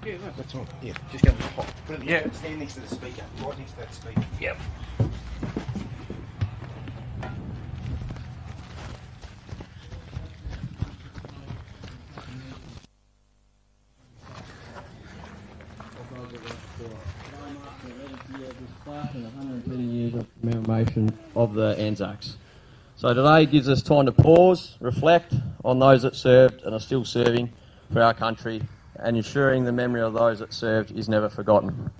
Yeah, no, that's all. Yeah, just go to the pot. Put it in the stand next to the speaker, right next to that speaker. Yep. And 130 years of commemoration of the Anzacs. So today gives us time to pause, reflect on those that served and are still serving for our country, and ensuring the memory of those that served is never forgotten.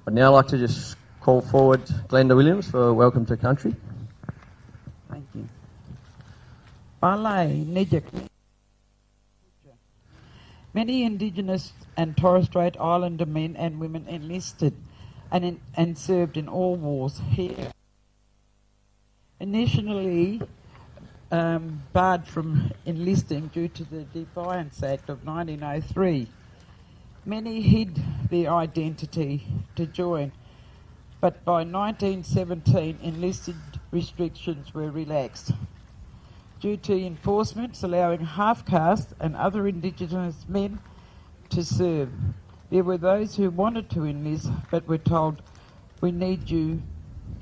I'd now like to just call forward Glenda Williams for Welcome to Country. Thank you. Balai Nijak. Many Indigenous and Torres Strait Islander men and women enlisted and served in all wars here. Initially barred from enlisting due to the Defiance Act of 1903. Many hid their identity to join, but by 1917 enlisted restrictions were relaxed due to enforcements allowing half-caste and other Indigenous men to serve. There were those who wanted to enlist but were told, "We need you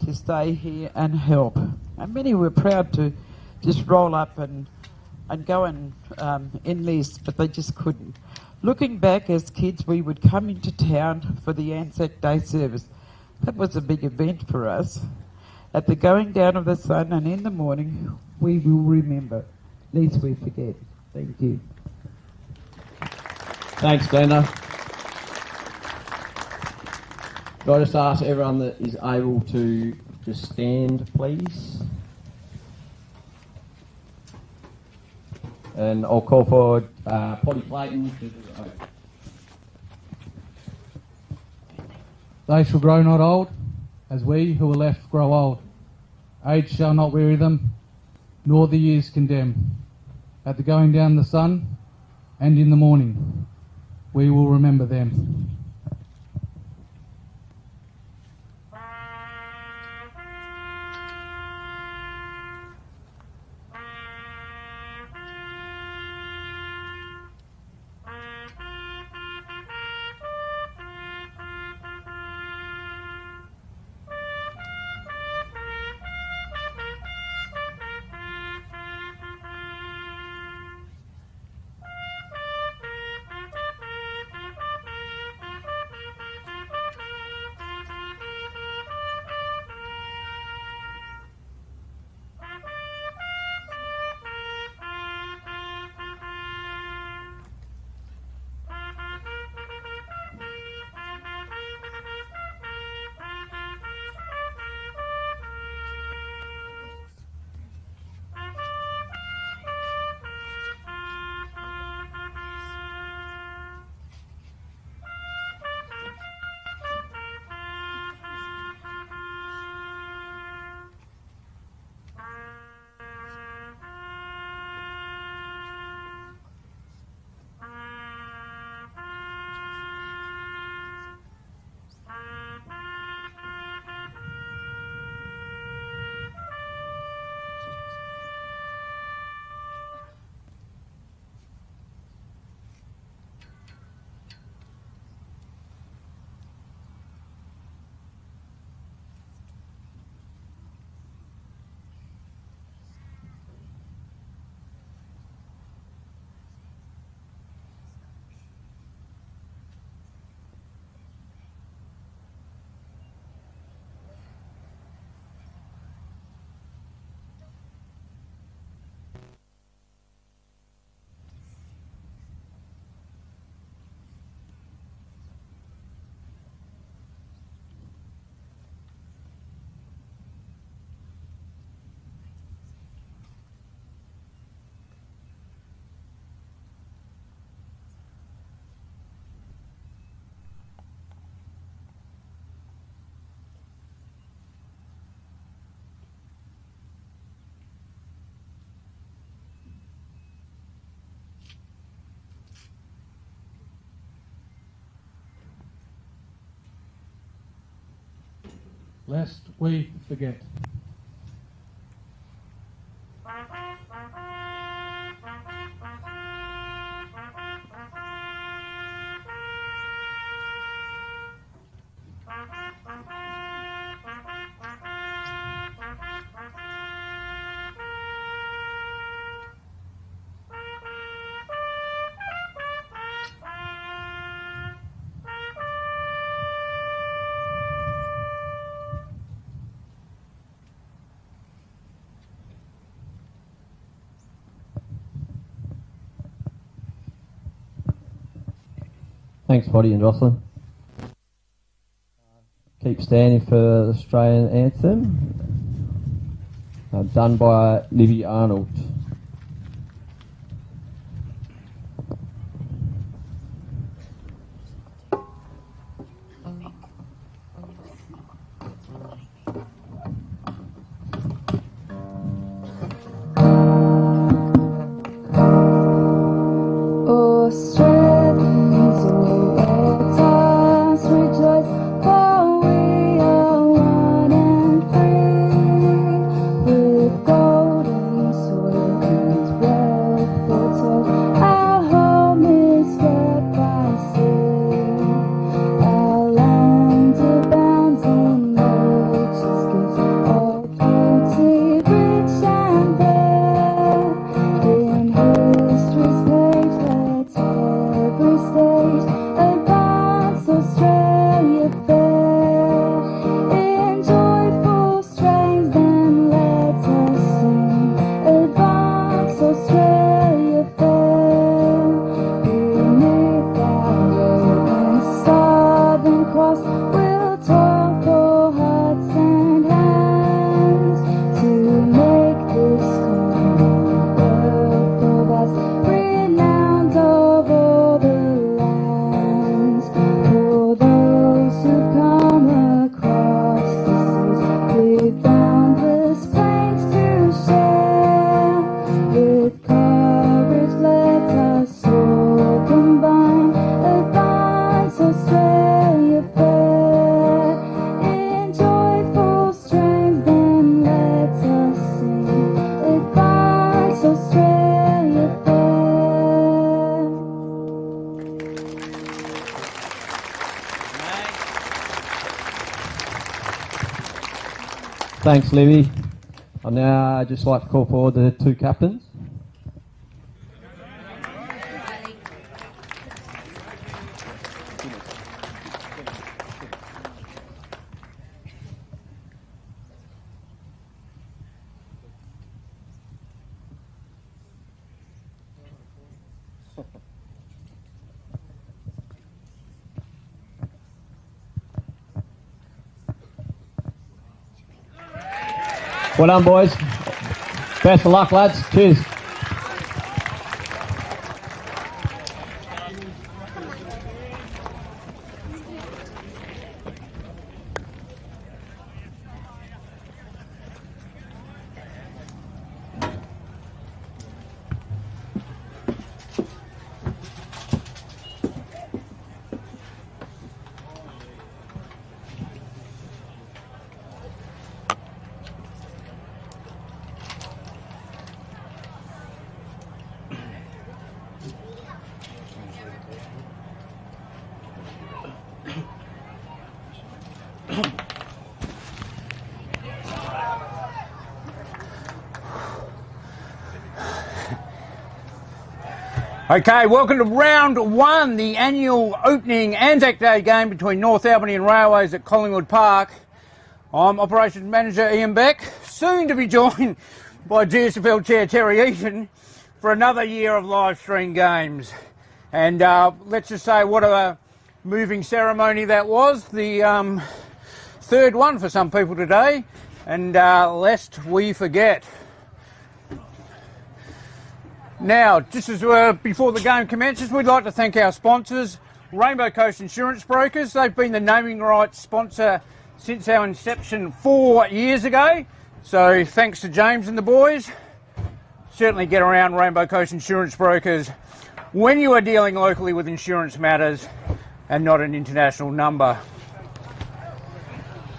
to stay here and help." And many were proud to just roll up and go and enlist, but they just couldn't. Looking back as kids, we would come into town for the Anzac Day service. That was a big event for us. At the going down of the sun and in the morning, we will remember, lest we forget. Thank you. Thanks, Glenda. Could I just ask everyone that is able to just stand, please? And I'll call forward Potty Clayton to do the oath. They shall grow not old, as we who are left grow old. Age shall not weary them, nor the years condemn. At the going down of the sun, and in the morning, we will remember them. lest we forget. Thanks, Poddy and Jocelyn. Keep standing for the Australian anthem, done by Livy Arnold. Thanks, Livy. I'd now just like to call forward the two captains. Well done, boys. Best of luck, lads. Cheers. Okay, welcome to round one, the annual opening Anzac Day game between North Albany and Railways at Collingwood Park. I'm Operations Manager Ian Beck, soon to be joined by GSFL Chair Terry Eaton for another year of live stream games. And let's just say what a moving ceremony that was, the third one for some people today, and lest we forget. Now, just as before the game commences, we'd like to thank our sponsors, Rainbow Coast Insurance Brokers. They've been the naming rights sponsor since our inception 4 years ago. So thanks to James and the boys. Certainly get around Rainbow Coast Insurance Brokers when you are dealing locally with insurance matters and not an international number.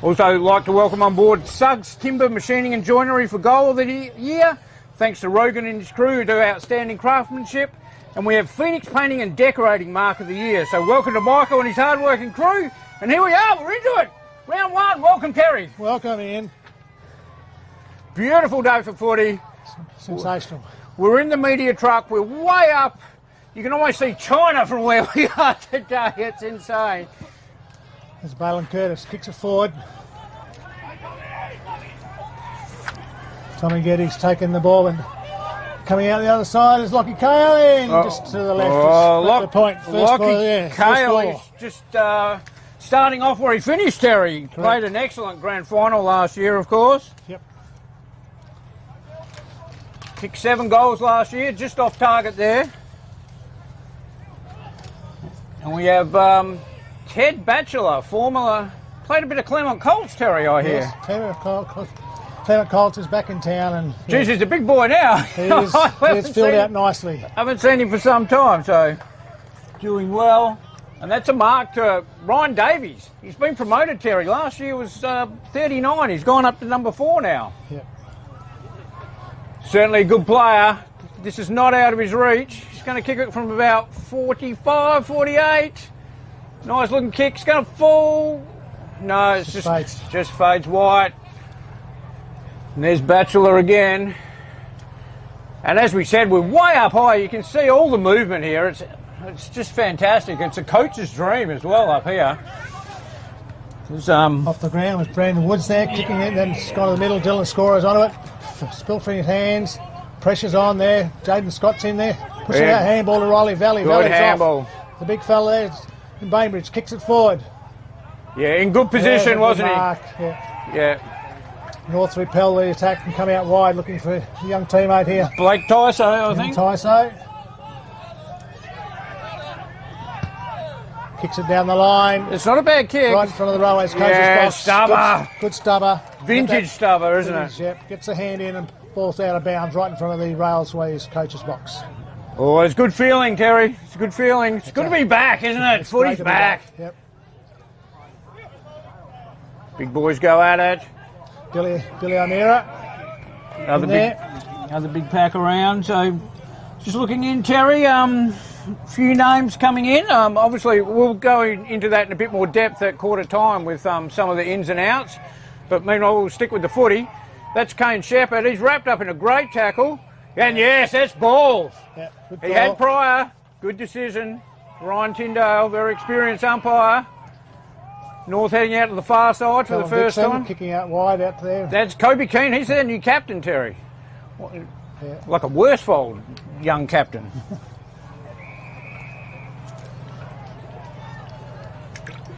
Also like to welcome on board Suggs Timber Machining and Joinery for goal of the year. Thanks to Rogan and his crew who do outstanding craftsmanship. And we have Phoenix Painting and Decorating Mark of the Year. So welcome to Michael and his hard-working crew. And here we are, we're into it. Round one, welcome Terry. Welcome Ian. Beautiful day for footy. Sensational. We're in the media truck, we're way up. You can almost see China from where we are today, it's insane. As Balin Curtis kicks it forward. Tommy Geddes taking the ball and coming out the other side is Lockie Cale in just to the left. The point. First Lockie ball, yeah. Cale is just starting off where he finished, Terry. He played an excellent grand final last year, of course. Yep. Kicked 7 goals last year, just off target there. And we have Ted Batchelor, played a bit of Claremont Colts, Terry, I hear. Yes, Claremont Colts is back in town and... Jeez, he's a big boy now. He's filled out nicely. Haven't seen him for some time, so doing well. And that's a mark to Ryan Davies. He's been promoted, Terry. Last year was 39. He's gone up to number 4 now. Yep. Certainly a good player. This is not out of his reach. He's going to kick it from about 45, 48. Nice looking kick. It's going to fall. No, it's just fades wide. And there's Batchelor again. And as we said, we're way up high. You can see all the movement here. It's just fantastic. It's a coach's dream as well up here. Off the ground with Brandon Woods there, kicking it, then it's gone to the middle. Dylan Scorer's onto it. Spilfree his hands. Pressure's on there. Jaden Scott's in there. Pushing out handball to Riley Valley. Good handball. Off. The big fella there in Bainbridge kicks it forward. Yeah, in good position, wasn't he? Yeah. North repel the attack and come out wide looking for a young teammate here. Blake Tyso, I think. Tyso. Kicks it down the line. It's not a bad kick. Right in front of the Railways coach's box. Stubber. Good stubber. Vintage stubber, isn't it? Yep. Gets the hand in and balls out of bounds right in front of the Railways coach's box. Oh, it's a good feeling, Terry. It's a good feeling. It's good to be back, isn't it? Footy's back. Yep. Big boys go at it. Billy O'Meara. Another big pack around. So just looking in, Terry, few names coming in. Obviously, we'll go into that in a bit more depth at quarter time with some of the ins and outs. But meanwhile, we'll stick with the footy. That's Kane Shepherd. He's wrapped up in a great tackle. And yes, that's ball. Yeah, he had prior. Good decision. Ryan Tyndale, very experienced umpire. North heading out to the far side for the first time. Kicking out wide out there. That's Kobe Keane. He's their new captain, Terry. Like a Worsfold young captain.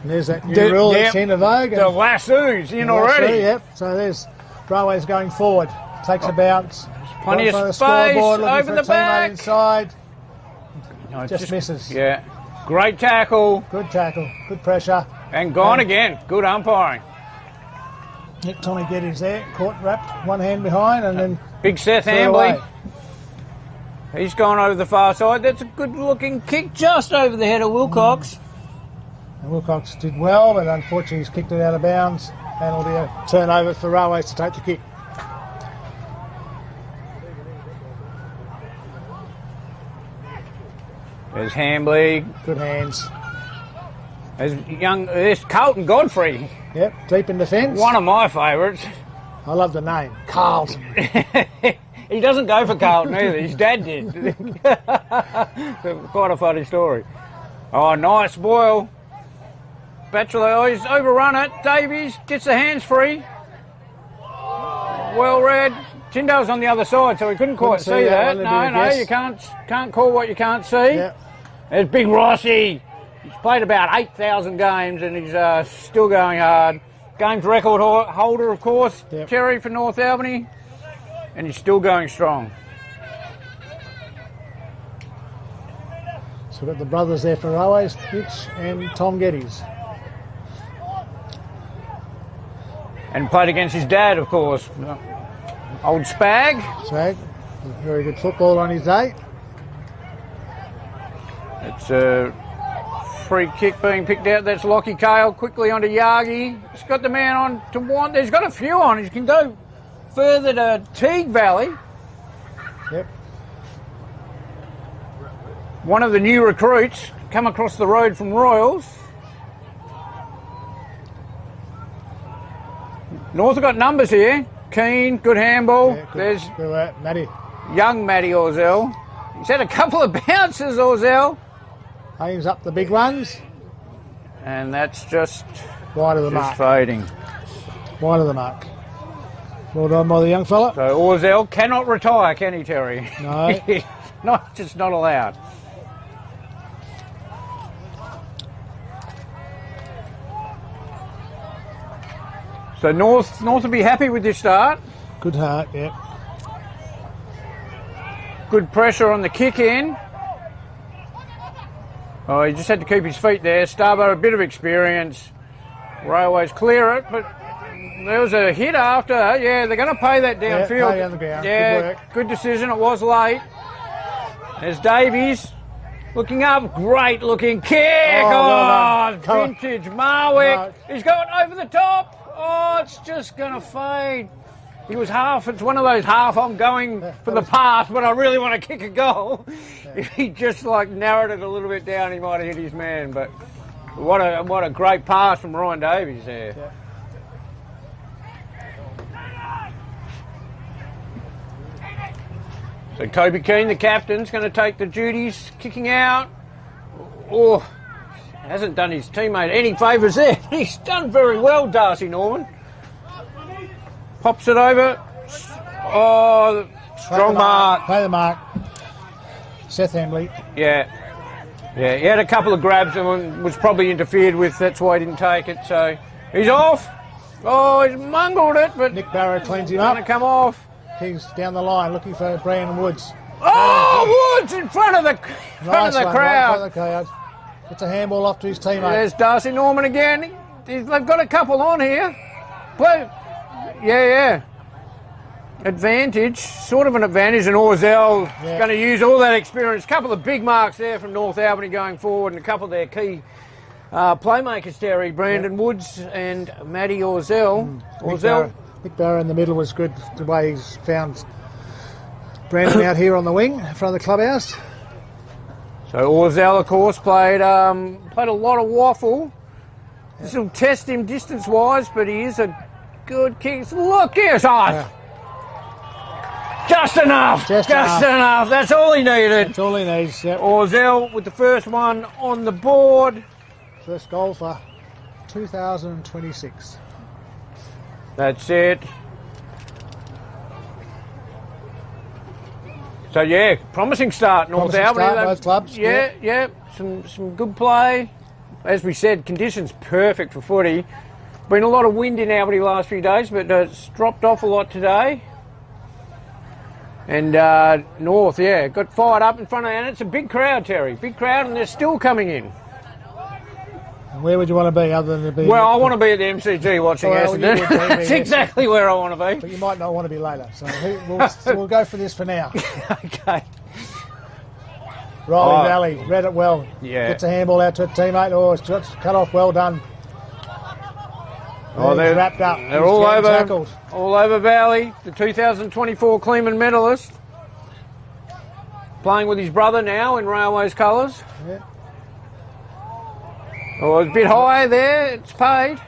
And there's that new rule that's in vogue. The lasso's in already. Yep. So there's Railways going forward. Takes a bounce. Plenty of space over the back. Inside. No, just misses. Yeah. Great tackle. Good tackle. Good pressure. And gone again. Good umpiring. Nick Tommy Geddes there. Caught wrapped. One hand behind and then... Big Seth Hambley. He's gone over the far side. That's a good looking kick just over the head of Wilcox. And Wilcox did well, but unfortunately he's kicked it out of bounds. And it'll be a turnover for Railways to take the kick. There's Hambley. Good hands. There's Carlton Godfrey. Yep, deep in defence. One of my favourites. I love the name. Carlton. He doesn't go for Carlton either. His dad did. Quite a funny story. Oh, nice Boyle. Batchelor, he's overrun it. Davies gets the hands free. Well read. Tyndale's on the other side, so we couldn't quite see that. No, you can't call what you can't see. Yep. There's Big Rossi. He's played about 8,000 games and he's still going hard. Games record holder, of course, yep. Terry for North Albany, and he's still going strong. So we've got the brothers there for Railways, Mitch and Tom Geddes. And played against his dad, of course. Old Spag. Spag, very good football on his day. It's free kick being picked out. That's Lockie Cale. Quickly onto Yagi. He's got the man on to want. There's got a few on. He can go further to Teague Valley. Yep. One of the new recruits come across the road from Royals. North have got numbers here. Keane, good handball. Yeah, There's Matty. young Matty Orzell. He's had a couple of bounces, Orzell. Aims up the big ones. And that's just Wide of the mark. fading. Wide of the mark. Well done by the young fella. So Orzell cannot retire, can he, Terry? No. Just not allowed. So North will be happy with this start. Good heart, yeah. Good pressure on the kick in. Oh, he just had to keep his feet there. Starbo, a bit of experience. Railways clear it, but there was a hit after. Yeah, they're going to pay that downfield. Yeah, pay down the ground. Yeah, Good work. good decision. It was late. There's Davies looking up. Great looking kick. Well done. Vintage Marwick. No. He's going over the top. Oh, it's just going to fade. He was half, it's one of those half, I'm going for the pass, but I really want to kick a goal. If he just like narrowed it a little bit down, he might have hit his man. But what a great pass from Ryan Davies there. Yeah. So Kobe Keane, the captain's going to take the duties, kicking out. Oh, hasn't done his teammate any favours there. He's done very well, Darcy Norman. Pops it over. Oh, strong mark. Play the mark. Seth Embley. Yeah. Yeah, he had a couple of grabs and was probably interfered with. That's why he didn't take it. So he's off. Oh, he's mungled it, but Nick Barrow cleans him going to up. come off. He's down the line looking for Brandon Woods. Oh, Woods in front of the Nice crowd. one, right in front of the crowd. It's a handball off to his teammate. There's Darcy Norman again. They've got a couple on here. Play. Yeah. Advantage, sort of an advantage, and Orzell is going to use all that experience. A couple of big marks there from North Albany going forward, and a couple of their key playmakers, Terry, Brandon Woods and Matty Orzell. Nick Barrow in the middle was good, the way he's found Brandon out here on the wing in front of the clubhouse. So Orzell, of course, played a lot of waffle. This will test him distance-wise, but he is a good kick. Look, here's just enough. Just enough. That's all he needed. That's all he needs. Yep. Orzell with the first one on the board. First goal for 2026. That's it. So yeah, promising start, North Albany. Both clubs. Yeah. Some good play. As we said, conditions perfect for footy. Been a lot of wind in Albany the last few days, but it's dropped off a lot today. And North, got fired up in front of, and it's a big crowd, Terry. Big crowd, and they're still coming in. And where would you want to be other than to be? Well, I want to be at the MCG watching Essendon. That's exactly where I want to be. But you might not want to be later, so we'll go for this for now. Okay. Riley Valley, read it well. Yeah. Gets a handball out to a teammate. Oh, it's just cut off, well done. Oh, they're wrapped up. They're He's all over, tackled. all over Valley. The 2024 Kleeman medalist, playing with his brother now in Railways colours. Yeah. Oh, it's a bit high there. It's paid.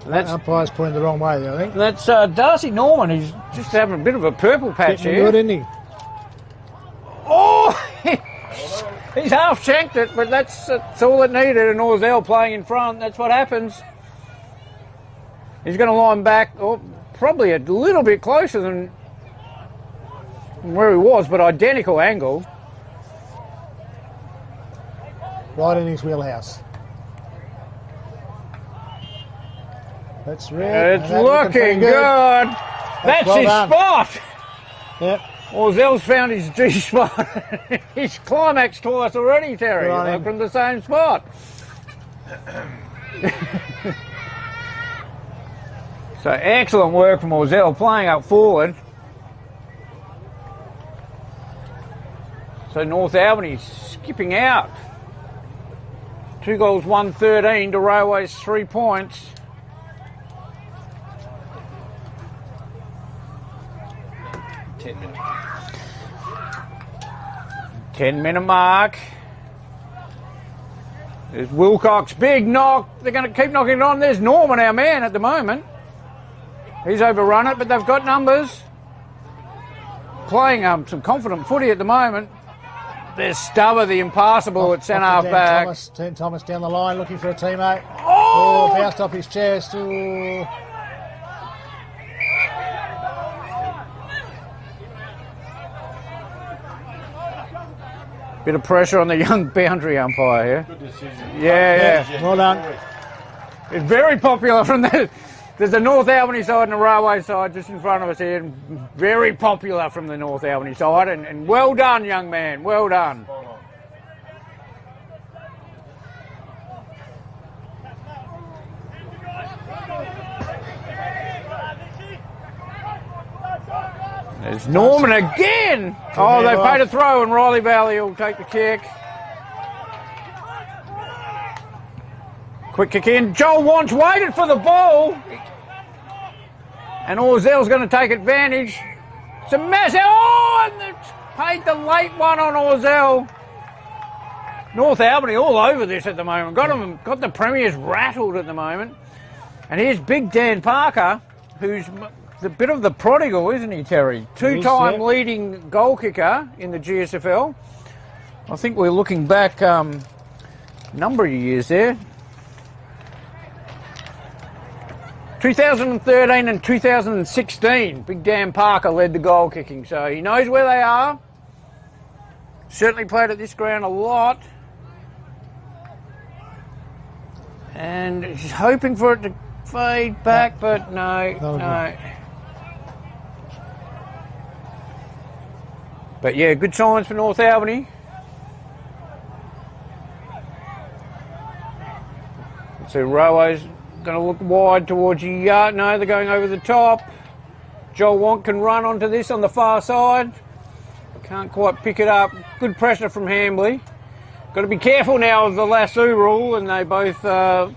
And That umpire's pointing the wrong way there, I think. that's Darcy Norman. He's just having a bit of a purple patch Getting here. good, isn't he? Oh, he's half shanked it, but that's all it needed. And Orzell playing in front. That's what happens. He's going to line back, probably a little bit closer than where he was, but identical angle. Right in his wheelhouse. That's red. It's looking good. That's well his done. spot. Yep. Orzell's found his G spot. He's climaxed twice already, Terry, Right. from the same spot. So excellent work from Orzell, playing up forward. So North Albany skipping out. 2 goals, 113 to Railways 3 points. Ten-minute. 10-minute mark. There's Wilcox, big knock. They're going to keep knocking it on. There's Norman, our man, at the moment. He's overrun it, but they've got numbers. Playing some confident footy at the moment. There's Stubber, the impassable at centre half back. Thomas down the line looking for a teammate. Oh, bounced off his chest. Ooh. Bit of pressure on the young boundary umpire here. Good decision. Yeah. Well done. It's very popular from the... There's the North Albany side and the Railway side just in front of us here. And very popular from the North Albany side. And well done, young man. Well done. There's Norman again. Oh, they paid a throw and Riley Valley will take the kick. Quick kick in. Joel Wants waited for the ball. And Orzell's going to take advantage. It's a mess. Oh, and they've paid the late one on Orzell. North Albany all over this at the moment. Got the premiers rattled at the moment. And here's Big Dan Parker, who's the bit of the prodigal, isn't he, Terry? Two-time leading goal kicker in the GSFL. I think we're looking back a number of years there. 2013 and 2016, Big Dan Parker led the goal kicking, so he knows where they are. Certainly played at this ground a lot. And he's hoping for it to fade back, but no. But yeah, good signs for North Albany. So Railways going to look wide towards your yard. No, they're going over the top. Joel Want can run onto this on the far side. Can't quite pick it up. Good pressure from Hambley. Got to be careful now of the lasso rule, and they both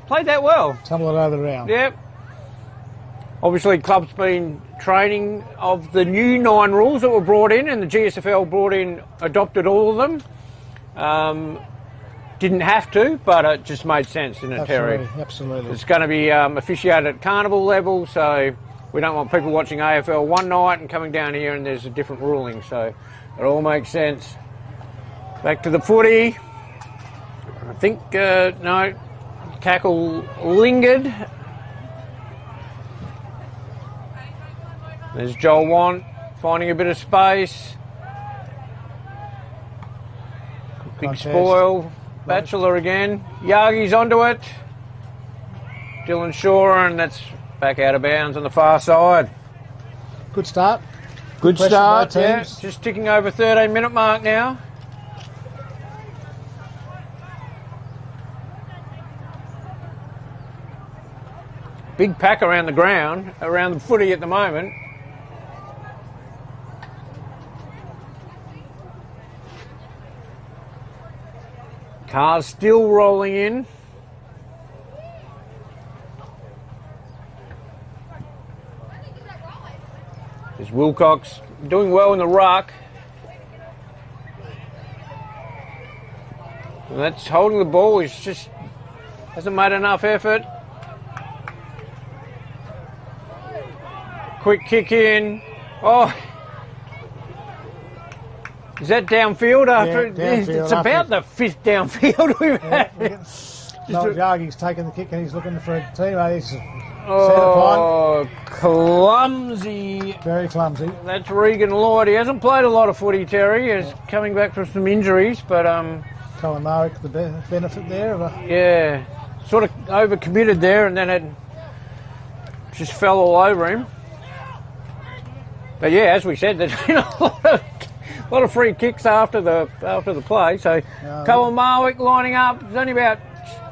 played that well. Tumble it over the round. Yep. Obviously, club's been training of the new 9 rules that were brought in, and the GSFL adopted all of them. Didn't have to, but it just made sense, didn't it, Terry? Absolutely. It's going to be officiated at carnival level, so we don't want people watching AFL one night and coming down here and there's a different ruling, so it all makes sense. Back to the footy. I think, no, tackle lingered. There's Joel Want finding a bit of space. Big spoil. Batchelor again. Yagi's onto it. Dylan Shaw, and that's back out of bounds on the far side. Good start. Good start, yeah. Just ticking over 13-minute mark now. Big pack around the ground, around the footy at the moment. Cars still rolling in. There's Wilcox doing well in the ruck. And that's holding the ball. He's just hasn't made enough effort. Quick kick in. Oh. Is that downfield after? Yeah, downfield it's about the 5th downfield we've had. Yagi's taking the kick and he's looking for a teammate. Oh, clumsy. Very clumsy. That's Regan Lloyd. He hasn't played a lot of footy, Terry. He's coming back from some injuries, but Colin Marek, the benefit there of yeah, sort of overcommitted there, and then it just fell all over him. But yeah, as we said, there's been a lot of free kicks after the play. So Colin Marwick lining up. There's only about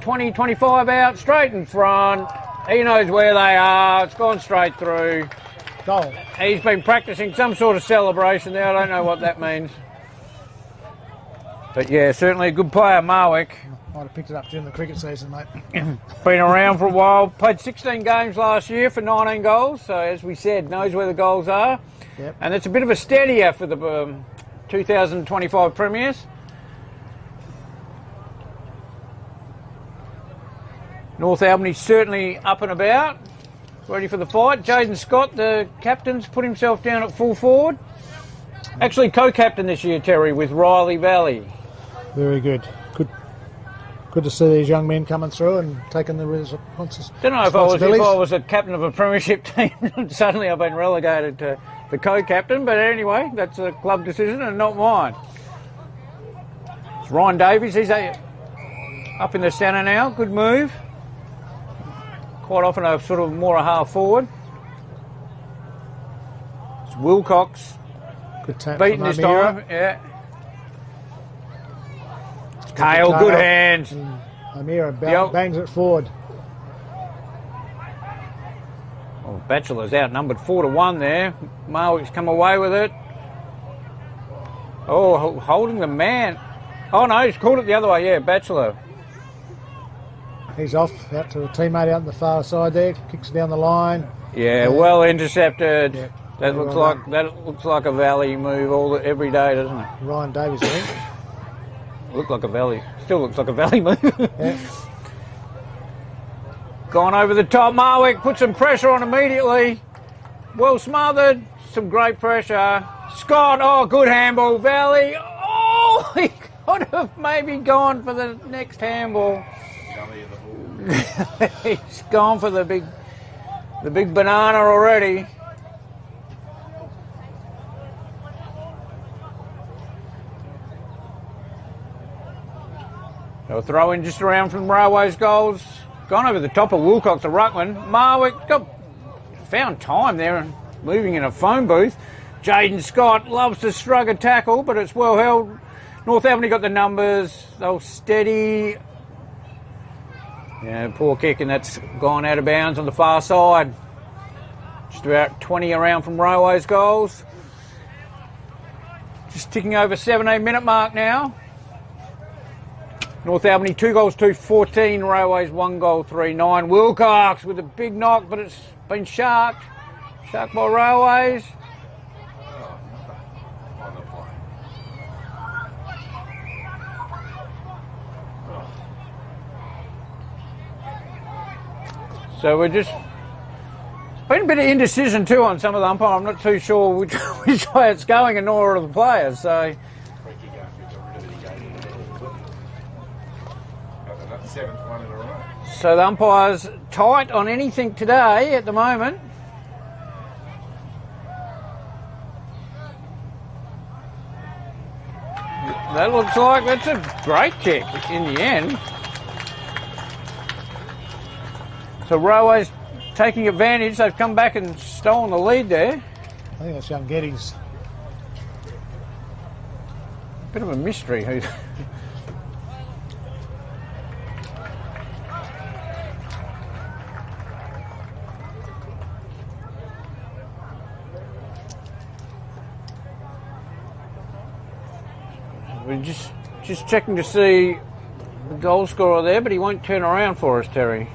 20, 25 out, straight in front. He knows where they are. It's gone straight through. Goal. He's been practicing some sort of celebration there. I don't know what that means. But yeah, certainly a good player, Marwick. Might have picked it up during the cricket season, mate. Been around for a while. Played 16 games last year for 19 goals. So, as we said, knows where the goals are. Yep. And it's a bit of a steadier for the 2025 Premiers. North Albany certainly up and about. Ready for the fight. Jaden Scott, the captain's put himself down at full forward. Actually co-captain this year, Terry, with Riley Valley. Very good. Good to see these young men coming through and taking the responsibilities. Don't know if I was a captain of a premiership team and suddenly I've been relegated to the co-captain, but anyway, that's a club decision and not mine. It's Ryan Davies, he's up in the centre now, good move. Quite often a sort of more a half forward. It's Wilcox. Good tap beaten this time, yeah. Kale, good hands. Amira bangs it forward. Oh, Batchelor's outnumbered 4-1 there. Marwick's come away with it. Oh, holding the man. Oh no, he's called it the other way, yeah, Batchelor. He's off out to a teammate out on the far side there, kicks it down the line. Yeah, well intercepted. Yeah. That looks like a Valley move every day, doesn't it? Ryan Davies, I think. Looked like a Valley. Still looks like a Valley move. Yeah. Gone over the top. Marwick put some pressure on immediately. Well smothered. Some great pressure. Scott, oh, good handball. Valley, oh, he could have maybe gone for the next handball. He's gone for the big banana already. They'll throw in just around from Railways goals. Gone over the top of Wilcox, the ruckman. Marwick found time there and moving in a phone booth. Jaden Scott loves to shrug a tackle, but it's well held. North Albany got the numbers. They'll steady. Yeah, poor kick, and that's gone out of bounds on the far side. Just about 20 around from Railways goals. Just ticking over 17-minute mark now. North Albany 2 goals 2-14, Railways 1 goal 3-9. Wilcox with a big knock, but it's been sharked. Sharked by Railways. So we're just been a bit of indecision too on some of the umpire. I'm not too sure which way it's going, and nor are the players. So. So the umpire's tight on anything today at the moment. That looks like that's a great kick in the end. So Railways taking advantage. They've come back and stolen the lead there. I think that's young Geddes. Bit of a mystery who. We're just checking to see the goal scorer there, but he won't turn around for us, Terry.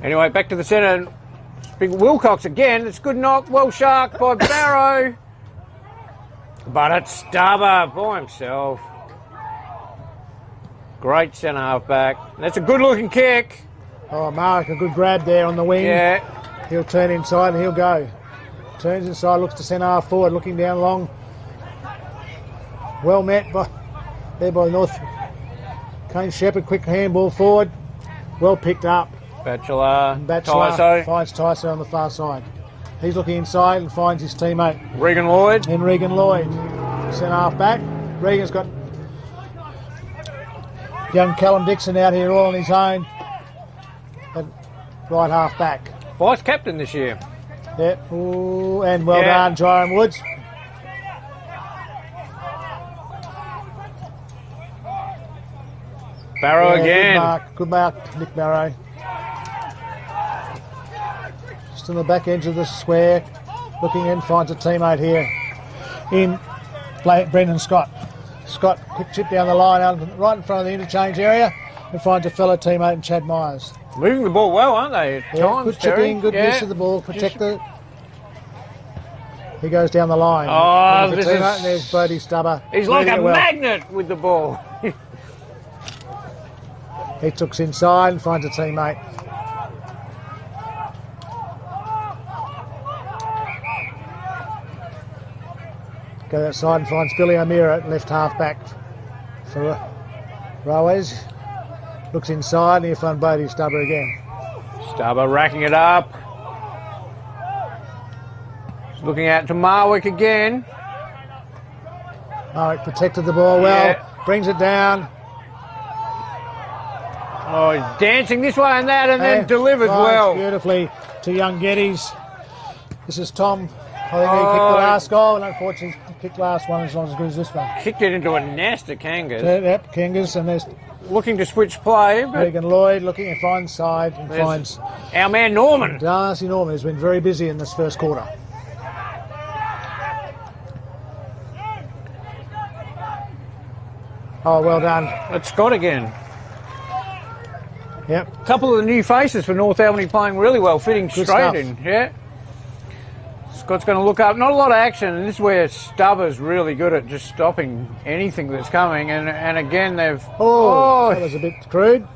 Anyway, back to the centre. Big Wilcox again. It's good knock. Well sharked by Barrow. But it's Stubber by himself. Great centre half back. That's a good looking kick. Oh, Mark, a good grab there on the wing. Yeah. He'll turn inside and he'll go. Turns inside, looks to centre half forward, looking down long. Well met by North. Kane Shepherd, quick handball forward. Well picked up. Batchelor finds Tyso on the far side. He's looking inside and finds his teammate. Regan Lloyd. And Regan Lloyd. Centre half back. Regan's got young Callum Dixon out here all on his own. And right half back. Vice captain this year. Yep. Ooh, and well done, Jerome Woods. Barrow again. Good mark, Nick Barrow. Just on the back edge of the square, looking in, finds a teammate here in Brendan Scott. Scott, quick chip down the line, right in front of the interchange area, and finds a fellow teammate in Chad Myers. Moving the ball well, aren't they? At Yeah, times, good Terry? chipping, good use of the ball, protector. He goes down the line. Oh, There's this a teammate, is... and there's Brody Stubber. He's like Reading a it well. magnet with the ball. He tooks inside and finds a teammate. Goes outside and finds Billy O'Meara at left half back for Railways. Looks inside and he'll find Brody Stubber again. Stubber racking it up. He's looking out to Marwick again. Marwick protected the ball well, Yeah. brings it down. Oh, he's dancing this way and that and then And delivers finds well. beautifully to young Geddes. This is Tom. I think he kicked the Oh. last goal, and unfortunately he kicked the last one as long as good as this one. Kicked it into a nest of Kangas. Yep, Kangas, and there's Looking to switch play, but Regan Lloyd looking and finds side and There's- finds our man Norman. Darcy Norman, who's been very busy in this first quarter. Oh, well done. It's Scott again. Yep. A couple of the new faces for North Albany playing really well, fitting Good straight stuff. in. Yeah. Scott's going to look up. Not a lot of action, and this is where Stubber's really good at just stopping anything that's coming. And again, they've... Oh, that was a bit crude.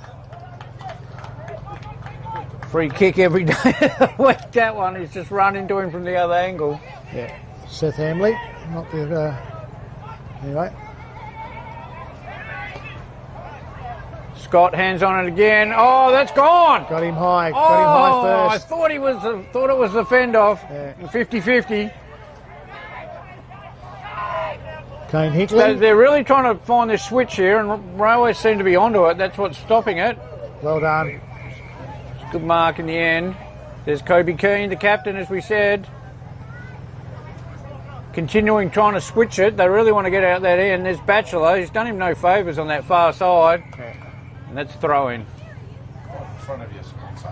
Free kick every day. That one is just run into him from the other angle. Yeah. Seth Hamley, not the... anyway. Scott hands on it again. Oh, that's gone. Got him high. Oh, Got him high I first. thought it was the fend off. Yeah. 50-50. Kane Hickley. They're really trying to find this switch here, and Railways seem to be onto it. That's what's stopping it. Well done. Good mark in the end. There's Kobe Keane, the captain, as we said. Continuing trying to switch it. They really want to get out that end. There's Batchelor. He's done him no favours on that far side. Yeah. And that's throw-in. In front of your sponsor.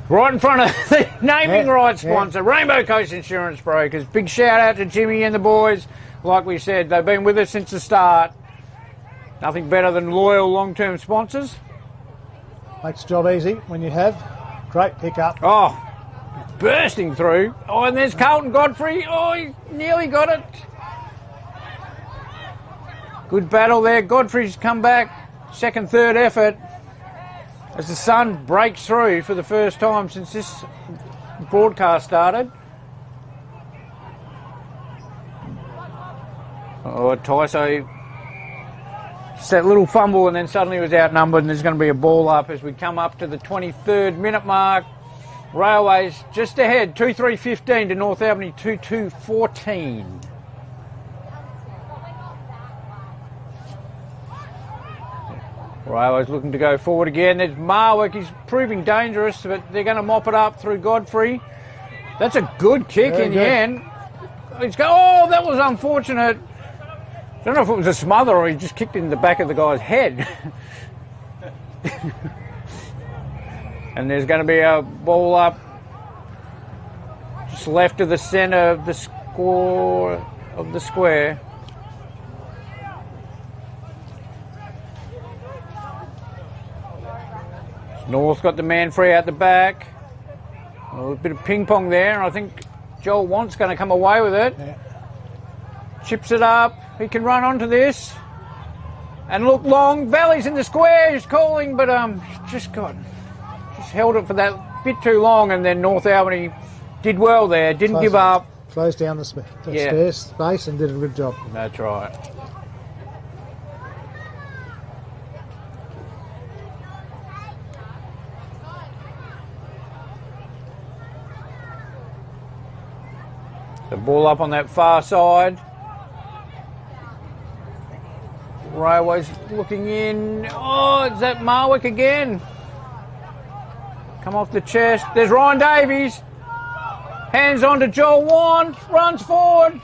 Right in front of the naming Yeah, rights yeah. sponsor, Rainbow Coast Insurance Brokers. Big shout out to Jimmy and the boys. Like we said, they've been with us since the start. Nothing better than loyal long-term sponsors. Makes the job easy when you have. Great pick-up. Oh, bursting through. Oh, and there's Carlton Godfrey. Oh, he nearly got it. Good battle there. Godfrey's come back. Second, third effort. As the sun breaks through for the first time since this broadcast started. Oh, Tyso. Just that little fumble and then suddenly was outnumbered, and there's going to be a ball up as we come up to the 23rd minute mark. Railways just ahead, 2-3-15 to North Albany, 2-2-14. Railways looking to go forward again. There's Marwick. He's proving dangerous, but they're going to mop it up through Godfrey. That's a good kick Very in good. the end. Oh, that was unfortunate. I don't know if it was a smother or he just kicked it in the back of the guy's head. And there's going to be a ball up just left of the centre of the square. North got the man free out the back. A bit of ping pong there. I think Joel Want's going to come away with it. Yeah. Chips it up. He can run onto this. And look long. Valley's in the square. He's calling, but just held it for that bit too long. And then North Albany did well there. Didn't give up. Closed down the Yeah. stairs space and did a good job. That's right. The ball up on that far side. Railways looking in. Oh, it's that Marwick again. Come off the chest. There's Ryan Davies. Hands on to Joel Wand. Runs forward.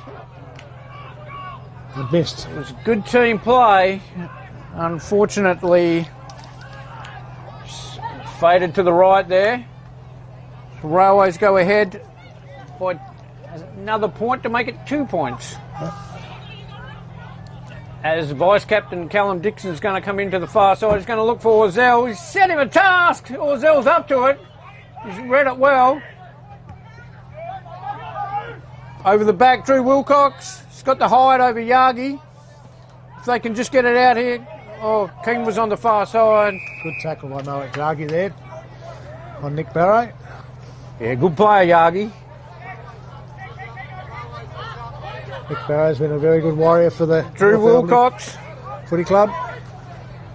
The best. It was good team play. Unfortunately, faded to the right there. Railways go ahead by another point to make it 2 points. as Vice-Captain Callum Dixon's going to come into the far side. He's going to look for Orzell. He's set him a task. Orzell's up to it. He's read it well. Over the back, Drew Wilcox. He's got the hide over Yagi. If they can just get it out here. Oh, King was on the far side. Good tackle by Moe Yagi there on Nick Barrow. Yeah, good player, Yagi. Nick Barrow's been a very good warrior for the Drew Wilcox. Footy Club.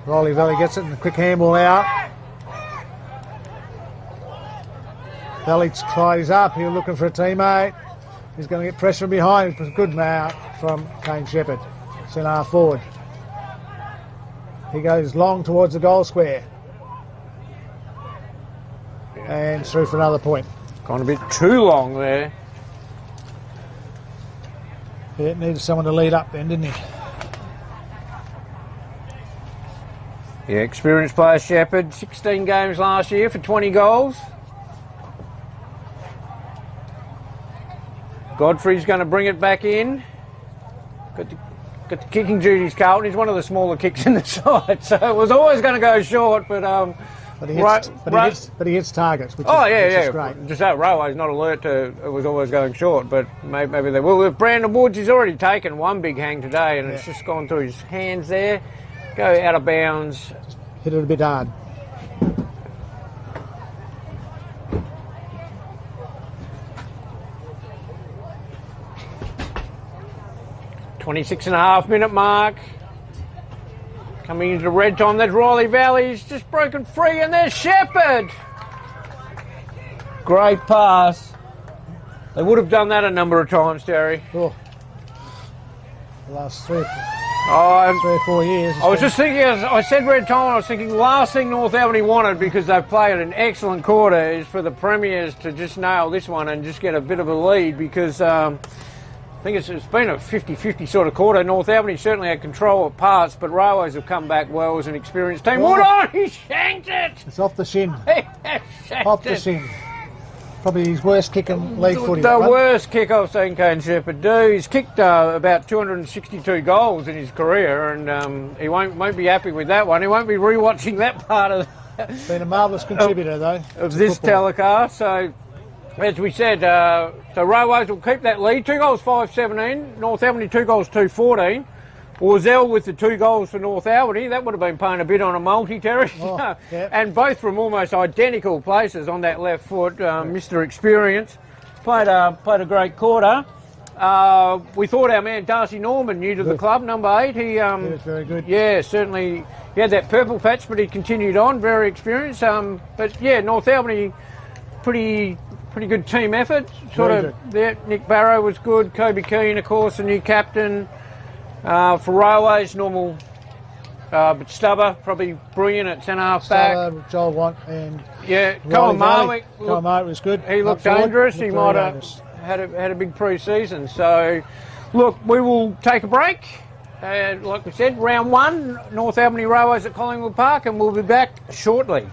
Rolly Valley gets it and a quick handball out. Valley's tried his up. He was looking for a teammate. He's going to get pressure behind. It was a good mount from Kane Shepherd. Centre half forward. He goes long towards the goal square. And through for another point. Gone a bit too long there. Yeah, it needed someone to lead up then, didn't he? Yeah, experienced player Shepherd. 16 games last year for 20 goals. Godfrey's going to bring it back in. Got the kicking duties, Carlton. He's one of the smaller kicks in the side, so it was always going to go short, but he hits targets, which is great. Just that Railway's not alert to it was always going short, but maybe they will. With Brandon Woods, he's already taken one big hang today, and it's just gone through his hands there. Go out of bounds. Hit it a bit hard. .26.5 mark. Coming into the red time, that's Riley Valley. He's just broken free, and there's Shepherd. Great pass. They would have done that a number of times, Terry. Oh. The last 3 or 4 years. I was just thinking, as I said red time, I was thinking last thing North Albany wanted, because they've played an excellent quarter, is for the Premiers to just nail this one and just get a bit of a lead, because I think it's been a 50-50 sort of quarter. North Albany certainly had control of parts, but Railways have come back well as an experienced team. Wood on! He shanked it! It's off the shin. Off the shin. Probably his worst kick in league footy. The worst kick I've seen Kane Shepherd do. He's kicked about 262 goals in his career, and he won't be happy with that one. He won't be rewatching that part of been a marvellous contributor, though. Of this telecast. So, as we said, so Railways will keep that lead. 2 goals, 5-17. North Albany, 2 goals, 2-14. Orzell with the 2 goals for North Albany. That would have been paying a bit on a multi, Terry. Oh, yeah. And both from almost identical places on that left foot. Mr. Experience played a great quarter. We thought our man Darcy Norman, new to the club, number 8. He was very good. Yeah, certainly. He had that purple patch, but he continued on. Very experienced. But yeah, North Albany, pretty good team effort. There, Nick Barrow was good. Kobe Keane, of course, the new captain. For Railways, normal, but Stubber, probably brilliant at centre half back. Joel Want and Colin Marwick. Colin Marwick was good. He looked dangerous. He might have had a big pre-season. So, look, we will take a break. Like we said, round 1, North Albany Railways at Collingwood Park, and we'll be back shortly.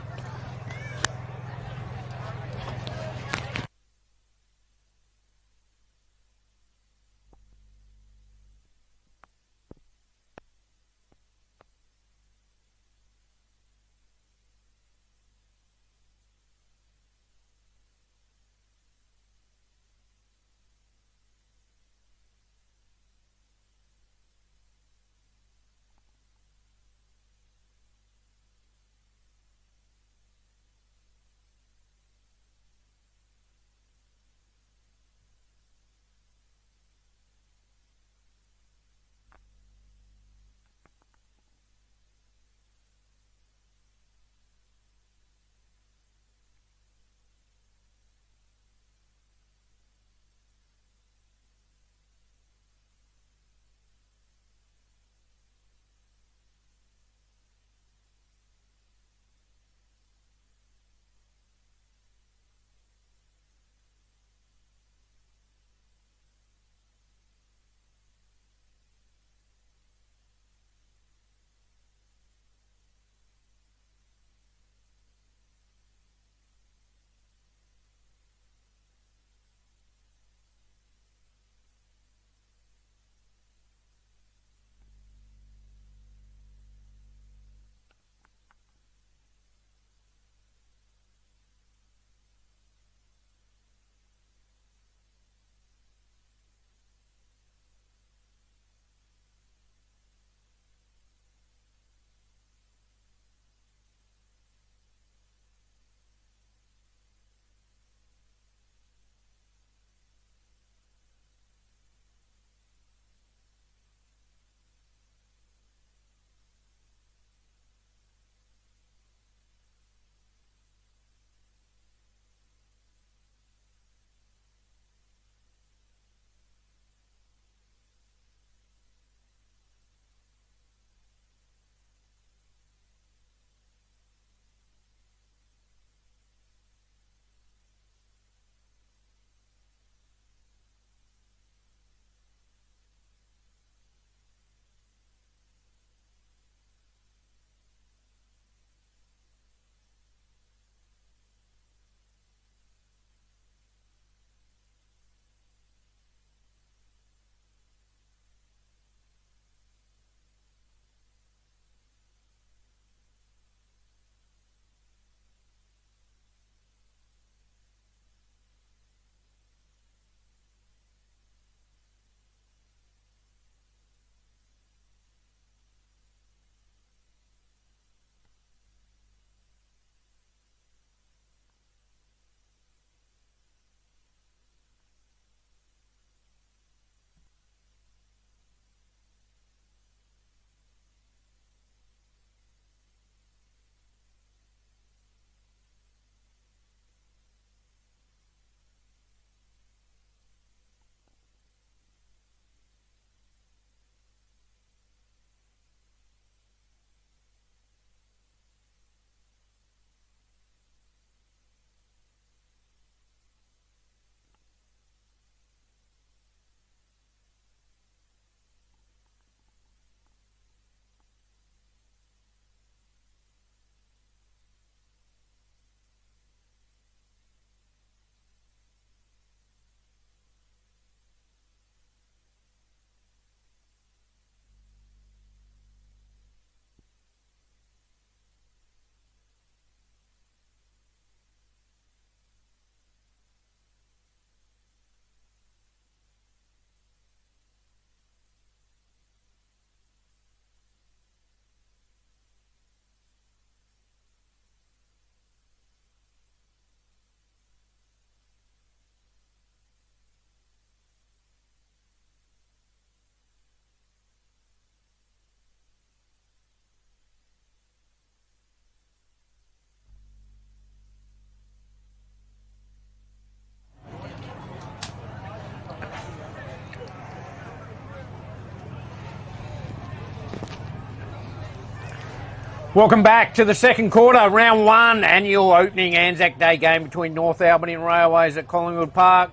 Welcome back to the second quarter, round one, annual opening Anzac Day game between North Albany and Railways at Collingwood Park.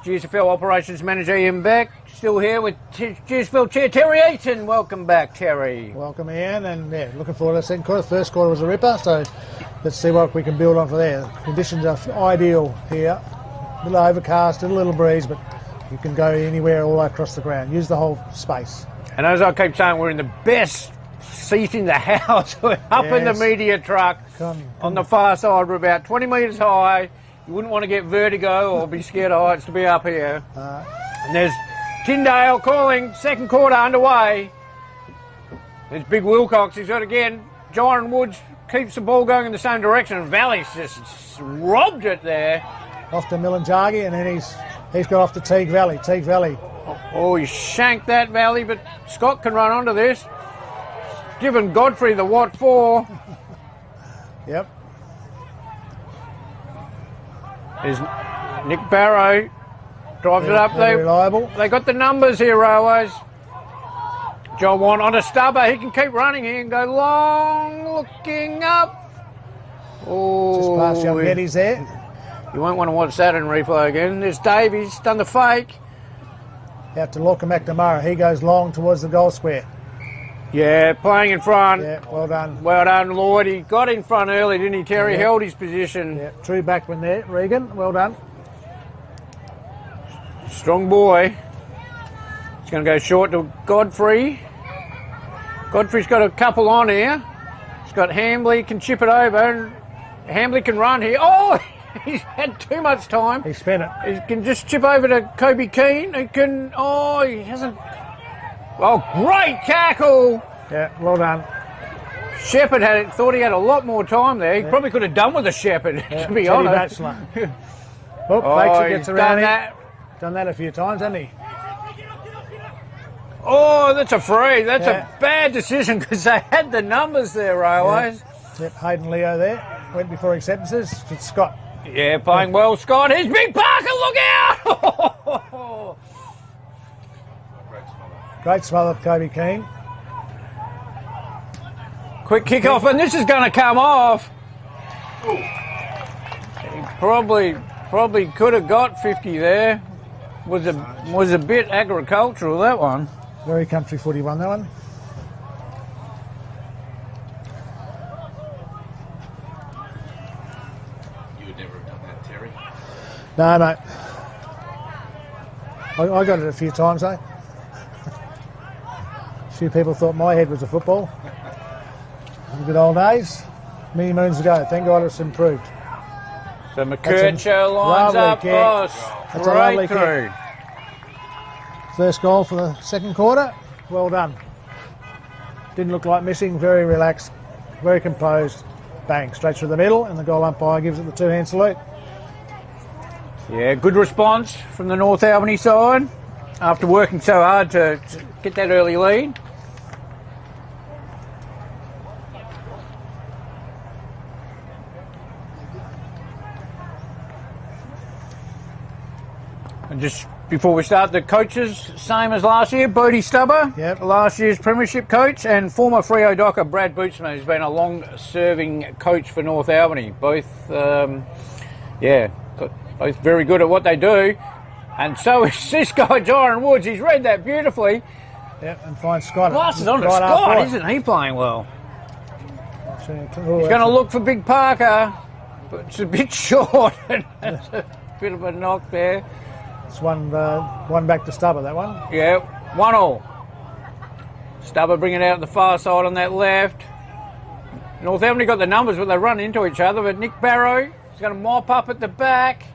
GSFL Operations Manager Ian Beck, still here with GSFL Chair Terry Eaton. Welcome back, Terry. Welcome, Ian, and yeah, looking forward to the second quarter. First quarter was a ripper, so let's see what we can build on for there. Conditions are ideal here. A little overcast, a little breeze, but you can go anywhere all across the ground. Use the whole space. And as I keep saying, we're in the best seat in the house. We're up in the media truck on the far side. We're about 20 metres high. You wouldn't want to get vertigo or be scared of heights to be up here. And there's Tyndale calling, second quarter underway. There's Big Wilcox. He's got again. John Woods keeps the ball going in the same direction. And Valley's just robbed it there. Off to Milanjagi, and then he's got off to Teague Valley. Teague Valley. Oh, he shanked that Valley, but Scott can run onto this. Given Godfrey the what for. Yep. There's Nick Barrow. Drives it up there. Reliable. They got the numbers here, Railways. John Wan on a stubber. He can keep running here and go long, looking up. Oh, just past young Geddes there. You won't want to watch that in replay again. There's Davies, done the fake. Out to Lorcan McNamara. He goes long towards the goal square. Yeah, playing in front. Yeah, well done. Well done, Lloyd. He got in front early, didn't he, Terry? Yeah. Held his position. Yeah, true backman there, Regan. Well done. Strong boy. He's going to go short to Godfrey. Godfrey's got a couple on here. He's got Hambley, can chip it over. And Hambley can run here. Oh, he's had too much time. He spent it. He can just chip over to Kobe Keane. He can. Oh, he hasn't. Oh, great tackle. Yeah, well done. Shepherd thought he had a lot more time there. He probably could have done with a Shepherd, to be honest. Oh, gets around that. Done that a few times, hasn't he? Oh, that's a free. That's a bad decision because they had the numbers there, Railways. Yep, Hayden Leo there. Went before acceptances. It's Scott. Yeah, playing well, Scott. Here's Big Parker, look out! Great smother, Kobe Keane. Quick kick off, and this is going to come off. He probably could have got 50 there. Was a bit agricultural, that one. Very country footy one, that one. You would never have done that, Terry. No, mate. I got it a few times, though. A few people thought my head was a football. In the good old days, many moons ago. Thank God it's improved. So McCurcher lines up. Kick. Oh, That's a lovely through. kick. First goal for the second quarter. Well done. Didn't look like missing. Very relaxed. Very composed. Bang. Straight through the middle, and the goal umpire gives it the two-hand salute. Yeah, good response from the North Albany side after working so hard to get that early lead. And just before we start, the coaches, same as last year. Bodie Stubber, last year's premiership coach, and former Freo Docker Brad Bootsman, who's been a long-serving coach for North Albany. Both, both very good at what they do. And so is this guy, John Woods. He's read that beautifully. Yep, and finds Scott. Passes on to Scott, isn't he playing well? He's going to look for Big Parker, but it's a bit short. That's a bit of a knock there. It's one back to Stubber, that one. Yeah, 1-1. Stubber bringing it out the far side on that left. North Albany got the numbers, but they run into each other. But Nick Barrow is going to mop up at the back.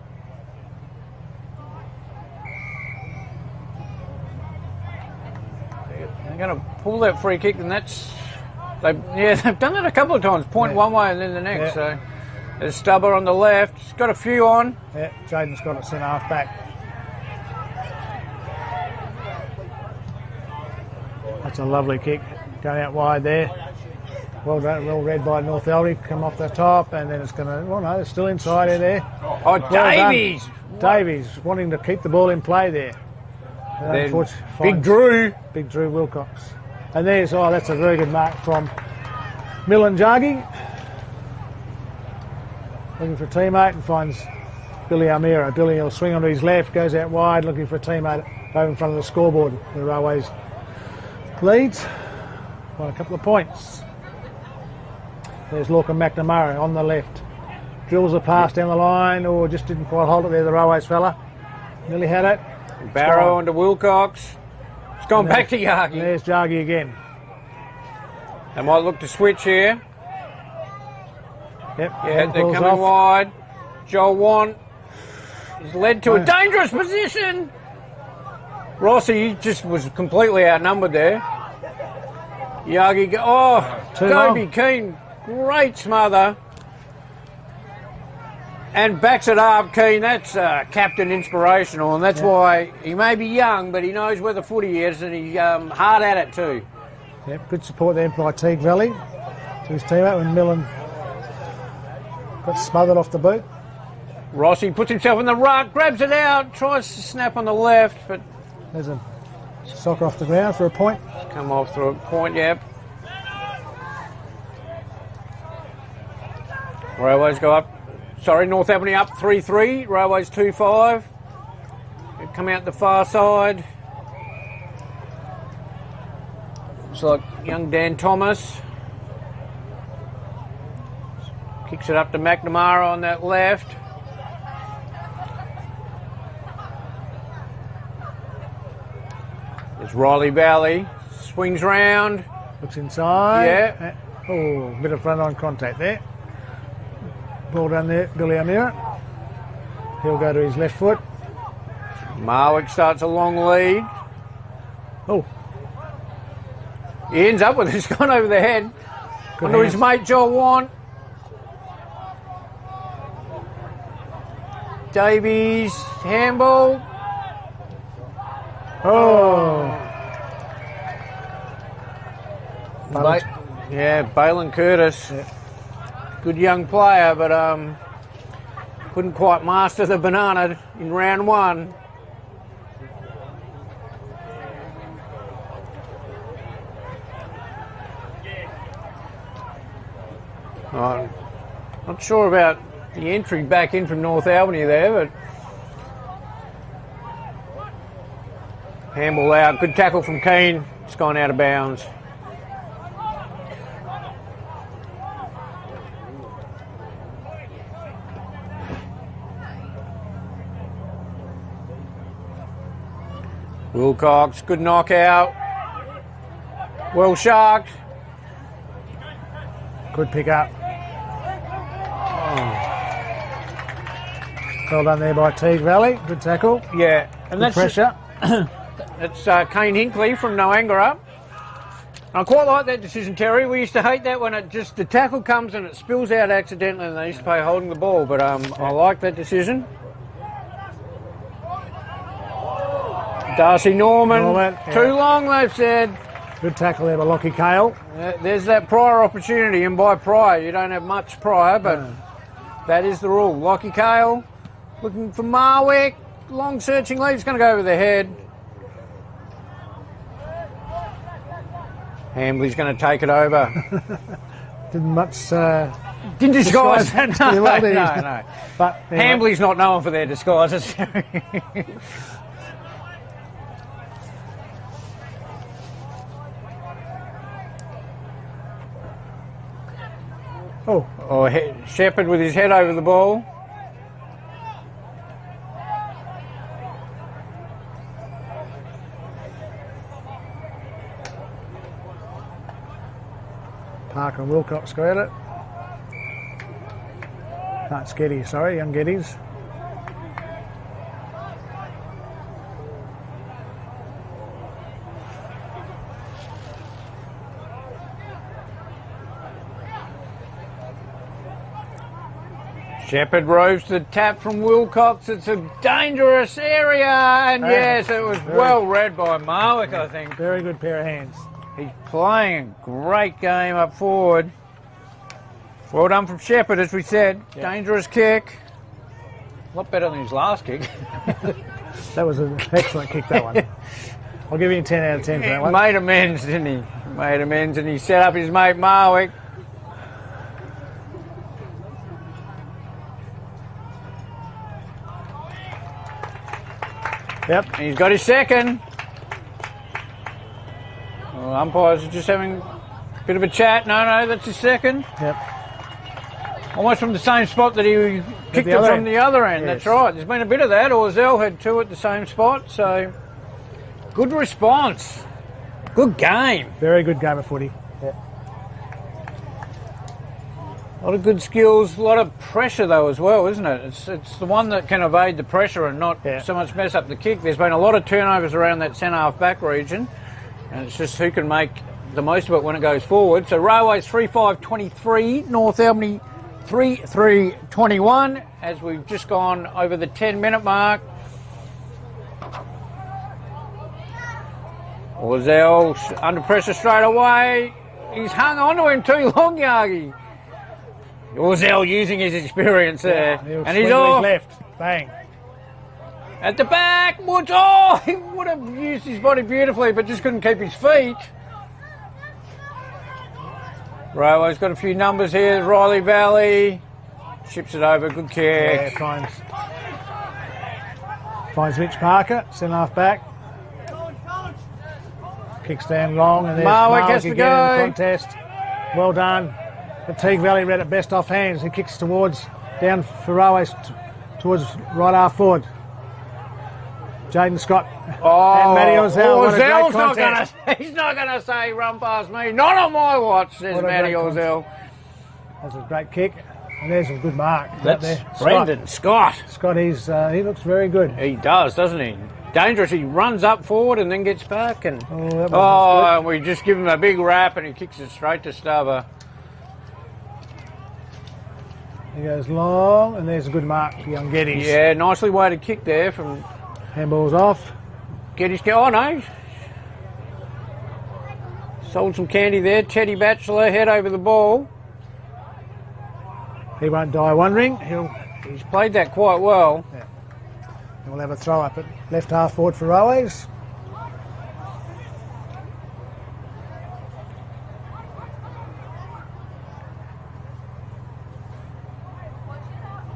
They're going to pull that free kick, and they've done it a couple of times. Point one way and then the next. So there's Stubber on the left. He's got a few on. Yeah, Jaden's got it centre half back. That's a lovely kick. Going out wide there. Well done, well read by North Albany. Come off the top, and then it's going to. Well, no, it's still inside there. Oh, Davies! Davies wanting to keep the ball in play there. Big Drew Wilcox. And that's a very good mark from Millen Jaggi. Looking for a teammate and finds Billy Almira. Billy will swing onto his left, goes out wide, looking for a teammate over in front of the scoreboard. The Railways leads by a couple of points. There's Lorcan McNamara on the left. Drills a pass down the line, or just didn't quite hold it there, the Railways fella. Nearly had it. Barrow onto Wilcox. It's gone back to Yagi. There's Jaggi again. They might look to switch here. Yep. Yeah, they're coming wide. Joel Want is led to a dangerous position. Rossi just was completely outnumbered there. Yagi, Toby Keane, great smother. And backs it up, Keane. That's captain inspirational, and that's why he may be young, but he knows where the footy is, and he's hard at it too. Yep, good support there by Teague Valley to his teammate when Millen got smothered off the boot. Rossi puts himself in the ruck, grabs it out, tries to snap on the left, but there's a soccer off the ground for a point. Come off through a point, yep. Railways go up. Sorry, North Albany up 3-3. Railways 2-5. They come out the far side. Looks like young Dan Thomas. Kicks it up to McNamara on that left. There's Riley Valley. Swings round. Looks inside. Yeah. Oh, bit of front-on contact there. Ball down there, Billy Amira. He'll go to his left foot. Marwick starts a long lead. Oh. He ends up with it. It's gone over the head. Good Onto his mate, Joel Want. Davies, handball. Oh. Balin Curtis. Yeah. Good young player, but couldn't quite master the banana in round one. Not sure about the entry back in from North Albany there, but handball out. Good tackle from Keane. It's gone out of bounds. Wilcox, good knockout. Well sharked. Good pick up. Well done there by Teague Valley. Good tackle. Yeah, and good that's pressure. That's Kane Hinkley from Noangara. I quite like that decision, Terry. We used to hate that when the tackle comes and it spills out accidentally and they used to play holding the ball, but I like that decision. Darcy Norman. Too long, they've said. Good tackle there by Lockie Cale. There's that prior opportunity, and by prior, you don't have much prior, but that is the rule. Lockie Cale looking for Marwick. Long searching lead. It's going to go over the head. Hambley's going to take it over. Didn't much... Didn't disguise that. No. But Hambley's not known for their disguises. Shepherd with his head over the ball. Parker and Wilcox got it. That's Geddes, sorry, young Geddes. Shepherd roves the tap from Wilcox. It's a dangerous area, and yes, it was well read by Marwick, I think. Very good pair of hands. He's playing a great game up forward. Well done from Shepherd, as we said. Yep. Dangerous kick. A lot better than his last kick. That was an excellent kick, that one. I'll give you a 10 out of 10 for that one. He made amends, didn't he? Made amends, and he set up his mate Marwick. Yep. And he's got his second. Well, umpires are just having a bit of a chat. No, that's his second. Yep. Almost from the same spot that he kicked it from the other end. Yes. That's right. There's been a bit of that. Orzell had two at the same spot. So, good response. Good game. Very good game of footy. Yep. A lot of good skills, a lot of pressure though as well, isn't it? It's the one that can evade the pressure and not so much mess up the kick. There's been a lot of turnovers around that centre half back region, and it's just who can make the most of it when it goes forward. So Railways 3-5-23, North Albany 3-3-21, as we've just gone over the 10-minute mark. Orzell under pressure straight away. He's hung on to him too long, Yagi. Orzell using his experience there. And he's off. Left. Bang. At the back. Woods. Oh, he would have used his body beautifully, but just couldn't keep his feet. Railway's got a few numbers here. Riley Valley. Ships it over. Good kick. Yeah, finds Mitch Parker. Centre half back. Kicks down long. And there's Marwick has again to go. in the contest. Well done. Teague Valley read it best off hands. He kicks down for Railways towards right half forward. Jaden Scott and Matty Orzell. He's not going to say run past me. Not on my watch, says Matty Orzell. That's a great kick. And there's a good mark. That's there. Brendan Scott. Scott, he looks very good. He does, doesn't he? Dangerous. He runs up forward and then gets back. And and we just give him a big rap and he kicks it straight to Stubber. He goes long, and there's a good mark for young Geddes. Yeah, nicely weighted kick there from... Handball's off. Geddes. Oh, no. Sold some candy there. Teddy Batchelor, head over the ball. He won't die wondering. He's played that quite well. Yeah. And we'll have a throw up at left half forward for Railways.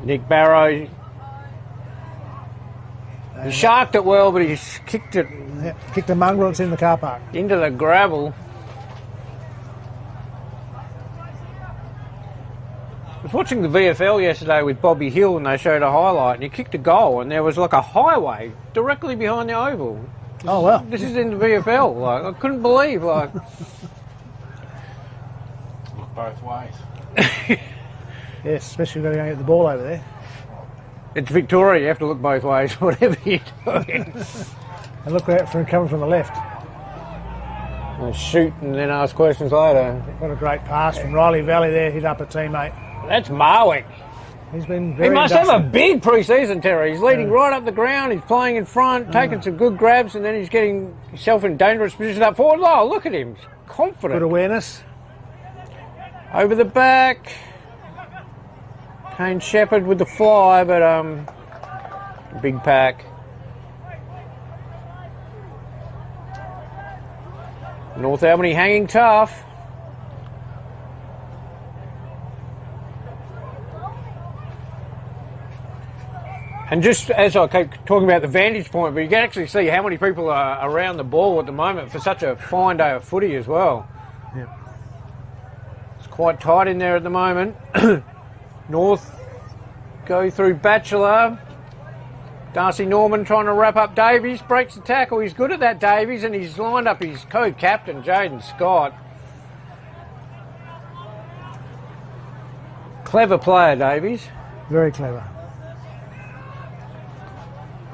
Nick Barrow, he sharked it well, but he's kicked it kicked a mongrel. It's in the car park. into the gravel. I was watching the VFL yesterday with Bobby Hill and they showed a highlight and he kicked a goal and there was like a highway directly behind the oval. Oh, well. This is in the VFL. Like, I couldn't believe, like... Look both ways. Yes, especially when you're going to get the ball over there. It's Victoria, you have to look both ways, whatever you're doing. And look out for him coming from the left. And shoot and then ask questions later. What a great pass from Riley Valley there, hit up a teammate. That's Marwick. He's been very He must have a industrious. big pre-season, Terry. He's leading right up the ground, he's playing in front, taking some good grabs, and then he's getting himself in dangerous position up forward. Oh, look at him, he's confident. Good awareness. Over the back. Kane Shepherd with the fly, but big pack. North Albany hanging tough. And just as I keep talking about the vantage point, but you can actually see how many people are around the ball at the moment for such a fine day of footy as well. Yep. It's quite tight in there at the moment. North go through Batchelor. Darcy Norman trying to wrap up Davies. Breaks the tackle. He's good at that, Davies, and he's lined up his co-captain, Jaden Scott. Clever player, Davies. Very clever.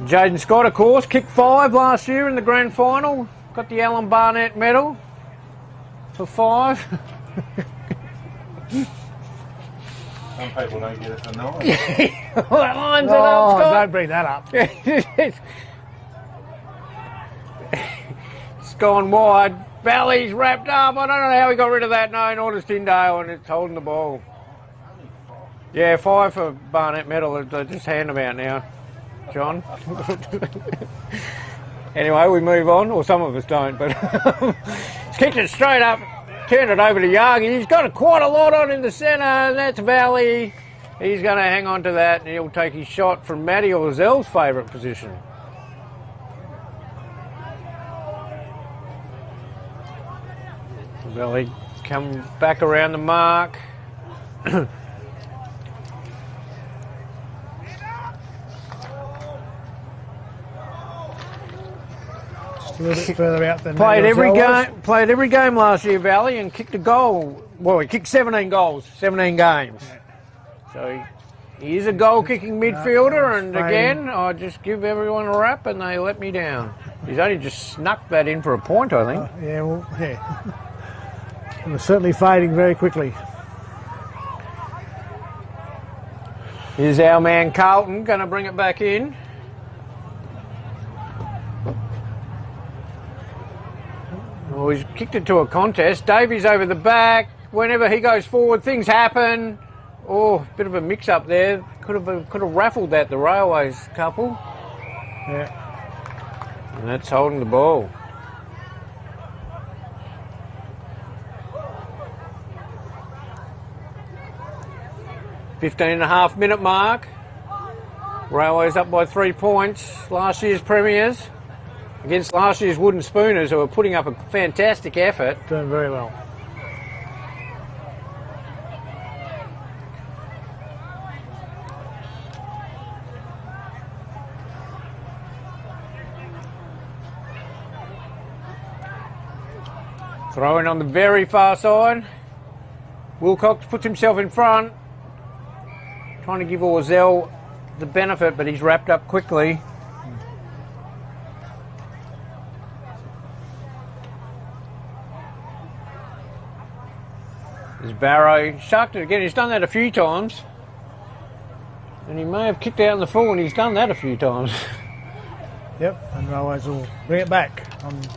Jaden Scott, of course, kicked 5 last year in the grand final. Got the Alan Barnett medal for 5. Some people don't get it for 9. Well, that lines it up, Scott. Don't bring that up. It's gone wide. Valley's wrapped up. I don't know how he got rid of that. No, nor does Tyndale, and it's holding the ball. Yeah, 5 for Barnett medal. They just hand them out now, John. Anyway, we move on, or some of us don't, but he's kicked it straight up, turned it over to Yagi. He's got quite a lot on in the centre, and that's Valley. He's going to hang on to that, and he'll take his shot from Matty Orzell's favourite position. Valley come back around the mark. Just a little bit further out than Played every Manuel game. Played every game last year, Valley, and kicked a goal. Well, he kicked 17 goals, 17 games. So he is a goal-kicking midfielder. And again, I just give everyone a rap, and they let me down. He's only just snuck that in for a point, I think. Yeah, well, yeah. It was certainly fading very quickly. Here's our man Carlton, going to bring it back in. Well, he's kicked it to a contest. Davies over the back. Whenever he goes forward, things happen. Oh, bit of a mix-up there. Could have raffled that, the Railways couple. Yeah. And that's holding the ball. .15.5-minute mark. Railways up by 3 points. Last year's premiers against last year's Wooden Spooners, who are putting up a fantastic effort. Doing very well. Throwing on the very far side. Wilcox puts himself in front. Trying to give Orzell the benefit, but he's wrapped up quickly. There's Barrow. Sharked it again. He's done that a few times. And he may have kicked out in the full, and he's done that a few times. Yep, and Railways will bring it back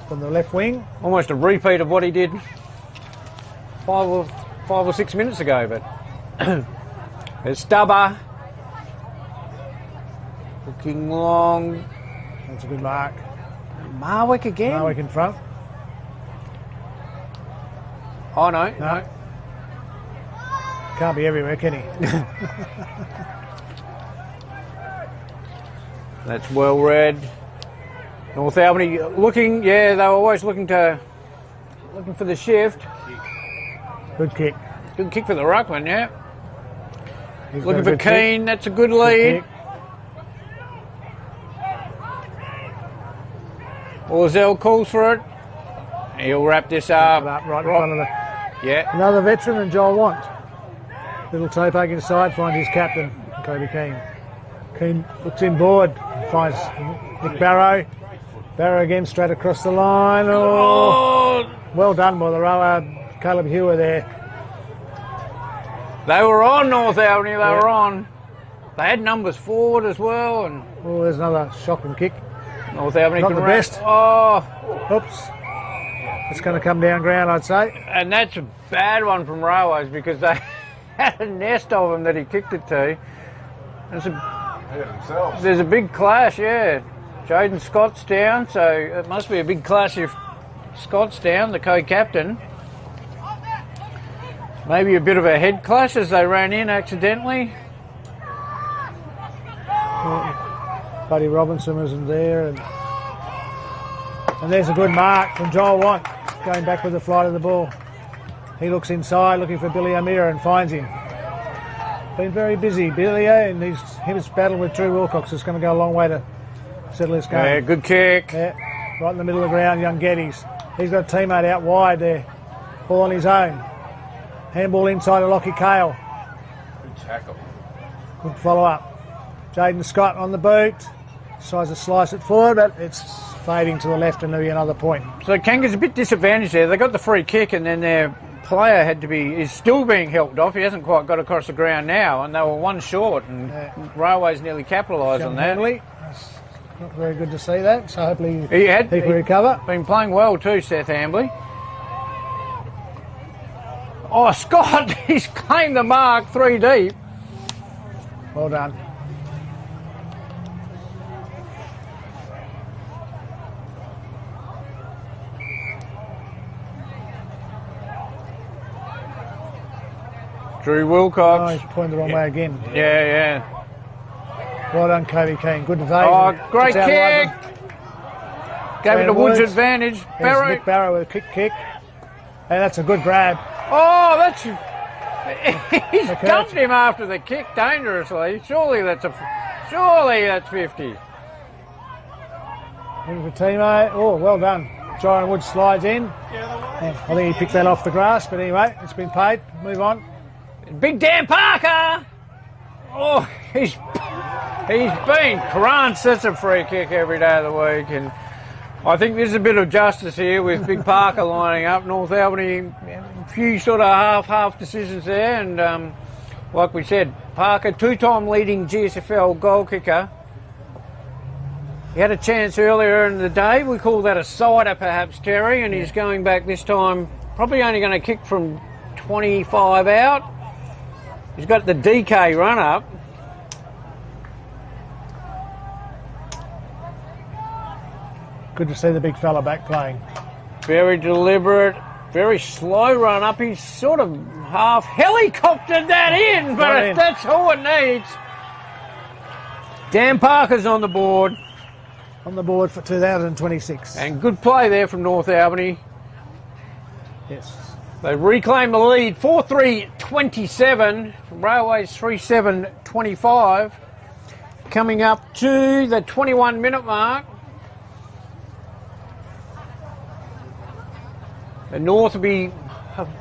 from the left wing. Almost a repeat of what he did 5 or 6 minutes ago, but there's Stubber. Looking long. That's a good mark. Marwick again? Marwick in front. Oh, no. Can't be everywhere, can he? That's well read. North Albany looking, yeah, they were always looking for the shift. Good kick. Good kick for the ruckman, yeah. He's Looking got a for good kick. Keane, that's a good lead. Orzell calls for it. He'll wrap this up. Right in front of the... Yeah. Another veteran and Joel Want. Little toe poke inside, finds his captain, Kobe Keane. Keane looks inboard, finds Nick Barrow. Barrow again straight across the line. Oh, well done by the rower, Caleb Hewer there. They were on, North Albany, they were on. They had numbers forward as well. And oh, there's another shocking kick. North Albany Not can the wrap. best. Oh, Oops. It's going to come down ground, I'd say. and that's a bad one from Railways because they had a nest of them that he kicked it to. There's a big clash, yeah. Jaden Scott's down, so it must be a big clash if Scott's down, the co-captain. Maybe a bit of a head clash as they ran in accidentally. Buddy Robinson isn't there. And there's a good mark from Joel Want, going back with the flight of the ball. He looks inside, looking for Billy O'Meara and finds him. Been very busy, Billy, and his battle with Drew Wilcox is going to go a long way to settle his game. Yeah, good kick. Yeah, right in the middle of the ground, young Geddes. He's got a teammate out wide there. Ball on his own. Handball inside to Lockie Kale. Good tackle. Good follow-up. Jaden Scott on the boot. Tries to slice it forward, but it's fading to the left and there'll be another point. So Kanga's a bit disadvantaged there. They got the free kick and then their player is still being helped off. He hasn't quite got across the ground now, and they were one short, and Railways nearly capitalised on that. Henley. That's not very good to see that, so hopefully He will recover. Been playing well too, Seth Hambley. Oh, Scott, he's claimed the mark 3 deep. Well done. Drew Wilcox. Oh, he's pointed the wrong way again. Yeah. Well done, Kobe Keane. Good to see. Oh, great kick. Gave it to Woods' Woods. advantage. There's Nick Barrow with a kick. Hey, that's a good grab. Oh, that's... He's dumped him after the kick dangerously. Surely that's 50. In for teammate. Oh, well done. Joran Wood slides in. I think he picked that off the grass, but anyway, it's been paid. Move on. Big Dan Parker! Oh, he's been crunched. That's a free kick every day of the week, and I think there's a bit of justice here with Big Parker lining up. North Albany, a few sort of half decisions there, and like we said, Parker, two-time leading GSFL goal kicker. He had a chance earlier in the day. We call that a sider, perhaps, Terry, and he's going back this time, probably only going to kick from 25 out. He's got the DK run-up. Good to see the big fella back playing. Very deliberate, very slow run-up. He's sort of half helicoptered that in, but that's all it needs. Dan Parker's on the board. On the board for 2026. And good play there from North Albany. Yes. They reclaim the lead, 4-3-27. Railways 3-7-25. Coming up to the 21-minute mark. The North will be,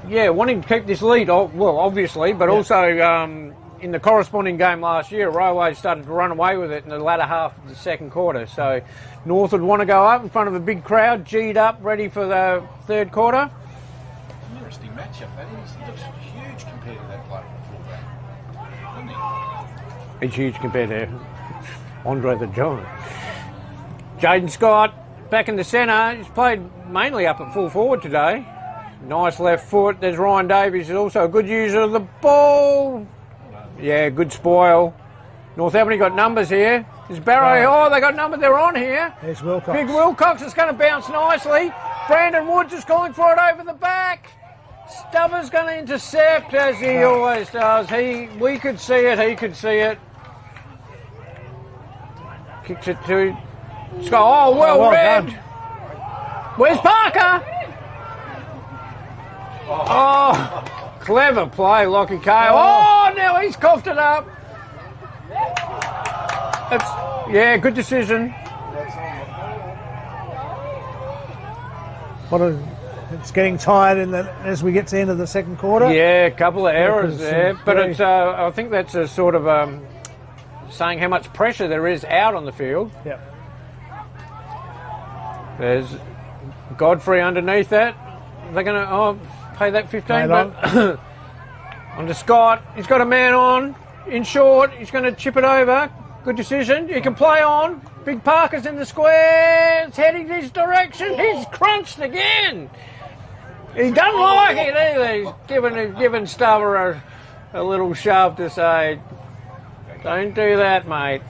wanting to keep this lead, well, obviously, but also in the corresponding game last year, Railways started to run away with it in the latter half of the second quarter. So North would want to go up in front of a big crowd, G'd up, ready for the third quarter. Interesting matchup, that is. He looks huge compared to that bloke before that, doesn't he? He's huge compared to Andre the Giant. Jaden Scott back in the centre. He's played mainly up at full forward today. Nice left foot. There's Ryan Davies, who's also a good user of the ball. Yeah, good spoil. North Albany got numbers here. There's Barrow. Oh, they got numbers. They're on here. There's Wilcox. Big Wilcox is going to bounce nicely. Brandon Woods is calling for it over the back. Stubber's going to intercept, as he always does. We could see it. He could see it. Kicks it to Scott. Oh, well read. Done. Where's Parker? Oh, clever play, Lockie Kay. Oh, now he's coughed it up. Good decision. It's getting tired as we get to the end of the second quarter. Yeah, a couple of errors there, but it's. I think that's a sort of saying how much pressure there is out on the field. Yep. There's Godfrey underneath that. They're going to pay that 15. But on to Scott. He's got a man on in short. He's going to chip it over. Good decision. He can play on. Big Parker's in the square. It's heading this direction. He's crunched again. He doesn't like it either. He's giving Stubber a little shove to say, don't do that, mate.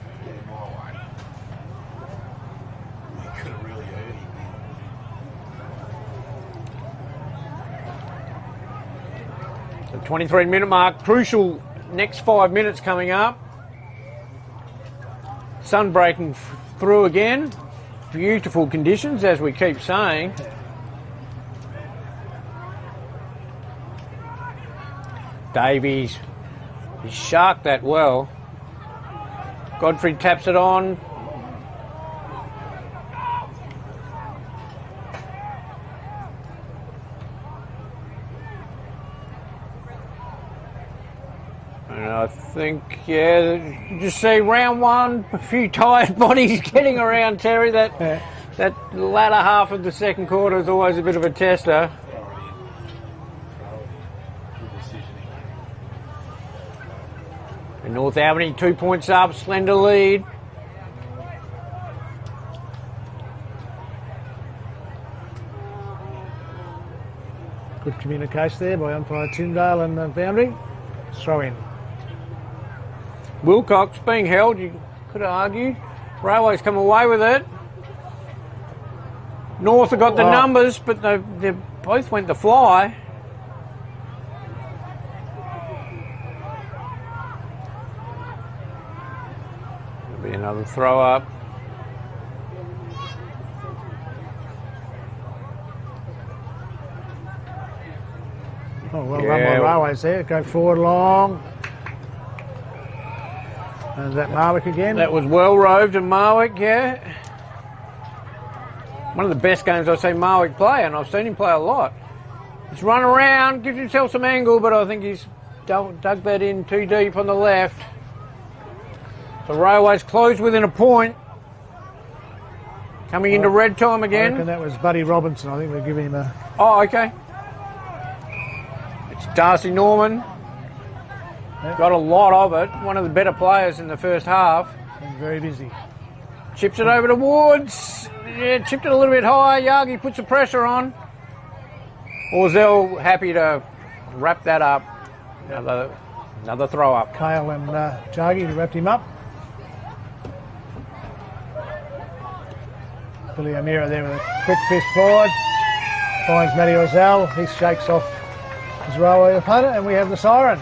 The 23-minute mark, crucial next 5 minutes coming up. Sun breaking through again. Beautiful conditions, as we keep saying. Davies, he sharked that well. Godfrey taps it on. And I think, you just see round one, a few tired bodies getting around, Terry. That latter half of the second quarter is always a bit of a tester. And North Albany 2 points up, slender lead. Good communication there by umpire Tyndale and the boundary. Throw in. Wilcox being held, you could argue. Railways come away with it. North have got the numbers, but they both went to fly. There'll be another throw up. Oh, well run by Railways there. Go forward long. And that Marwick again. That was well roved and Marwick, yeah. One of the best games I've seen Marwick play, and I've seen him play a lot. He's run around, gives himself some angle, but I think he's dug that in too deep on the left. So Railways close within a point. Coming into red time I again. reckon that was Buddy Robinson. I think we're giving him a... Oh, okay. It's Darcy Norman. Yep. Got a lot of it. One of the better players in the first half. Been very busy. Chips it over to Woods. Yeah, chipped it a little bit high. Yagi puts the pressure on. Orzell happy to wrap that up. Another throw up. Kale and Jagi wrapped him up. Billy O'Meara there with a quick fist forward. Finds Matty Orzell. He shakes off his Railway opponent, and we have the siren.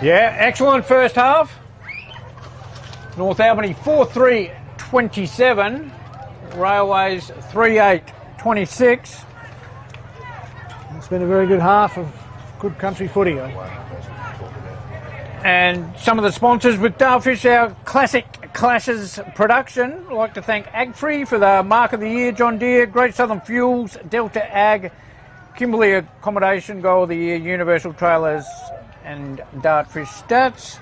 Yeah, excellent first half. North Albany 4-3-27. Railways 3-8-26. It's been a very good half of good country footy. And some of the sponsors with Darfish, our classic Clashes production. I'd like to thank AgFree for the Mark of the Year, John Deere, Great Southern Fuels, Delta Ag, Kimberley Accommodation, Goal of the Year, Universal Trailers and Dartfish Stats.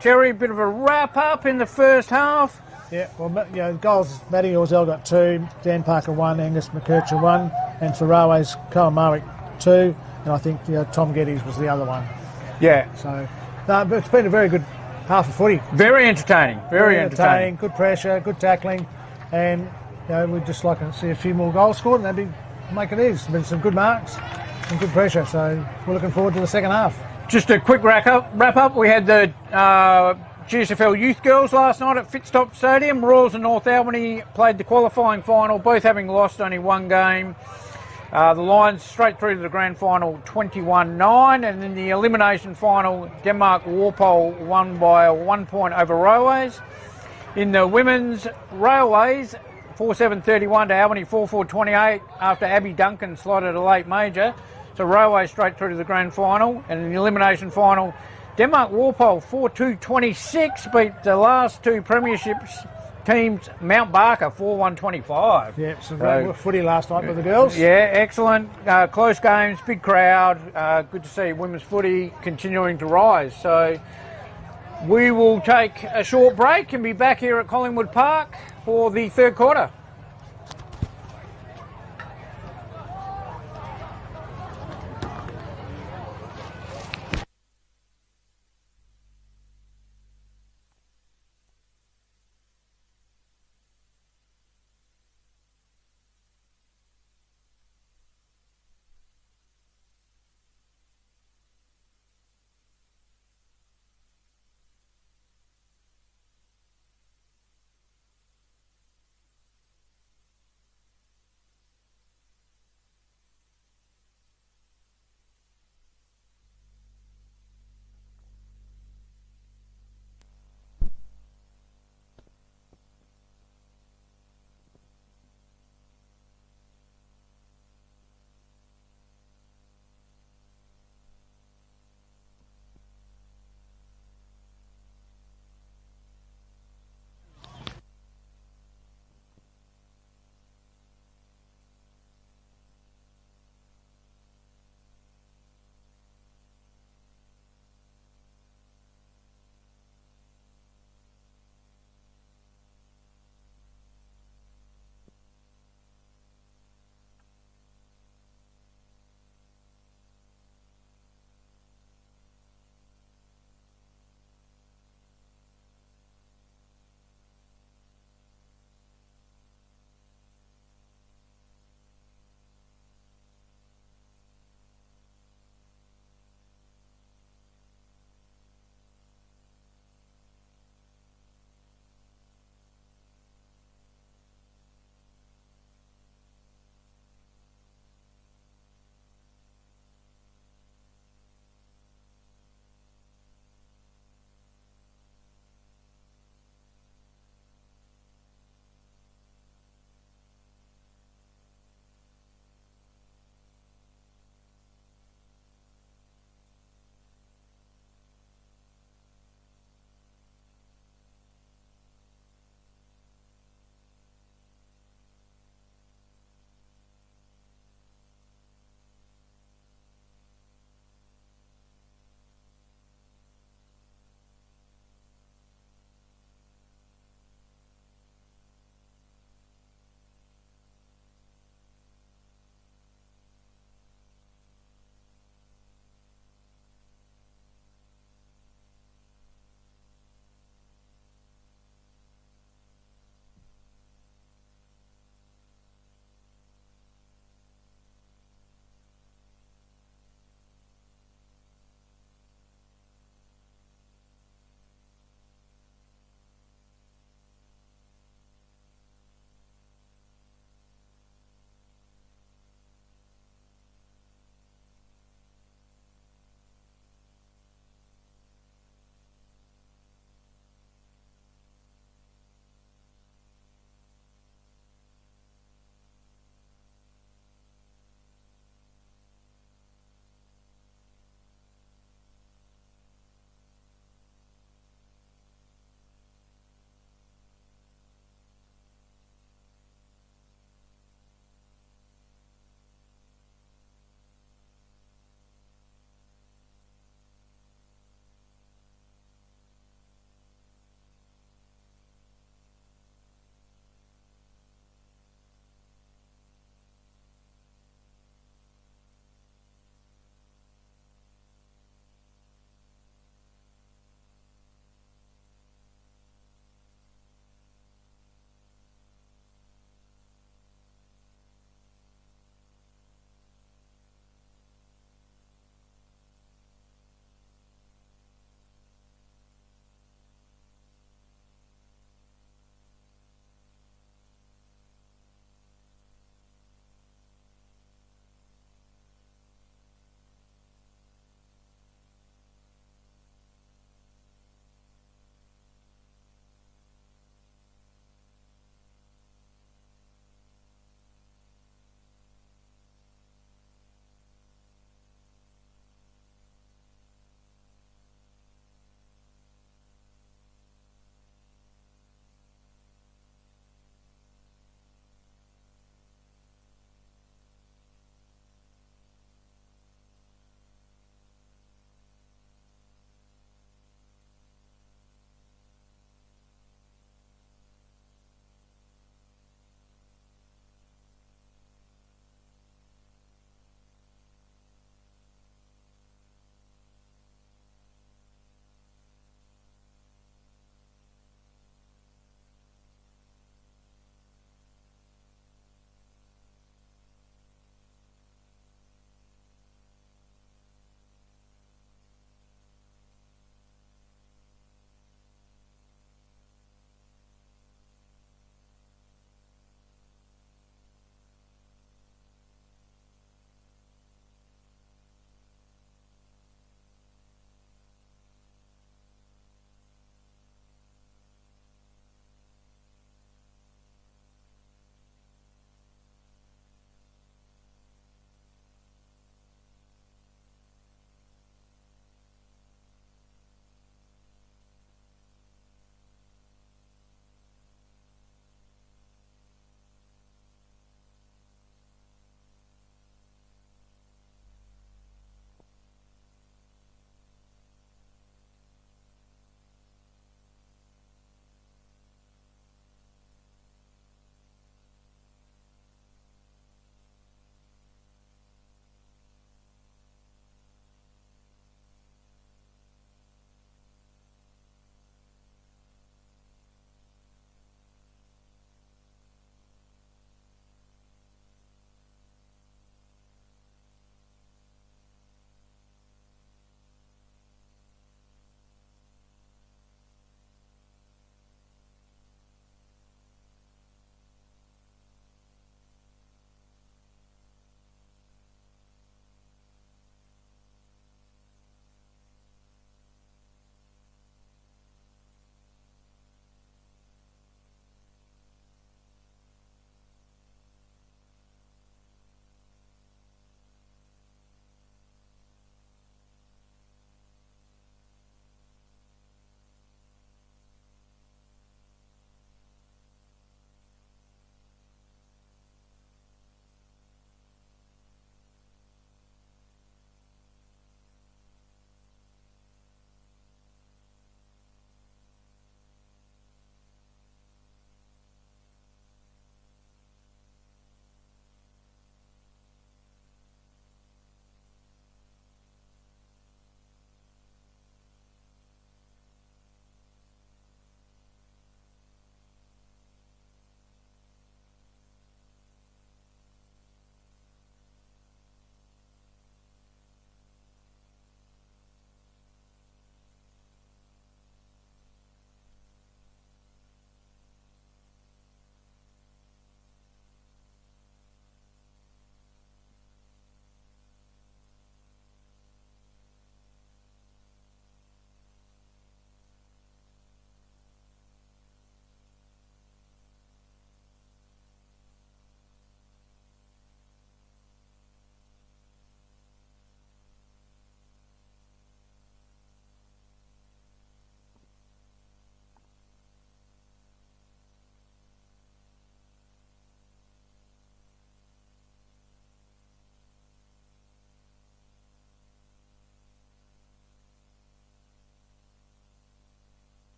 Terry, a bit of a wrap-up in the first half. Yeah, well, goals, Matty Orzell got 2, Dan Parker 1, Angus McKercher 1, and for Railways, Carl Marwick 2, and I think Tom Geddes was the other one. Yeah. So, no, but it's been a very good half of footy. Very entertaining. Very entertaining. Good pressure, good tackling, and we'd just like to see a few more goals scored, and that'd be make it easy. There's been some good marks, some good pressure, so we're looking forward to the second half. Just a quick wrap up. We had the GSFL Youth Girls last night at Fitstop Stadium. Royals and North Albany played the qualifying final, both having lost only one game. The Lions straight through to the grand final 21-9, and in the elimination final, Denmark Warpole won by 1 point over Railways. In the women's, Railways 4-7-31 to Albany 4-4-28 after Abby Duncan slotted a late major. So Railways straight through to the grand final, and in the elimination final, Denmark Warpole 4-2-26 beat the last two premierships teams, Mount Barker 4-1-25. Yeah, some great footy last night with the girls. Yeah, excellent. Close games, big crowd. Good to see women's footy continuing to rise. So we will take a short break and be back here at Collingwood Park for the third quarter.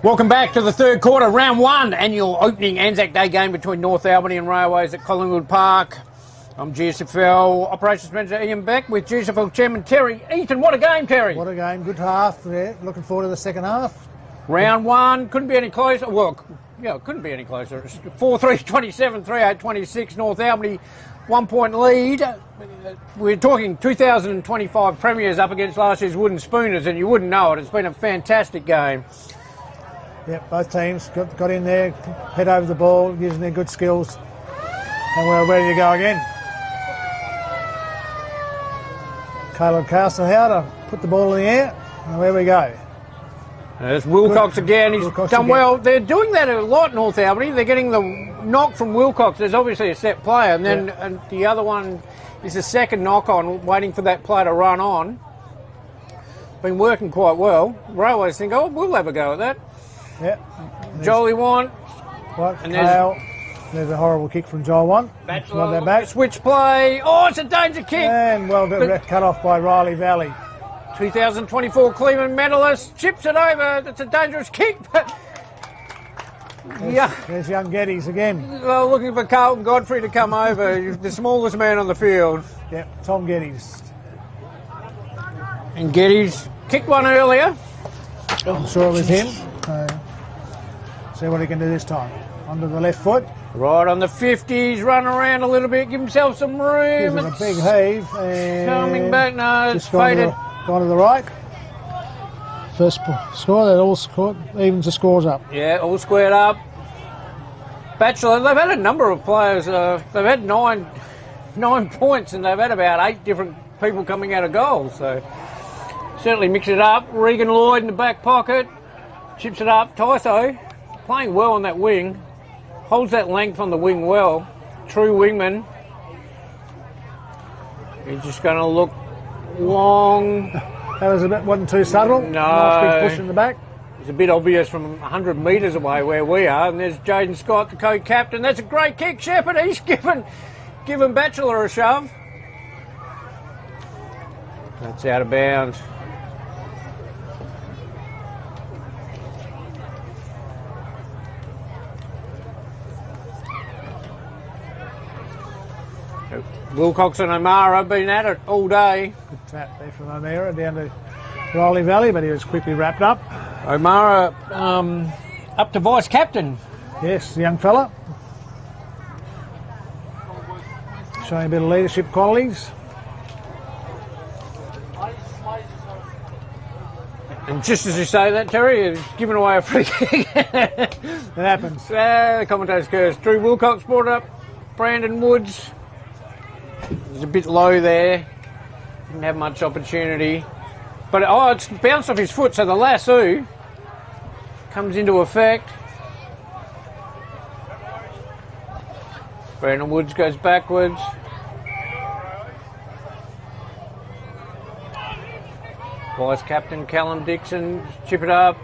Welcome back to the third quarter, round one, annual opening Anzac Day game between North Albany and Railways at Collingwood Park. I'm GSFL Operations Manager Ian Beck with GSFL Chairman Terry Eaton. What a game, Terry. What a game. Good half. Yeah, looking forward to the second half. Round one, couldn't be any closer. Well, yeah, it couldn't be any closer. 4-3, 27, 3-8, 26, North Albany, 1 point lead. We're talking 2025 premiers up against last year's Wooden Spooners, and you wouldn't know it. It's been a fantastic game. Yep, both teams got in there, head over the ball, using their good skills, and we're ready to go again. Caleb Castlehow to put the ball in the air, and away we go. There's Wilcox again. He's Wilcox done again. well. They're doing that a lot, North Albany. They're getting the knock from Wilcox. There's obviously a set player, and then and the other one is a second knock on, waiting for that player to run on. Been working quite well. Railways think, oh, we'll have a go at that. Yep. Jolie want. Right, And there's a horrible kick from Joel one. Bachelor, That back. switch play. Oh, it's a danger kick. And well cut off by Riley Valley. 2024 Cleveland medalist chips it over. That's a dangerous kick. But yeah, There's young Geddes again. well, looking for Carlton Godfrey to come over. The smallest man on the field. Yep, Tom Geddes. And Geddes kicked one earlier. I'm sure it was him. See what he can do this time. Onto the left foot. Right on the 50s, run around a little bit, give himself some Gives room. him a big heave. And Coming back, no, it's just gone faded. to the right. First score, that all scored, evens the scores up. Yeah, all squared up. Bachelor, they've had a number of players. They've had nine points, and they've had about 8 different people coming out of goal. So certainly mix it up. Regan Lloyd in the back pocket, chips it up. Tytho playing well on that wing, holds that length on the wing well. True wingman. He's just going to look long. That was wasn't too subtle. No. Nice big push in the back. It's a bit obvious from 100 metres away where we are. And there's Jaden Scott, the co-captain. That's a great kick, Shepherd. He's given Bachelor a shove. That's out of bounds. Wilcox and O'Mara have been at it all day. Good tap there from O'Meara down to Riley Valley, but he was quickly wrapped up. O'Mara up to vice captain. Yes, the young fella. Showing a bit of leadership qualities. And just as you say that, Terry, he's given away a free kick. It happens. The commentator's curse. Drew Wilcox brought it up. Brandon Woods. He's a bit low there. Didn't have much opportunity. But it's bounced off his foot, so the lasso comes into effect. Brandon Woods goes backwards. Vice captain Callum Dixon, chip it up.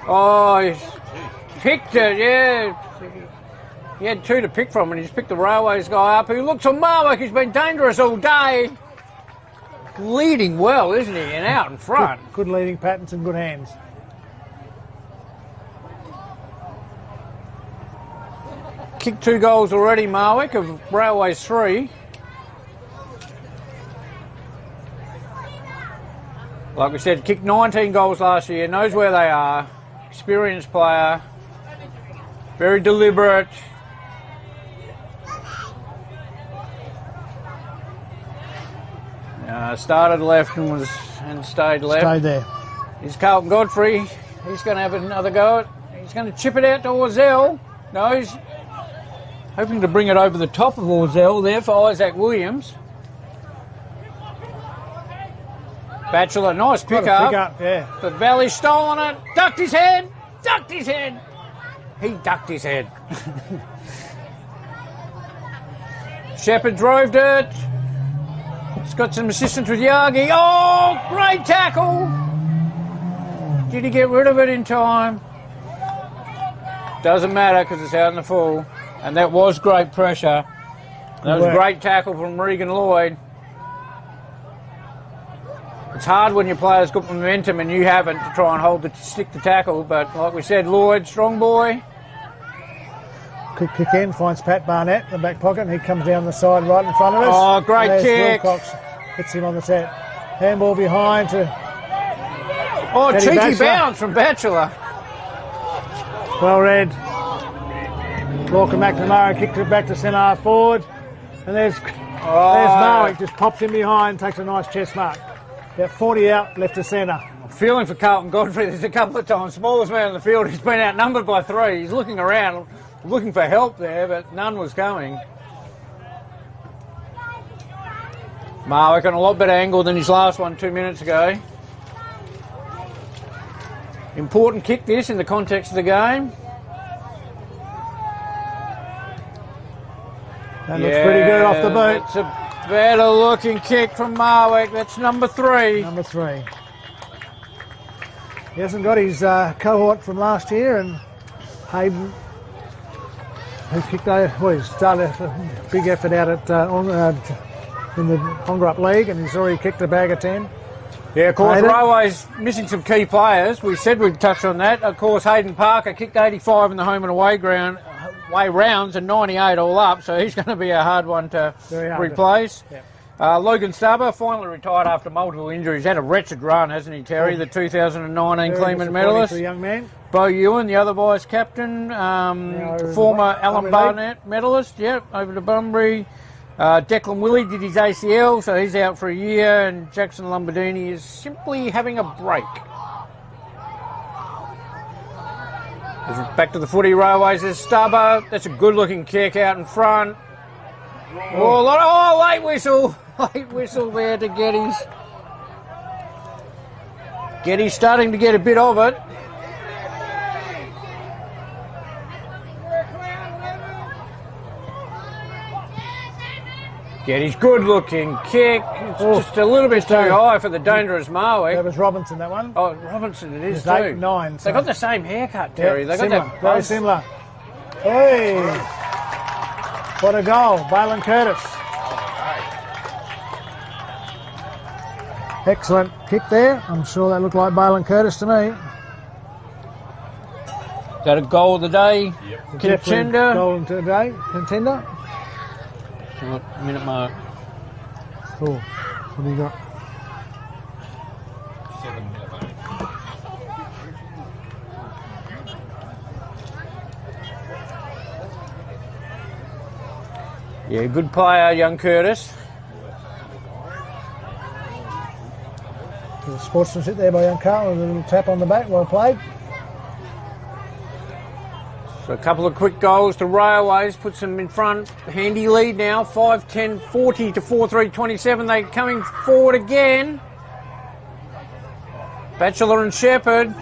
Oh, he's picked it, yeah. He had 2 to pick from, and he's picked the Railways guy up, who looks on Marwick. He's been dangerous all day. Leading well, isn't he? And out in front. Good leading patterns and good hands. Kicked 2 goals already, Marwick, of Railways 3. Like we said, kicked 19 goals last year, knows where they are. Experienced player. Very deliberate. Started left and stayed left. Stay there. Here's Carlton Godfrey. He's going to have another go at it. He's going to chip it out to Orzell. No, he's hoping to bring it over the top of Orzell there for Isaac Williams. Bachelor, nice pick up. Yeah. But Valley stolen it. Ducked his head. Ducked his head. He ducked his head. Shepherd drove it. He's got some assistance with Yagi. Oh, great tackle. Did he get rid of it in time? Doesn't matter because it's out in the full. And that was great pressure. That was a great tackle from Regan Lloyd. It's hard when your players got momentum and you haven't to try and stick the tackle, but like we said, Lloyd, strong boy. Quick kick in, finds Pat Barnett in the back pocket, and he comes down the side right in front of us. Oh, great and kick. Wilcox hits him on the set. Handball behind to Oh, Teddy cheeky Batchelor. bounce from Batchelor. Well read. Walker McNamara kicked it back to centre half forward. And there's Marwick, just pops in behind, takes a nice chest mark. About 40 out, left to centre. Feeling for Carlton Godfrey, there's a couple of times, smallest man in the field, he's been outnumbered by 3. He's looking around, looking for help there, but none was coming. Marwick on a lot better angle than his last one 2 minutes ago. Important kick this in the context of the game. That looks pretty good off the boot. It's a better looking kick from Marwick. That's number 3. Number 3. He hasn't got his cohort from last year, and Hayden, who kicked over, well, he's started a big effort out at in the Hongerup League, and he's already kicked a bag of 10. Yeah, of course, Hayden. Railway's missing some key players. We said we'd touch on that. Of course, Hayden Parker kicked 85 in the home and away rounds and 98 all up, so he's going to be a hard one to replace. Yep. Logan Stubber finally retired after multiple injuries. Had a wretched run, hasn't he, Terry? The 2019 Kleeman medalist. For the young man. Bo Ewan, the other vice captain, former Alan Barnett medalist, over to Bunbury. Declan Willey did his ACL, so he's out for a year, and Jackson Lombardini is simply having a break. Back to the footy, Railways. There's Stubber. That's a good-looking kick out in front. Oh, late whistle. Late whistle there to Geddes. Geddes starting to get a bit of it. Geddes, good-looking kick. It's just a little bit too high for the dangerous Marwick. That was Robinson, that one. Oh, Robinson it is It's too. 8-9. They got the same haircut, Terry. They got similar, that very buzz. similar. Hey! What a goal, Balin Curtis. Excellent kick there. I'm sure that looked like Balin Curtis to me. Is that a goal of the day? Contender. Goal of the day. Contender. Minute mark. Cool. What do you got? 7-minute mark. Yeah, good player, young Curtis. There's a sportsmanship there by young Carl with a little tap on the back. Well played. So a couple of quick goals to Railways, puts them in front. Handy lead now, 5-10-40 to 4-3-27. They're coming forward again. Batchelor and Shepherd,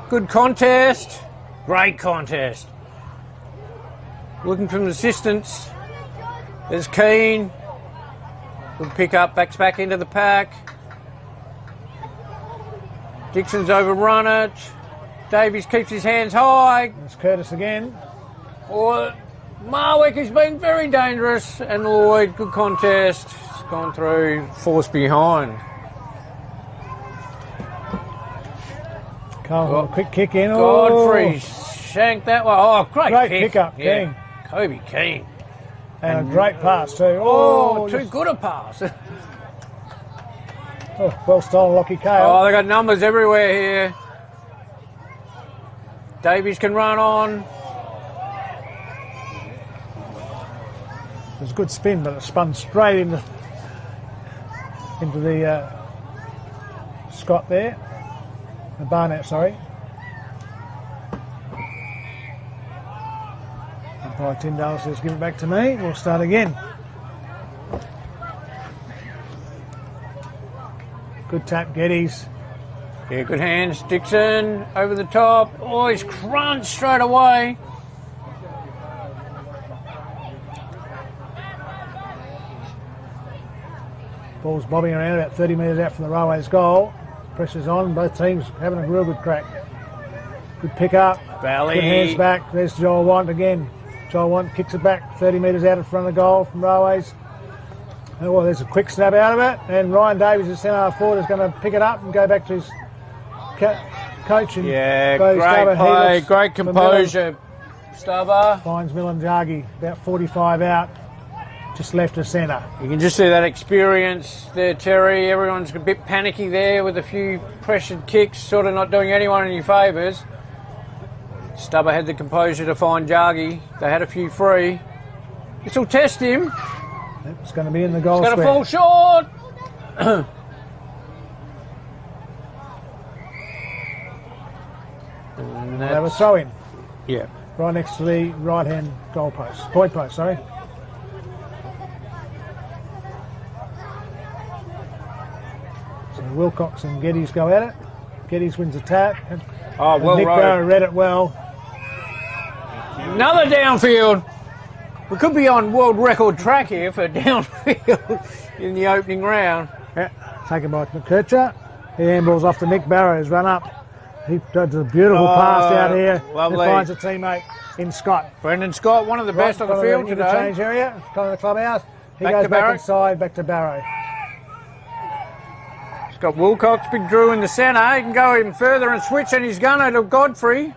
good contest. Great contest. Looking from the distance. There's Keane. Good pick up, backs back into the pack. Dixon's overrun it. Davies keeps his hands high. It's Curtis again. Marwick has been very dangerous, and Lloyd, good contest. It's gone through, forced behind. Carl, quick kick in. Godfrey shanked that one. Oh, great pick up, King. Kobe Keane. And a great pass too. Too good a pass. Well stolen, Lockie Cale. Oh, they got numbers everywhere here. Davies can run on. It was a good spin, but it spun straight into the Scott there. The Barnett, sorry. Umpire Tyndale says, give it back to me. We'll start again. Good tap, Geddes. Yeah, good hands. Dixon over the top. Oh, he's crunched straight away. Ball's bobbing around about 30 metres out from the Railways goal. Pressure's on. Both teams having a real good crack. Good pick up. Valley. Good hands back. There's Joel Want again. Joel Want kicks it back 30 metres out in front of the goal from Railways. Oh, well, there's a quick snap out of it, and Ryan Davies, the centre forward, is going to pick it up and go back to his coach. And Yeah, Brody great Stubber. He play, looks great for composure. Stubber. Finds Milanjagi, about 45 out, just left of centre. You can just see that experience there, Terry. Everyone's a bit panicky there with a few pressured kicks, sort of not doing anyone any favours. Stubber had the composure to find Jagi. They had a few free. This will test him. It's going to be in the goal It's going to square. fall short. And They have a that's- throw in yeah. right next to the right hand goal post, point post, sorry. So Wilcox and Geddes go at it. Geddes wins a tap. Oh, And well Nick rode. Barrow read it well. Another downfield. We could be on world record track here for downfield in the opening round. Yeah, taken by McKercher. He handballs off to Nick Barrows, run up. He does a beautiful pass out here. lovely. And finds a teammate in Scott. Brendan Scott, one of the best on the field today. Interchange area, kind of the clubhouse. He Back goes to back Barrow. inside, back to Barrow. He's got Wilcox, Big Drew in the centre. He can go even further and switch, and he's going to Godfrey.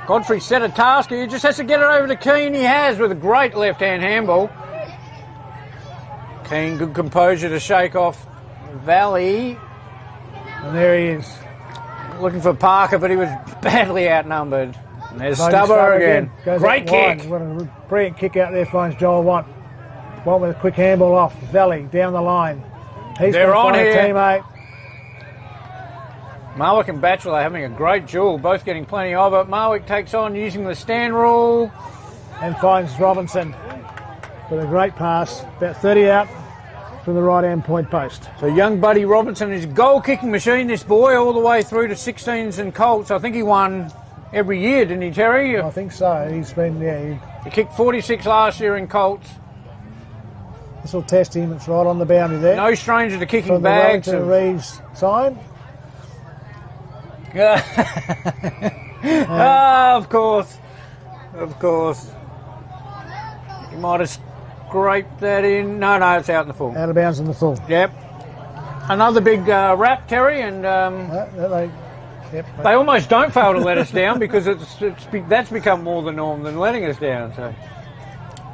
Godfrey set a task. He just has to get it over to Keane. He has with a great left-hand handball. Keane, good composure to shake off Valley. And there he is. Looking for Parker, but he was badly outnumbered. And there's Brody Stubber again. Goes Great out wide. kick. What a brilliant kick out there, finds Joel Want. Want with a quick handball off. Valley down the line. He's They're going on to find here. a teammate. Marwick and Batchelor having a great duel, both getting plenty of it. Marwick takes on using the stand rule. And finds Robinson with a great pass. About 30 out from the right hand point post. So young Buddy Robinson is a goal-kicking machine, this boy, all the way through to 16s and Colts. I think he won every year, didn't he, Terry? I think so. He's been, He kicked 46 last year in Colts. this will test him. It's right on the boundary there. No stranger to kicking From the bags. Wellington Reeves sign. Of course. Of course. He might have scraped that in. No, it's out in the full. Out of bounds in the full. Yep. Another big wrap, Terry, and they almost don't fail to let us down because that's become more the norm than letting us down. So,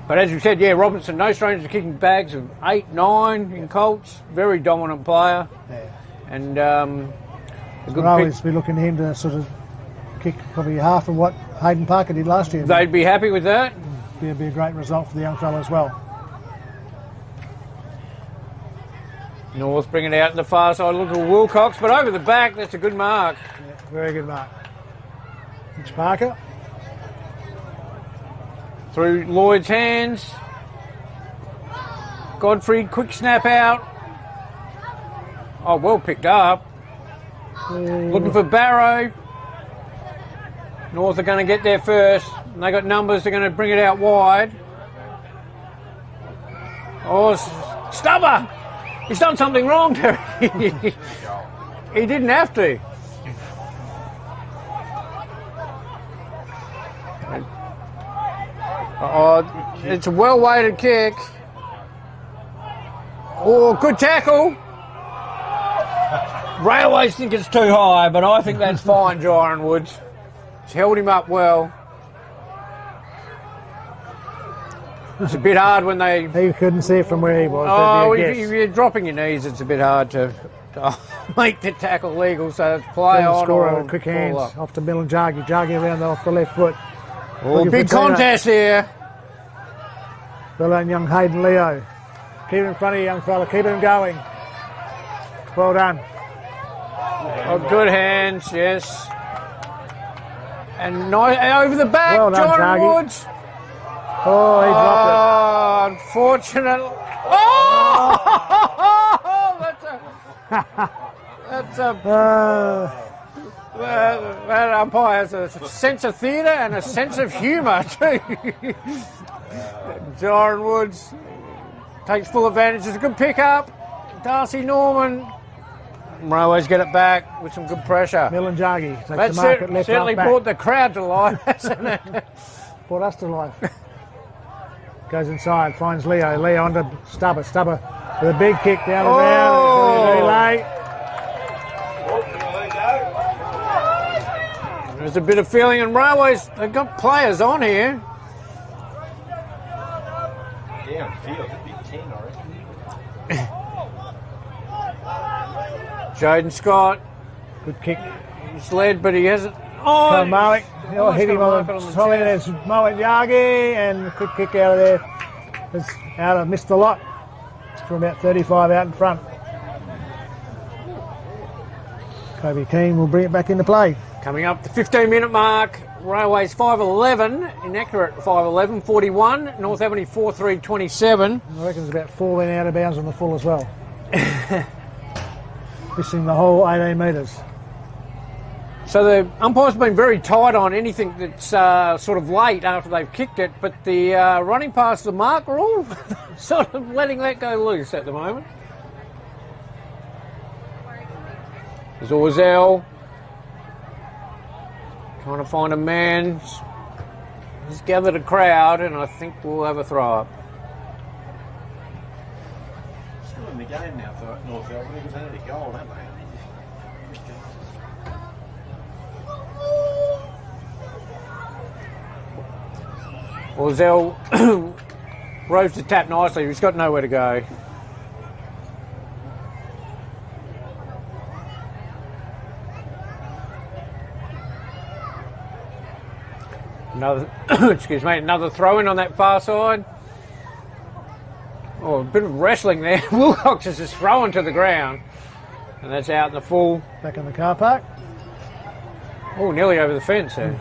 but as you said, Robinson, no stranger to kicking bags of 8, 9 in Colts. Very dominant player, and a good We'll pick. always be looking at him to sort of kick probably half of what Hayden Parker did last year. They'd be happy with that. It'd be a great result for the young fellow as well. North bring it out to the far side. Look at Wilcox, but over the back, that's a good mark. Yeah, very good mark. Mitch Parker. Through Lloyd's hands. Godfrey, quick snap out. Oh, well picked up. Looking for Barrow. North are going to get there first. And they got numbers, they're going to bring it out wide. Oh, Stubber! He's done something wrong, Terry. He didn't have to. Oh, it's a well-weighted kick. Oh, good tackle. Railways think it's too high, but I think that's fine, Jyron Woods. He's held him up well. It's a bit hard when they... He couldn't see it from where he was. Oh, That'd be a if guess. you're dropping your knees, it's a bit hard to make the tackle legal, so it's play Then the on scorer or with quick ball hands up. off to Milanjagi. Jagi around off the left foot. Oh, Looking big for Tina. contest here. Well done, young Hayden Leo. Keep it in front of you, young fella. Keep him going. Well done. Oh, good hands, yes. And over the back, Well done, John Jagi. Woods. Oh, he dropped Oh, unfortunately. Oh! That's a... That umpire has a sense of theatre and a sense of humour too. Jyron Woods takes full advantage. It's a good pick-up. Darcy Norman. Railways get it back with some good pressure. Milanjagi takes That the mark at left certainly half back. brought the crowd to life, hasn't it? Brought us to life. Goes inside, finds Leo. Leo onto Stubber. Stubber with a big kick down the ground. Very late. There's a bit of feeling in Railways. They've got players on here. Downfield, a big 10, I reckon. Jaden Scott. Good kick. He's led, but he hasn't. Oh, Malik. He'll hit him on the trolley. There's Malik Yagi, and a quick kick out of there. It's out of missed a lot. From about 35 out in front. Kobe Keane will bring it back into play. Coming up the 15-minute mark. Railways 5:11, inaccurate 5:11, 41. North Albany 4:3:27. I reckon there's about 4 went out of bounds on the full as well. Missing the whole 18 metres. So the umpires have been very tight on anything that's sort of late after they've kicked it, but the running past the mark are all sort of letting that go loose at the moment. There's Orzel trying to find a man. He's gathered a crowd, and I think we'll have a throw up. Still in the game now for North Albany because they need a goal, don't they? Orzel rose to tap nicely. He's got nowhere to go. Another, excuse me, another throw in on that far side. Oh, a bit of wrestling there. Wilcox is just throwing to the ground, and that's out in the full. Back in the car park. Oh, nearly over the fence there.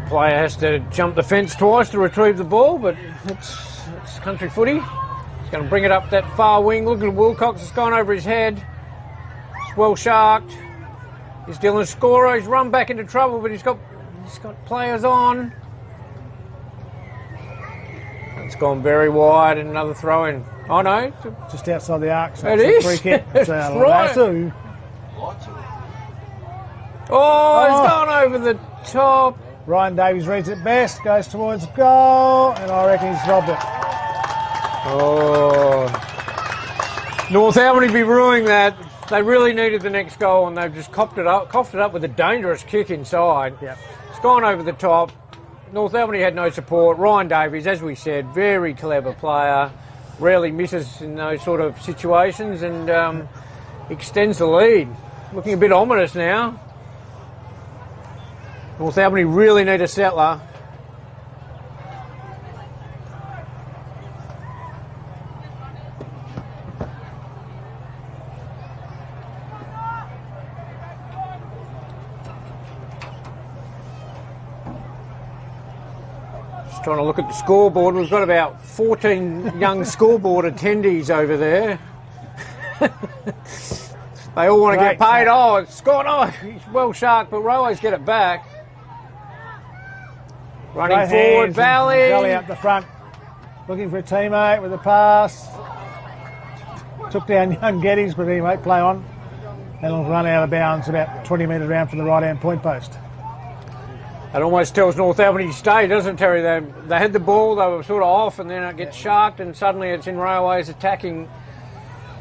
Player has to jump the fence twice to retrieve the ball, but it's country footy. He's going to bring it up that far wing. Look at Wilcox, it's gone over his head. It's well sharked. He's Dylan Scorer. He's run back into trouble, but he's got players on. It's gone very wide, and another throw in. Oh no, just outside the arc. So it it's is. a free kick. It's right. Lasso. Oh, it's gone over the top. Ryan Davies reads it best, goes towards goal, and I reckon he's robbed it. Oh. North Albany be ruining that. They really needed the next goal, and they've just coughed it up with a dangerous kick inside. Yep. It's gone over the top. North Albany had no support. Ryan Davies, as we said, very clever player. Rarely misses in those sort of situations, and extends the lead. Looking a bit ominous now. North Albany really need a settler. Just trying to look at the scoreboard. We've got about 14 young scoreboard attendees over there. They all want to get paid. Oh, it's Scott. Oh, he's well sharked, but Railways get it back. Running Right forward, Valley. Valley up the front, looking for a teammate with a pass. Took down young Geddes, but he won't play on. And it'll run out of bounds about 20 metres round from the right-hand point post. It almost tells North Albany to stay, doesn't it, Terry? They had the ball, they were sort of off, and then it gets sharked, and suddenly it's in Railways attacking.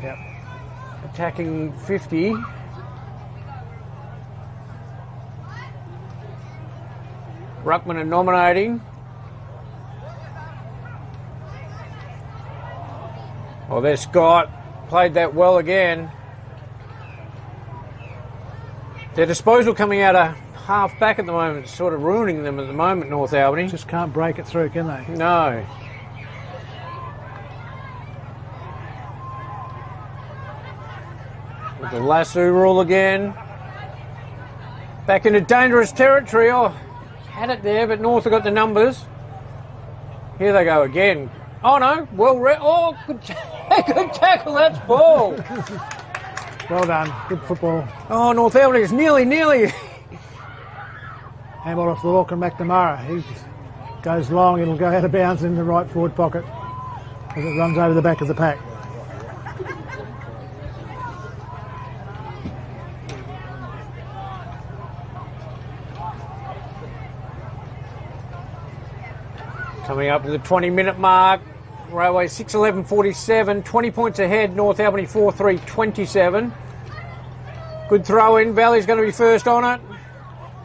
Yep. Attacking 50. Ruckman are nominating. Oh, there's Scott. Played that well again. Their disposal coming out of half back at the moment, sort of ruining them at the moment, North Albany. Just can't break it through, can they? No. With the lasso rule again. Back into dangerous territory. Oh, had it there, but North have got the numbers. Here they go again. Oh no, oh, good tackle, that's ball. Well done, good football. Oh, North Albany is nearly. Handball off the Lorcan McNamara. He goes long, it'll go out of bounds in the right forward pocket. as it runs over the back of the pack. Coming up to the 20-minute mark. Railway 6:11.47, 20 points ahead. North Albany 4:3.27. Good throw in. Valley's going to be first on it.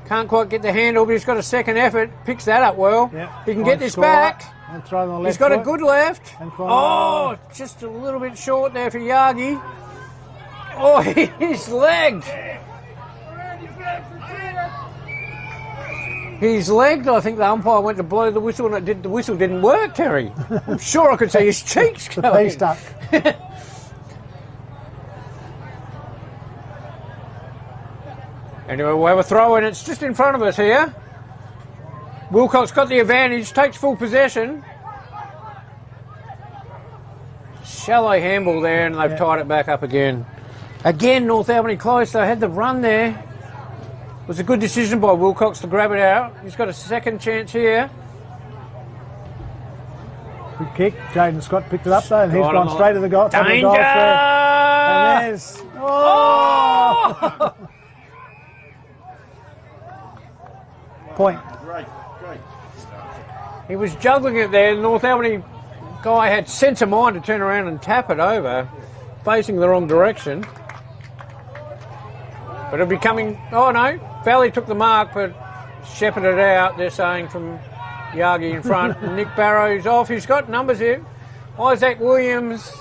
Can't quite get the handle, but he's got a second effort. Picks that up well. Yep. He can get this back. And throw on the left He's got a foot. good left. And Oh, just a little bit short there for Yagi. Oh, he's legged. He's legged. I think the umpire went to blow the whistle and the whistle didn't work, Terry. I'm sure I could see his cheeks going. He's stuck. Anyway, we'll have a throw in. It's just in front of us here. Wilcox got the advantage, takes full possession. Shallow handball there, and they've tied it back up again. Again, North Albany close. They had the run there. It was a good decision by Wilcox to grab it out. He's got a second chance here. Good kick. Jaden Scott picked it up though, and he's Right gone on straight to the goal. Danger! And there's... Oh! Point. Great. He was juggling it there. The North Albany guy had sense of mind to turn around and tap it over, facing the wrong direction. But it'll be coming... Oh, no. Valley took the mark, but shepherded out, they're saying, from Yagi in front. And Nick Barrow's off. He's got numbers here. Isaac Williams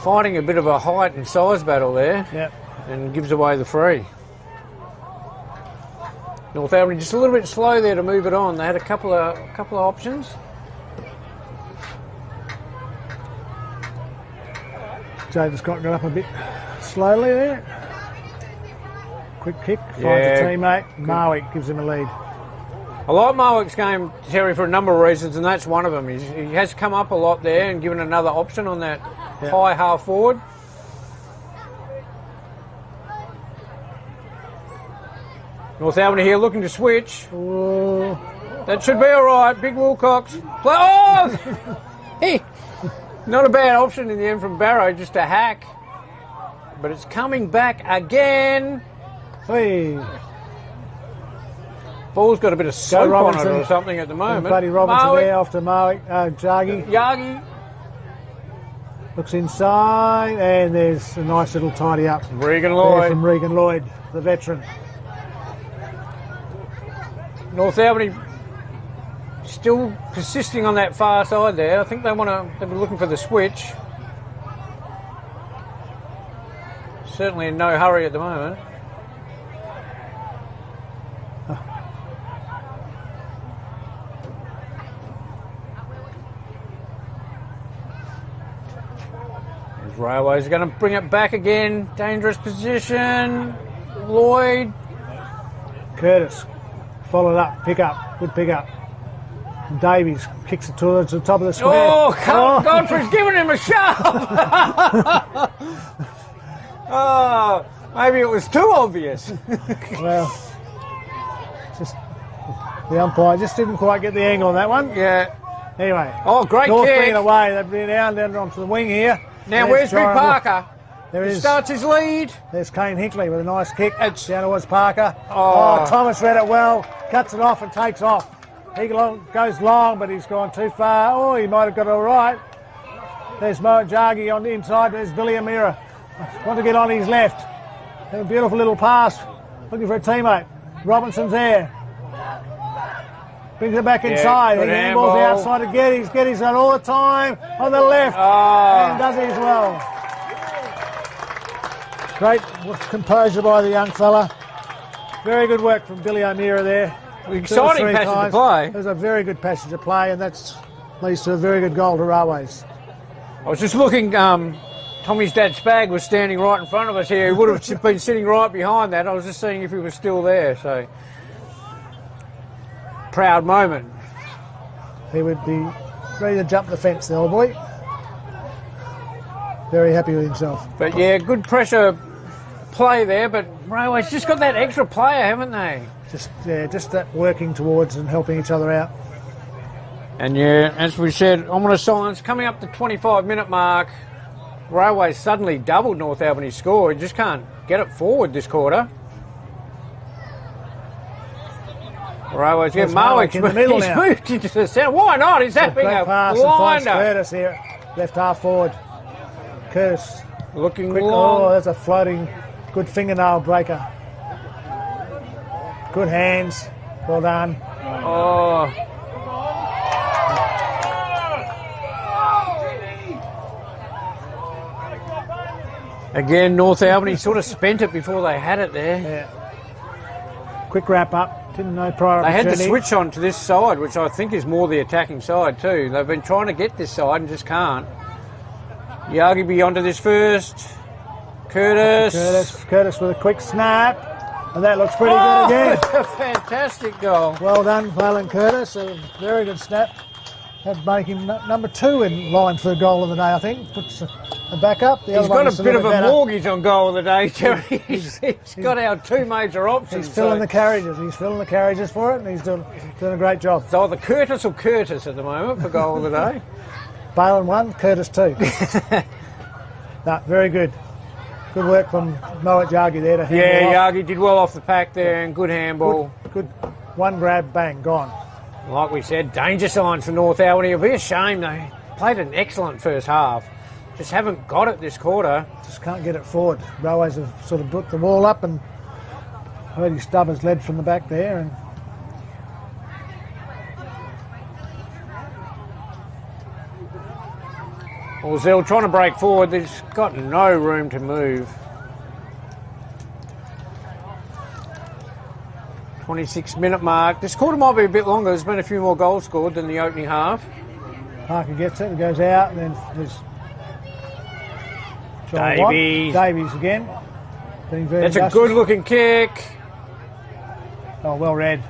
fighting a bit of a height and size battle there. Yep. And gives away the free. North Albany just a little bit slow there to move it on. They had a couple of options. Jaden Scott got up a bit slowly there. Quick kick, finds a teammate. Marwick gives him a lead. I like Marwick's game, Terry, for a number of reasons, and that's one of them. He has come up a lot there and given another option on that high half forward. North Albany here looking to switch. Oh. That should be all right. Big Wilcox. Oh! Hey, not a bad option in the end from Barrow, just a hack. But it's coming back again. Hey. Ball's got a bit of soap on it Robinson. or something at the moment. Buddy Robinson Marwick. there after Marwick. Jagi Yagi. looks inside, and there's a nice little tidy up Regan there Lloyd. from Regan Lloyd, the veteran. North Albany still persisting on that far side there. I think they'll be looking for the switch. Certainly in no hurry at the moment. There's Railways going to bring it back again. Dangerous position. Lloyd. Curtis followed up, pick up, good pick up. And Davies kicks it towards the top of the square. Oh, Godfrey's giving him a shove. Oh, maybe it was too obvious. Well, just the umpire just didn't quite get the angle on that one. Yeah. Anyway. Oh, great North kick. bringing it away. They've been down onto the wing here. Now, There's where's Big Joran- Parker? There He is. starts his lead. There's Kane Hinkley with a nice kick. It's- Down towards Parker. Oh. Thomas read it well. Cuts it off and takes off. He goes long, but he's gone too far. Oh, he might have got it all right. There's Mo Jagi on the inside. There's Billy Amira. Want to get on his left. A beautiful little pass. Looking for a teammate. Robinson's there. Brings it back inside. good He handballs the handball. outside to Geddes. Geddes on all the time on the left. And does it as well. Great composure by the young fella. Very good work from Billy O'Meara there. Exciting passage to play. It was a very good passage to play, and that leads to a very good goal to Railways. I was just looking, Tommy's dad Spag was standing right in front of us here. He would have been sitting right behind that. I was just seeing if he was still there, so... Proud moment. He would be ready to jump the fence, the old boy. Very happy with himself. But yeah, good pressure play there, but Railways just got that extra player, haven't they? Just that working towards and helping each other out. And yeah, as we said, ominous silence coming up the 25-minute mark. Railways suddenly doubled North Albany's score. You just can't get it forward this quarter. Railways get Marwick in the middle he's now. moved into the centre. Why not? He's having a Pass and finds blinder. Curtis here, left half forward. Curtis, Looking quick. long. Oh, there's a floating, good fingernail breaker. Good hands. Well done. Oh. Again, North Albany sort of spent it before they had it there. Yeah. Quick wrap up. Didn't know prior They had to opportunity. switch on to this side, which I think is more the attacking side too. They've been trying to get this side and just can't. Yagi be onto this first. Curtis with a quick snap. And that looks pretty good again. A fantastic goal. Well done, Waylon Curtis. A very good snap. Had make him number 2 in line for the goal of the day, I think. Puts a back up. The He's other one got was a bit of little a better. mortgage on goal of the day, Terry. He's got our 2 major options. He's filling the carriages. He's filling the carriages for it, and he's doing a great job. It's either Curtis or Curtis at the moment for goal of the day. Waylon 1, Curtis 2. No, very good. Good work from Moet Yagi there to handle Yeah, off. Yagi did well off the pack there and good handball. Good. One grab, bang, gone. Like we said, danger signs for North Albany. It'll be a shame they played an excellent first half. Just haven't got it this quarter. Just can't get it forward. Railways have sort of put the wall up, and Hurdy Stubbers led from the back there. And Ozell trying to break forward. They've got no room to move. 26-minute mark. This quarter might be a bit longer. There's been a few more goals scored than the opening half. Parker gets it, goes out, and then there's John Davies. Watt. Davies again. Being very That's a industrious. good-looking kick. Oh, well read.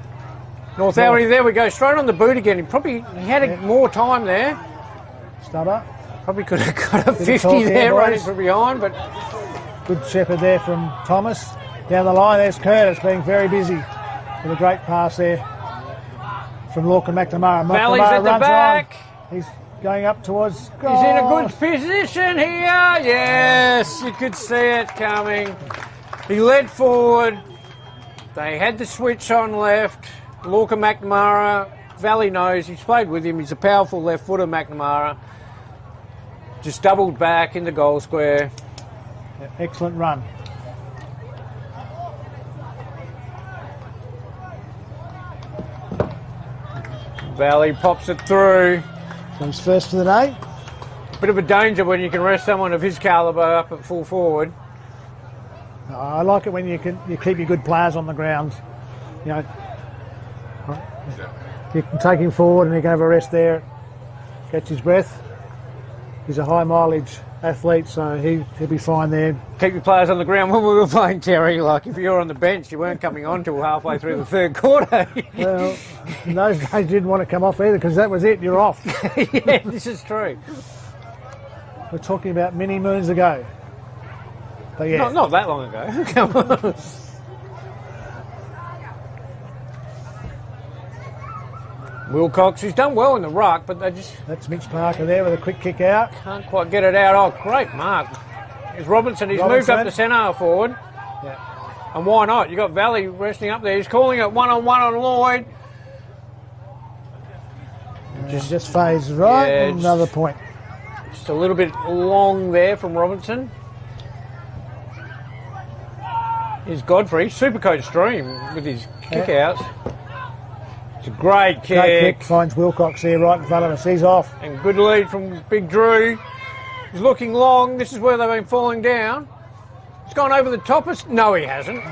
North Albany, there we go. Straight on the boot again. He had more time there. Stubber. Probably could have got a Bit of 50 talk there there, running boys. from behind, but Good shepherd there from Thomas. Down the line, there's Curtis being very busy with a great pass there from Lorcan McNamara. Valley's McNamara at the runs back. on. He's going up towards He's in a goal. good position here. Yes, you could see it coming. He led forward. They had the switch on left. Lorcan McNamara, Valley knows. He's played with him. He's a powerful left footer, McNamara. Just doubled back in the goal square. Excellent run. Valley pops it through. So he's first for the day. Bit of a danger when you can rest someone of his calibre up at full forward. I like it when you keep your good players on the ground. You know, you can take him forward and he can have a rest there, catch his breath. He's a high mileage athlete, so he'll be fine there. Keep your players on the ground. When we were playing, Terry, like if you were on the bench, you weren't coming on till halfway through the third quarter. Well, in those days you didn't want to come off either because that was it, you're off. Yeah, this is true. We're talking about many moons ago. But yeah, Not that long ago. Come on. Wilcox, he's done well in the ruck, but they just that's Mitch Parker there with a quick kick out. can't quite get it out. Oh, great mark. Here's Robinson. He's moved up Robinson. the centre forward. Yeah. And why not? You've got Valley resting up there. He's calling it one-on-one on Lloyd. Just phase right, Yeah, and another point. Just a little bit long there from Robinson. Here's Godfrey. Supercoach Stream with his kick-outs. It's a great kick. Great kick, finds Wilcox there right in front of us. He's off. And good lead from Big Drew. He's looking long. This is where they've been falling down. He's gone over the top. No, he hasn't.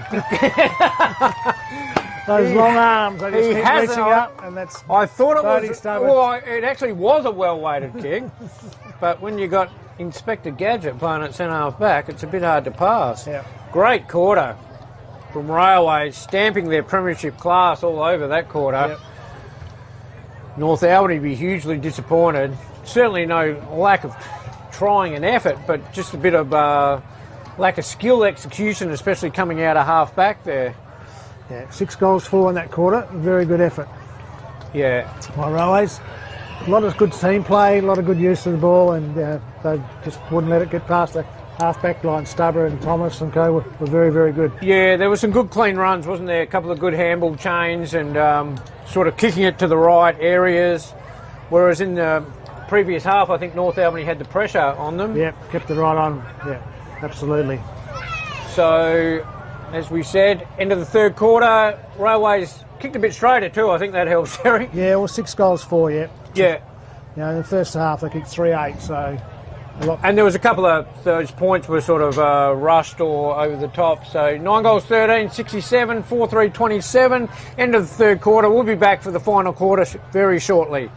Those long arms, they just he keep hasn't. reaching up, and that's I thought it Brody was. Stubbins. Well, it actually was a well-weighted kick. But when you got Inspector Gadget playing at centre half back, it's a bit hard to pass. Yeah. Great quarter from Railways, stamping their premiership class all over that quarter. Yep. North Albany be hugely disappointed. Certainly no lack of trying and effort, but just a bit of lack of skill execution, especially coming out of half back there. Yeah, 6 goals, 4 in that quarter. Very good effort Yeah. by Railways. A lot of good team play, a lot of good use of the ball, and they just wouldn't let it get past the half-back line. Stubber and Thomas and co were very, very good. Yeah, there were some good clean runs, wasn't there? A couple of good handball chains and sort of kicking it to the right areas. Whereas in the previous half, I think North Albany had the pressure on them. Yeah, kept it right on. Yeah, absolutely. So, as we said, end of the third quarter, Railways kicked a bit straighter too. I think that helps, Terry. Yeah, well, 6-4, yeah. Yeah. You know, in the first half they kicked 3-8, so a lot. And there was a couple of those points were sort of rushed or over the top. So 9-13, 67, 4-3, 27. End of the third quarter. We'll be back for the final quarter very shortly.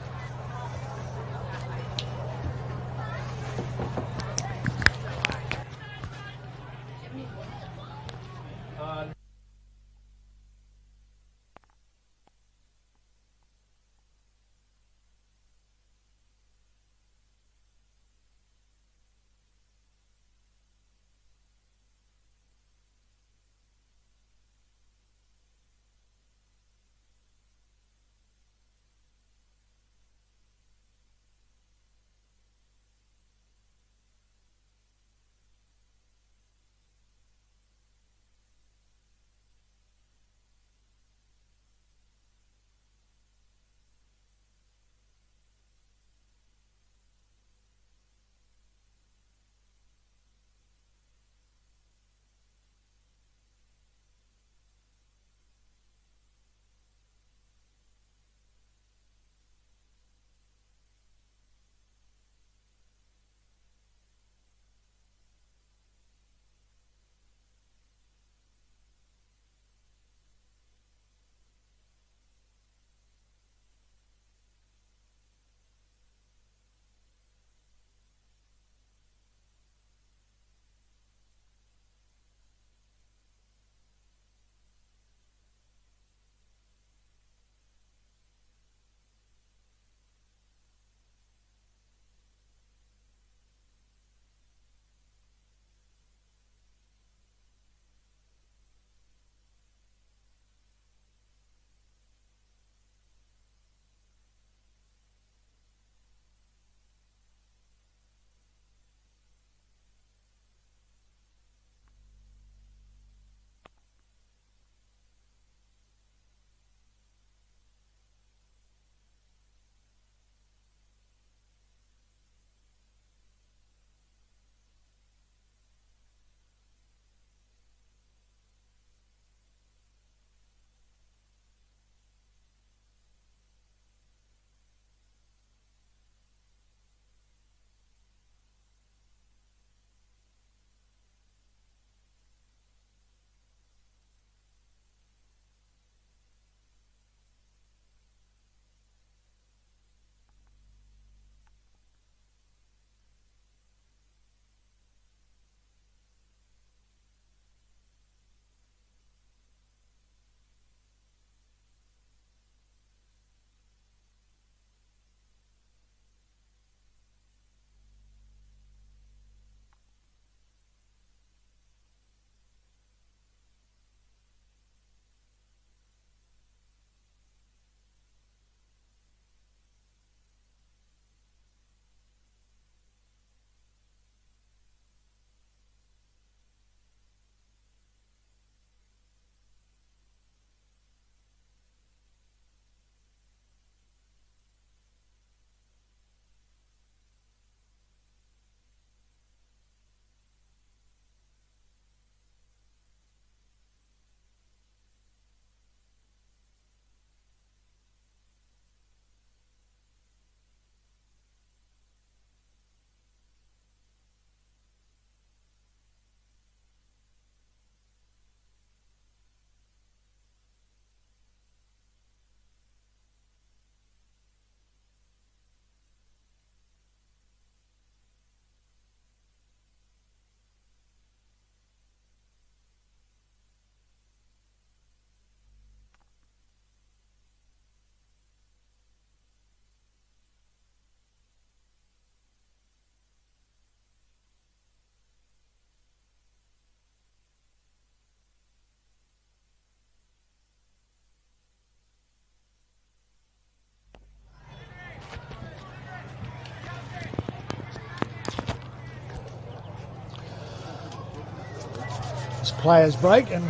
players' break, and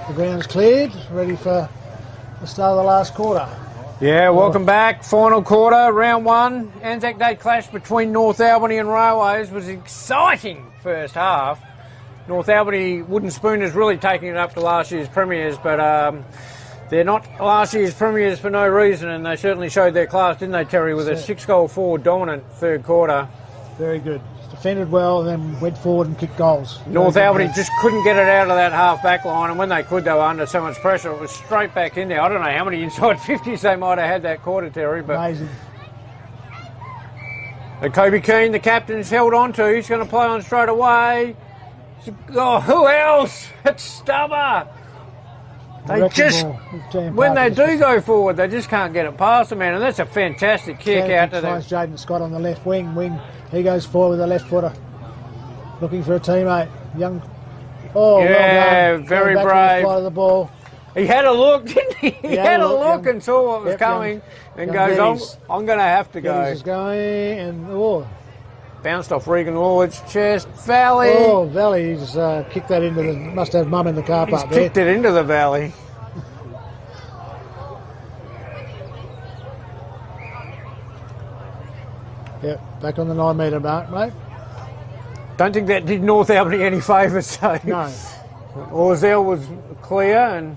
the ground's cleared, ready for the start of the last quarter. Yeah, welcome back. Final quarter, round one. Anzac Day clash between North Albany and Railways was exciting first half. North Albany Wooden Spooners really taking it up to last year's premiers, but they're not last year's premiers for no reason, and they certainly showed their class, didn't they, Terry, with a 6-goal forward dominant third quarter. Very good. Defended well, and then went forward and kicked goals. North Albany just couldn't get it out of that half-back line, and when they could, they were under so much pressure, it was straight back in there. I don't know how many inside 50s they might have had that quarter, Terry, but... Amazing. And Kobe Keane, the captain's held on to. He's going to play on straight away. Oh, who else? It's Stubber. They just, when they do go forward, they just can't get it past the man, and that's a fantastic kick out to them. Jaden Scott on the left wing. He goes forward with a left footer, looking for a teammate. Young. Oh, yeah, well done. very brave. brave. Of the ball. He had a look, didn't he? He had a look and saw what was coming, and goes, I'm going to have to go. He's going, and bounced off Regan Lord's chest. Valley. Oh, Valley's kicked that into the. Must have mum in the car park there. He's kicked it into the Valley. Yep, back on the 9 metre mark, mate. Don't think that did North Albany any favours, so. No. Orzell was clear, and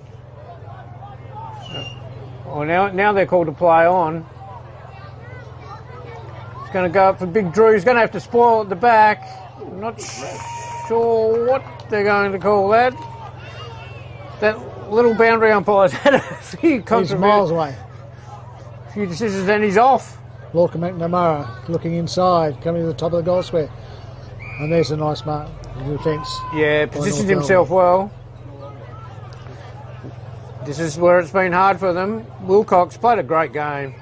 now they're called to play on. He's going to go up for Big Drew. He's going to have to spoil at the back. I'm not sure what they're going to call that. That little boundary umpire's had a few He's miles away. A few decisions, and he's off. Lorca McNamara looking inside, coming to the top of the goal square. And there's a nice mark in the defence. Yeah, positioned himself well. This is where it's been hard for them. Wilcox played a great game.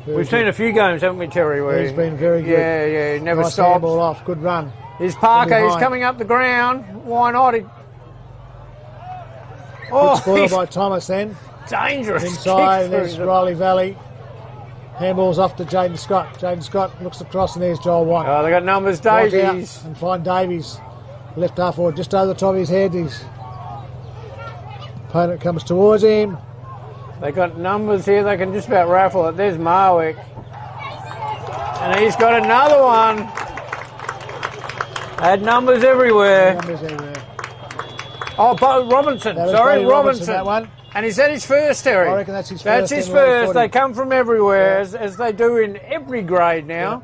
We've seen a few games, haven't we, Terry? Where he's been very good. Yeah, he never nice stops. Handball off, good run. Here's Parker, he's coming up the ground. Why not? Good spoil by Thomas then. Dangerous. Inside, and there's Riley Valley. Handball's off to Jaden Scott. Jaden Scott looks across, and there's Joel White. Oh, they got numbers, Davies. And find Davies. Left half forward, just over the top of his head. His opponent comes towards him. They got numbers here, they can just about raffle it. There's Marwick. And he's got another one. Had numbers everywhere. Oh, Robinson. Sorry, Robinson. That one. And is that his first, Terry? I reckon that's his first. That's his first. They come from everywhere, as they do in every grade now.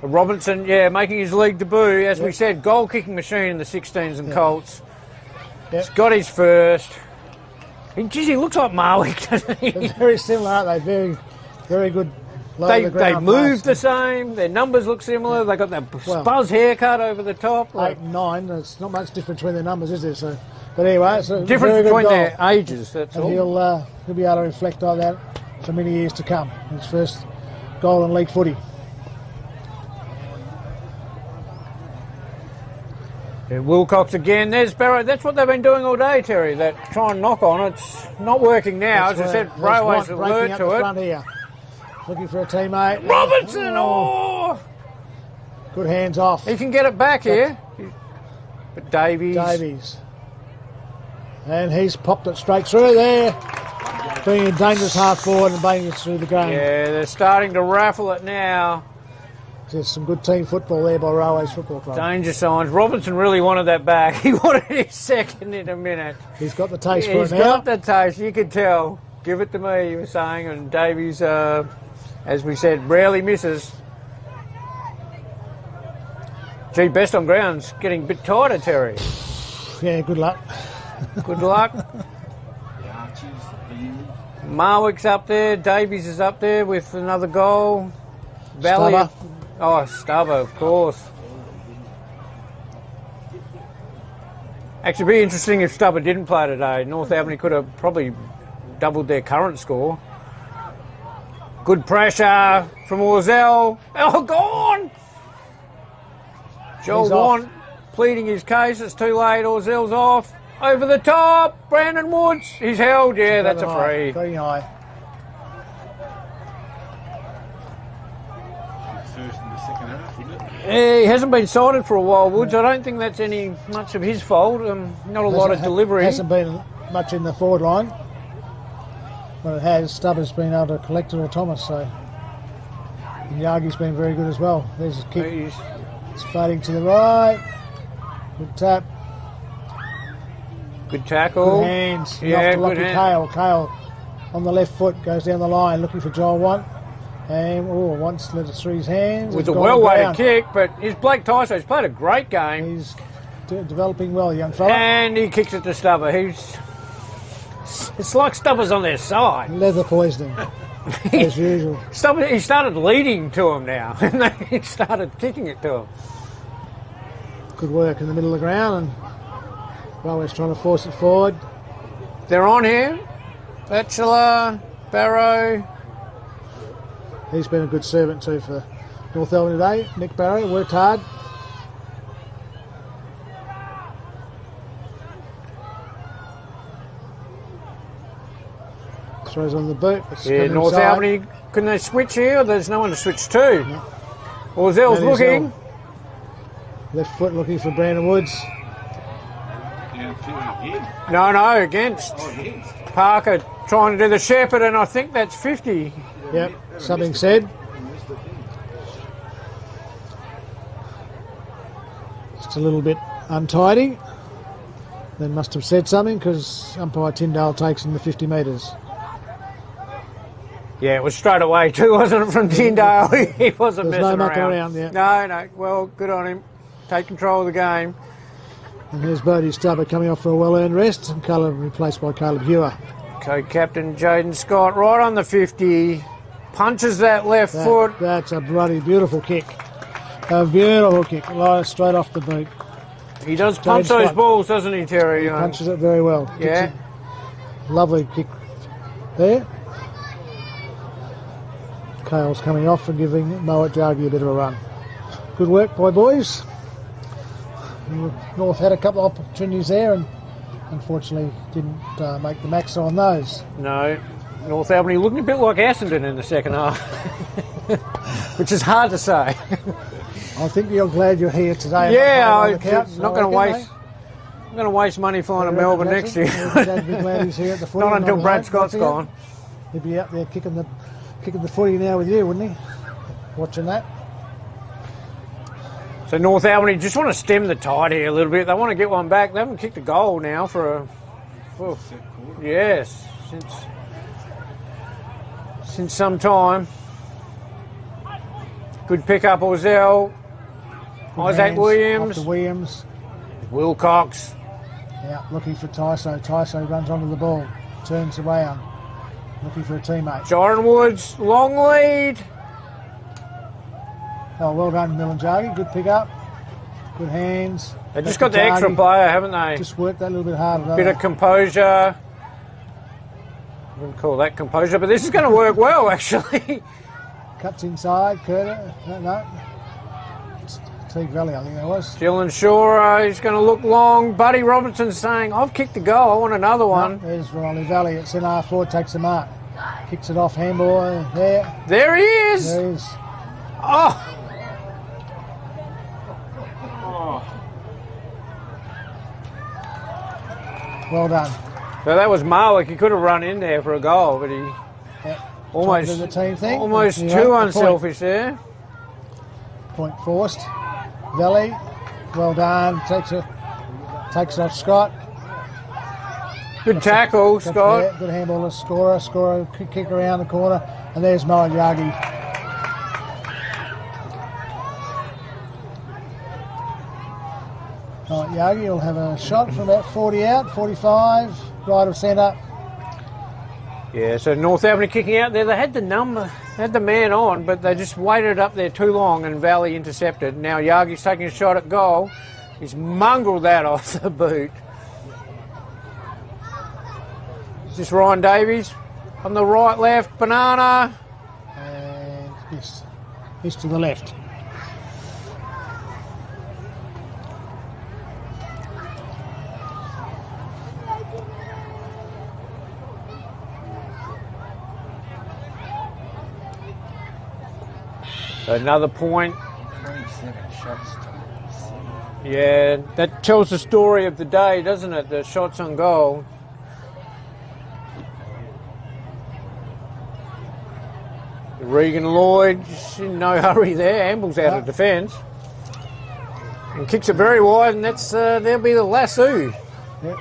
Yeah. Robinson, making his league debut. As we said, goal-kicking machine in the 16s and Colts. He's got his first. He looks like Marwick, doesn't he? They're very similar, aren't they? Very, very good. They move the same. Their numbers look similar. They got that Buzz haircut over the top. 8 and 9. There's not much difference between their numbers, is there? So, but anyway, it's a difference very good between goal. their ages. That's and all. He'll be able to reflect on that for many years to come. His first goal in league footy. Wilcox again. There's Barrow. That's what they've been doing all day, Terry. That try and knock on. It's not working now. As I said, Railways alert to it. Front here. Looking for a teammate. Robinson! Good hands off. He can get it back here. But Davies. And he's popped it straight through there. Being a dangerous half forward and banging it through the game. Yeah, they're starting to raffle it now. There's some good team football there by Railways Football Club. Danger signs. Robinson really wanted that back. He wanted his second in a minute. He's got the taste for it now. He's got the taste. You could tell. Give it to me, you were saying. And Davies, as we said, rarely misses. Gee, best on ground's getting a bit tighter, Terry. Yeah, good luck. Good luck. Marwick's up there. Davies is up there with another goal. Valley. Stubber. Stubber, of course. Actually, it'd be interesting if Stubber didn't play today. North Albany could have probably doubled their current score. Good pressure from Orzell. Oh, gone! Joel Want pleading his case. It's too late. Orzell's off. Over the top. Brandon Woods. He's held. Yeah, that's a free. Very high. first in the second half, wouldn't it? He hasn't been sighted for a while, Woods. I don't think that's any much of his fault. Not a lot of delivery. Hasn't been much in the forward line. But it has. Stubber's been able to collect it, or Thomas, so. And Yagi's been very good as well. There's his kick. It's fading to the right. Good tap. Good tackle. Good hands. Yeah, Off to lucky good hand. Kale on the left foot goes down the line looking for Joel One. And once let it through his hands. With It's a gone well-weighted down. kick, but his Blake Tyso's played a great game. He's developing well, young fella. And he kicks it to Stubber. It's like Stubber's on their side. Leather poisoning, as usual. Stubber, he started leading to him now, and then he started kicking it to him. Good work in the middle of the ground, and Railway's trying to force it forward. They're on here. Batchelor, Barrow. He's been a good servant too for North Albany today. Nick Barrow worked hard. Throws on the boot. It's Yeah, coming North inside. Albany, can they switch here? There's no one to switch to. No. Orzell's That is looking. Left foot looking for Brandon Woods. Downfield again. No, against. Oh, against. Parker trying to do the shepherd, and I think that's 50. Yep, something said. Just a little bit untidy. Then must have said something because umpire Tyndale takes him the 50 metres. Yeah, it was straight away too, wasn't it, from Tyndale? He wasn't There's no messing mucking around. around, No, well, good on him. Take control of the game. And here's Bodie Stubber coming off for a well-earned rest, and Caleb replaced by Caleb Hewer. Co-captain Jaden Scott right on the 50. Punches that left foot. That's a bloody beautiful kick. A beautiful kick, right straight off the boot. He does punch Jaden those Scott. balls, doesn't he, Terry? He punches it very well. Yeah. Kicks it. Lovely kick there. Cale's coming off and giving Moet Jagi a bit of a run. Good work, boys. North had a couple of opportunities there and unfortunately didn't make the max on those. No. North Albany looking a bit like Essendon in the second half. Which is hard to say. I think you're glad you're here today. Yeah, on I'm the couch, not going to waste. I'm going to waste money flying to Melbourne next year. Dad be glad he's here at the footy. Not until on Brad home, Scott's once again. gone. He'd be out there kicking the footy now with you, wouldn't he? Watching that. So North Albany just want to stem the tide here a little bit. They want to get one back. They haven't kicked a goal now for yes, since some time. Good pick up, Orzell. Isaac Hands Williams. off to Williams. Wilcox. Yeah, looking for Tyso. Tyso runs onto the ball, turns around, looking for a teammate. Joran Woods, long lead. Oh, well done, Milanjagi. Good pick up. Good hands. They just got the extra Jagi. player, haven't they? Just worked that a little bit harder. Bit of composure. I wouldn't call that composure, but this is going to work well, actually. Cuts inside. Curtis. No. Teague Valley, I think that was. Dylan Shaw, he's going to look long. Buddy Robinson's saying, I've kicked the goal, I want another one. There's Riley Valley. It's in R4, takes the mark. Kicks it off, handball there. There he is. There he is. Oh, Well done. so that was Marwick. He could have run in there for a goal, but he Yeah. almost, Trying to do the team thing. almost Yeah, too the unselfish there. Point forced. Valley. Well done. Takes it off Scott. Good tackle, Good, Scott. yeah, good handball to Scorer. Scorer kick around the corner. And there's Moen Yagi. Yagi will have a shot from about 40 out, 45, right of centre. Yeah, so North Albany kicking out there. They had the number, had the man on, but they just waited up there too long and Valley intercepted. Now Yagi's taking a shot at goal. He's mongrelled that off the boot. Is this Ryan Davies? On the right, left, Banana. And he's to the left. So another point. 27 shots. Yeah, that tells the story of the day, doesn't it? The shots on goal. Regan Lloyd in no hurry there. Amble's out of defence. And kicks it very wide, and that's there'll be the lasso. Yep.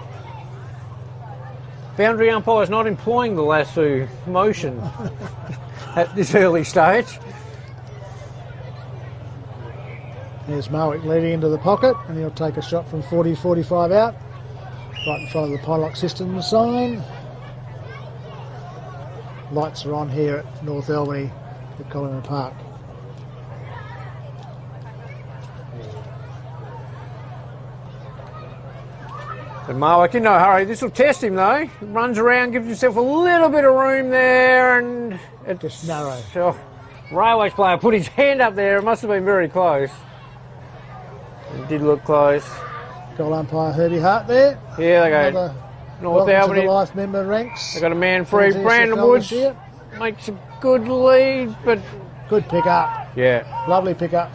Boundary umpire's not employing the lasso motion at this early stage. There's Marwick leading into the pocket, and he'll take a shot from 40-45 out, right in front of the Pylock Systems sign. Lights are on here at North Albany at Collingwood Park. But Marwick in no hurry. This will test him though. He runs around, gives himself a little bit of room there, and it's Just narrow. Oh, Railways player put his hand up there. It must have been very close. It did look close. Goal umpire Herbie Hart there. Here they go. Another North welcome to Albany. the life member ranks. They got a man free. There's Brandon Elvis Woods here. makes a good lead, but Good pick up. yeah. Lovely pick up.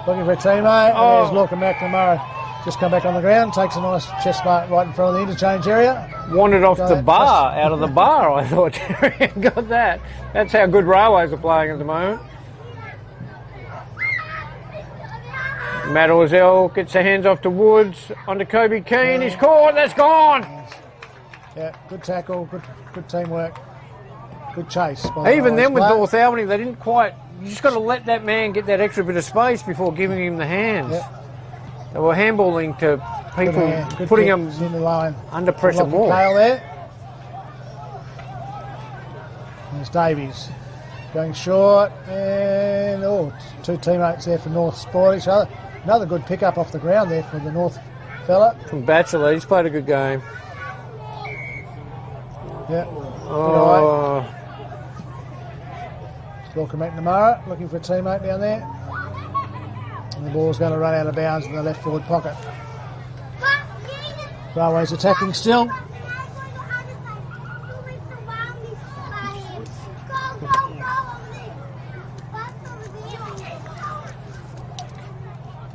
Looking for a teammate. Oh. And there's Lorcan McNamara. Just come back on the ground. Takes a nice chest mark right in front of the interchange area. Wandered off Go the ahead, bar, out of the bar, I thought. Got that. That's how good Railways are playing at the moment. Matt Orzell gets the hands off to Woods, onto Kobe Keane. He's caught, that's gone. Yeah, good tackle, good teamwork. Good chase. By Even the then with player. North Albany, they didn't quite... You just got to let that man get that extra bit of space before giving him the hands. Yep. They were handballing to Good people, hand, good putting kick, them in the line. under pressure Lockie more. Kale there. There's Davies going short, and two teammates there for North spoil each other. Another good pick up off the ground there for the North fella. From Batchelor, he's played a good game. Yeah. Oh, Lorcan McNamara looking for a teammate down there. And the ball's going to run out of bounds in the left forward pocket. Railways attacking still.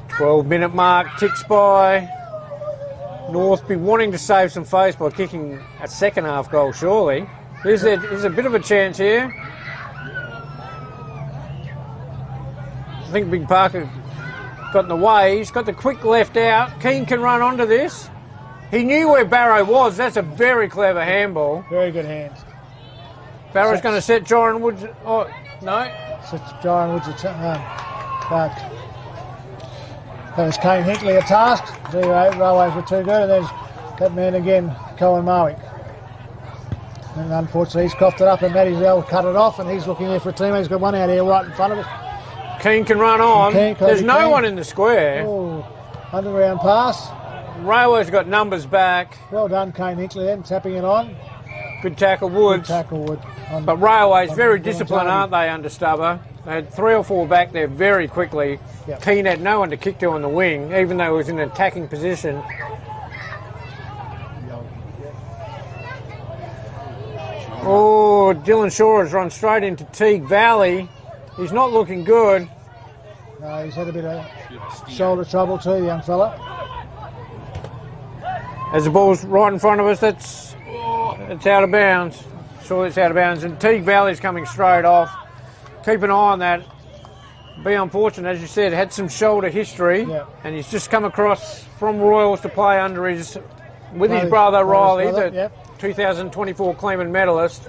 .12-minute mark ticks by. North be wanting to save some face by kicking a second half goal, surely. There's a bit of a chance here. I think Big Parker got in the way. He's got the quick left out. Keane can run onto this. He knew where Barrow was. That's a very clever handball. Very good hands. Barrow's going to set Joran Woods. Oh, no. So Joran Woods that was Kane Hinkley a task. Railways were too good, and there's that man again, Cohen Marwick. And unfortunately he's coughed it up, and Matty Zell cut it off, and he's looking there for a teammate. He's got one out here right in front of us. Keane can run on. There's no Keane. one in the square. Oh, underground pass. Railways got numbers back. Well done, Kane Hinkley then, tapping it on. Good tackle, Good Woods. tackle, Wood. But Railways very Dylan disciplined, Jarvie. aren't they, under Stubber? They had 3 or 4 back there very quickly. Yep. Keane had no one to kick to on the wing, even though he was in an attacking position. Oh, Dylan Shaw has run straight into Teague Valley. He's not looking good. No, he's had a bit of shoulder trouble too, the young fella. As the ball's right in front of us, it's out of bounds. Sure, it's out of bounds. And Teague Valley's coming straight off. Keep an eye on that. Be unfortunate, as you said, had some shoulder history, Yeah. and he's just come across from Royals to play under his brother Brother's Riley, brother, the yep. 2024 Cleveland medalist.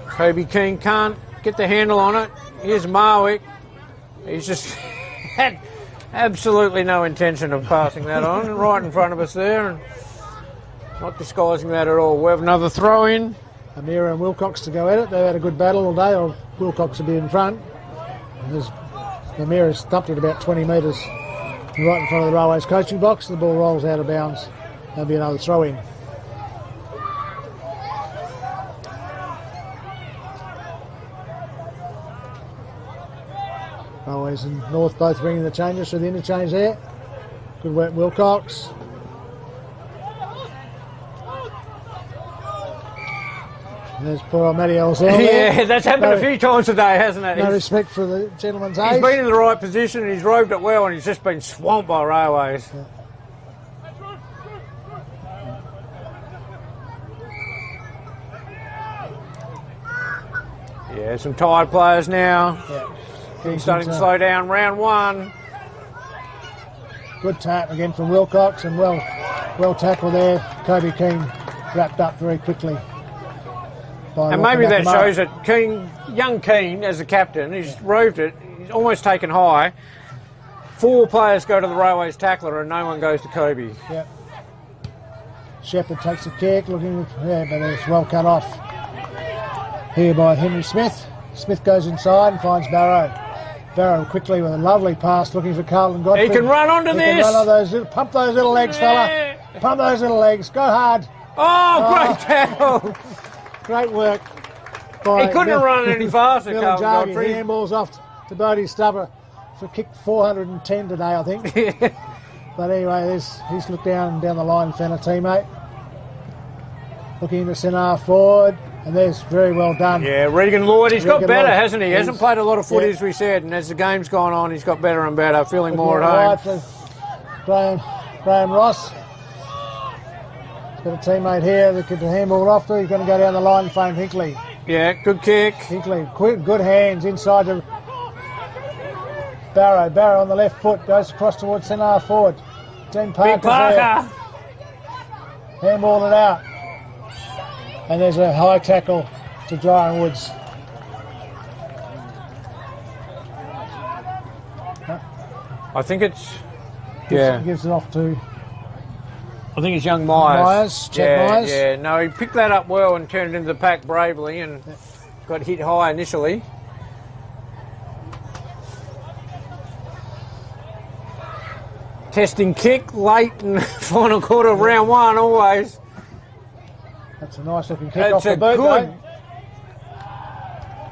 Kobe Keane can't get the handle on it. Here's Marwick. He's just had absolutely no intention of passing that on, right in front of us there, and not disguising that at all. We have another throw in. Amira and Wilcox to go at it. They've had a good battle all day, or Wilcox will be in front. Amira's stumped it about 20 metres right in front of the Railways coaching box. The ball rolls out of bounds. There'll be another throw in. Railways and North both bringing the changes to the interchange there. Good work, Wilcox. There's poor old Matty Elzel. Yeah, that's happened a few times today, hasn't it? No respect for the gentleman's age. He's been in the right position and he's roved it well, and he's just been swamped by Railways. Yeah, some tired players now. Yeah. Starting to slow down. Round one. Good tap again from Wilcox, and well tackled there. Kobe Keane wrapped up very quickly. And maybe that shows that Keane, young Keane as a captain, he's roved it. He's almost taken high. 4 players go to the Railways tackler and no one goes to Kobe. Yep. Shepherd takes a kick, looking, yeah, but it's well cut off. Here by Henry Smith. Smith goes inside and finds Barrow. Barrow quickly with a lovely pass, looking for Carlton Godfrey. He can run onto this. Can run on those, pump those little legs, fella. Pump those little legs. Go hard. Oh, great tackle. Great work. By He couldn't have run any faster, Carlton Godfrey. He handballs off to Bodie Stubber for kicked 410 today, I think. But anyway, he's looked down the line and found a teammate. Looking into centre half forward. And there's very well done. Yeah, Regan Lloyd, he's got better, hasn't he? He hasn't played a lot of footy, yeah. as we said, and as the game's gone on, he's got better and better, feeling more at home. Graham Ross. He's got a teammate here that could handball it off to. He's going to go down the line and find Hinkley. Yeah, good kick. Hinkley, quick, good hands inside to Barrow. Barrow on the left foot, goes across towards centre half forward. Dean Parker's Big Parker. There. Handball it out. And there's a high tackle to Dryden Woods. I think it's... Yeah. Gives it off to... I think it's young Myers. Jack Myers. Yeah, no, he picked that up well and turned it into the pack bravely and got hit high initially. Testing kick late in the final quarter of round one, always. That's a nice looking kick off the boot,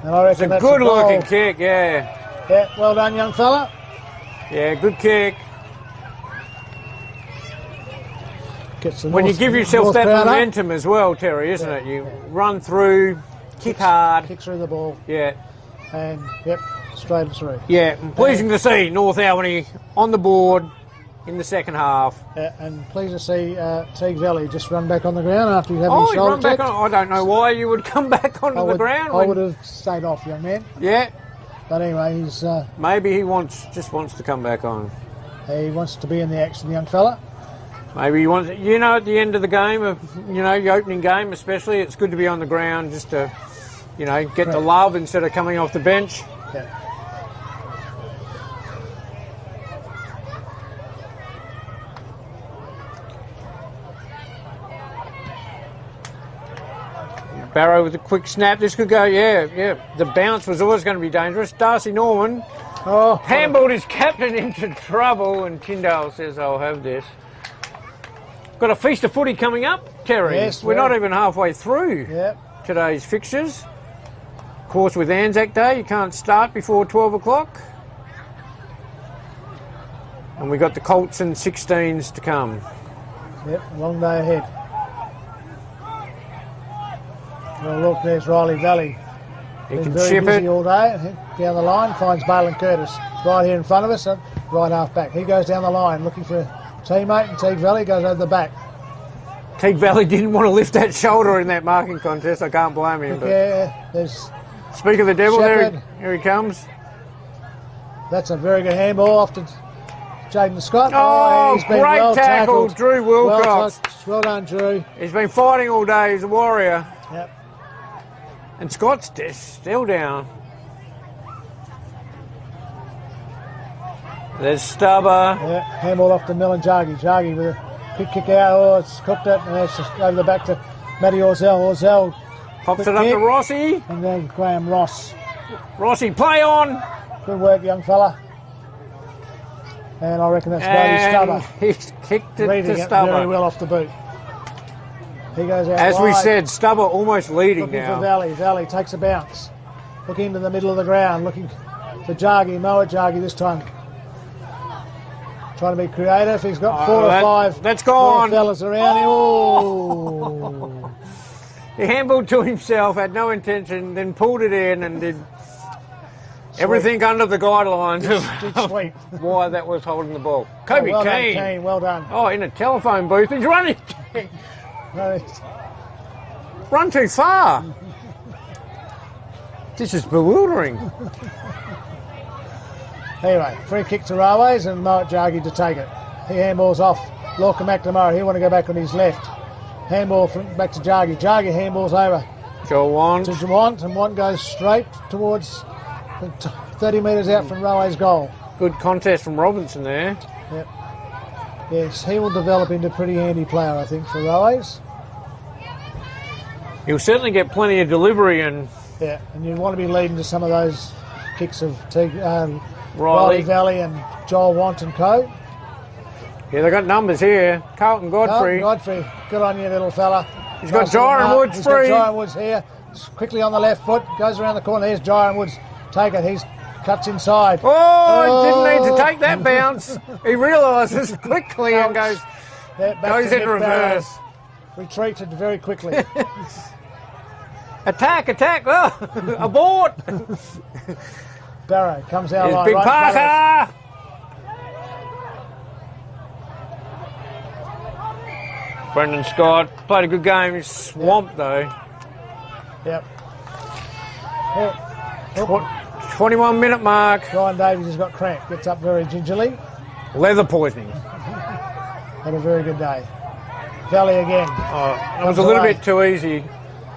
and I reckon it's a good looking kick, yeah. Yeah, well done, young fella. Yeah, good kick. When you give yourself that momentum as well, Terry, isn't it? You run through, kick hard. Kick through the ball. Yeah. And, yep, straight and through. Yeah, pleasing to see North Albany on the board in the second half. And pleased to see Teague Valley just run back on the ground after he's having his shoulder checked. I don't know why you would come back onto the ground. I would have stayed off, young man. Yeah. But anyway, he's... maybe he just wants to come back on. He wants to be in the action, the young fella. Maybe he wants... You know, at the end of the game, your opening game especially, it's good to be on the ground just to, get the love instead of coming off the bench. Yeah. Barrow with a quick snap. This could go, yeah. The bounce was always going to be dangerous. Darcy Norman handballed his captain into trouble, and Tyndale says, I'll have this. Got a feast of footy coming up, Terry. Yes, we're not even halfway through today's fixtures. Of course, with Anzac Day, you can't start before 12 o'clock. And we got the Colts and 16s to come. Yep, long day ahead. Well, look, there's Riley Valley. He Been can very ship busy it. all day. Down the line, finds Balin Curtis right here in front of us, and right half back. He goes down the line looking for a teammate, and Teague Valley goes over the back. Teague Valley didn't want to lift that shoulder in that marking contest. I can't blame him. Yeah, there's... Speak of the devil, Shepherd. here he comes. That's a very good handball off to Jaden Scott. Oh, he's been great well tackle, tackled. Drew Wilcox. Well done, Drew. He's been fighting all day. He's a warrior. Yep. And Scott's still down. There's Stubber. Yeah, handball off to Millen Jargy. Jargy with a quick kick out. Oh, it's cooked it. And it's just over the back to Matty Orzell. Orzell pops it up to Rossi. And then Graham Ross. Rossi, play on. Good work, young fella. And I reckon that's Brady Stubber. He's kicked it Reading to it Stubber. very well off the boot. He goes out As wide. we said, Stubber almost leading Looking now. for Valley. Valley takes a bounce. Looking into the middle of the ground. Looking for Jargy. Moa Jargy this time. Trying to be creative. He's got 4 or 5. That's gone. Fellas around him. Oh. He handballed to himself, had no intention, then pulled it in and did everything under the guidelines of Sweet. why that was holding the ball. Kobe well Keane. done, Keane. Well done. Oh, in a telephone booth. He's running. No, it's- Run too far. This is bewildering. Anyway, free kick to Railways and Moat Jargi to take it. He handballs off. Lorcan McNamara, he want to go back on his left. Handball back to Jargi. Jargi handballs over Joel Want. to Want, and Want goes straight towards 30 metres out from Railways goal. Good contest from Robinson there. Yep. Yes, he will develop into a pretty handy player, I think, for Railways. He'll certainly get plenty of delivery and Yeah, and you want to be leading to some of those kicks of Riley Riley. Valley and Joel Want and co. Yeah, they got numbers here. Carlton Godfrey. Godfrey, good on you, little fella. He's got Nice little Jyron mark. Woods He's free. got Jyron Woods here. Quickly on the left foot, goes around the corner. There's Jyron Woods. Take it. He's cuts inside. Oh, he didn't need to take that bounce. He realises quickly and goes Back goes to in Nick Barrow. reverse. Retreated very quickly. Attack, attack. Oh, abort. Barrow comes out Here's line. Big right in front of us. Parker. Brendan Scott played a good game. He's swamped though. Yep. Oh, 21-minute mark. Ryan Davies has got cramp. Gets up very gingerly. Leather poisoning. Had a very good day. Valley again. Oh, that was a little bit too easy.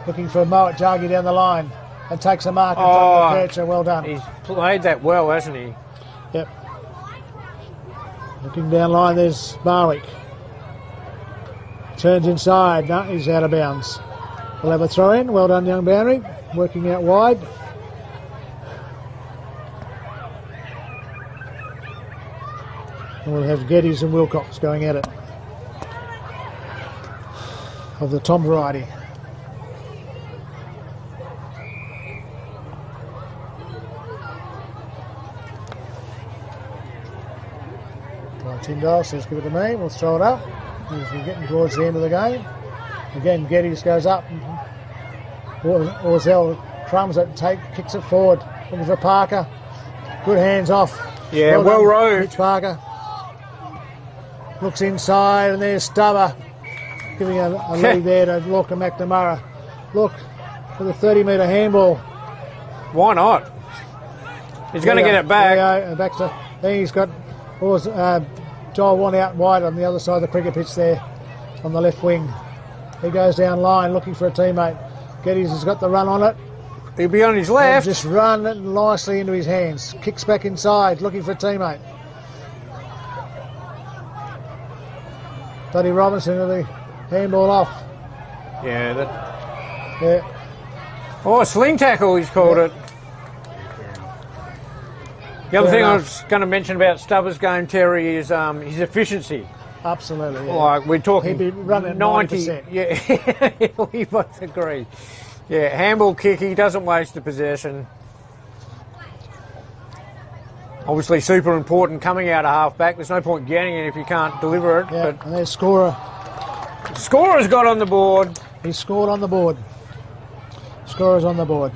Looking for Moat Jargi down the line. And takes a mark in Oh, front of the Kircher. Well done. He's played that well, hasn't he? Yep. Looking down line, there's Barwick. Turns inside. No, he's out of bounds. We'll have a throw in. Well done, young boundary. Working out wide. And we'll have Geddes and Wilcox going at it. Of the Tom variety. Tyndall says give it to me, we'll throw it up as we're getting towards the end of the game. Again, Geddes goes up. Orzell crumbs it, kicks it forward. Looking for Parker. Good hands off. Yeah, well done, rowed. Mitch Parker. Looks inside and there's Stubber. Giving a lead there to Lorcan McNamara. Look for the 30-metre handball. Why not? He's going to get it back. There you go, and back to. Then he's got Joel Want out wide on the other side of the cricket pitch there on the left wing. He goes down line looking for a teammate. Geddes has got the run on it. He'll be on his And left. just run it nicely into his hands. Kicks back inside looking for a teammate. Buddy Robinson with the handball off. Yeah. Yeah. Oh, sling tackle, he's called it. The other Fair thing I enough. was going to mention about Stubber's game, Terry, is his efficiency. Absolutely. Yeah. Like we're talking He'd be running at 90. 90%. Yeah, we both agree. Yeah, handball kick, he doesn't waste the possession. Obviously super important coming out of half-back. There's no point getting it if you can't deliver it. Yeah, and there's scorer. But scorer's got on the board. He scored on the board. Scorer's on the board.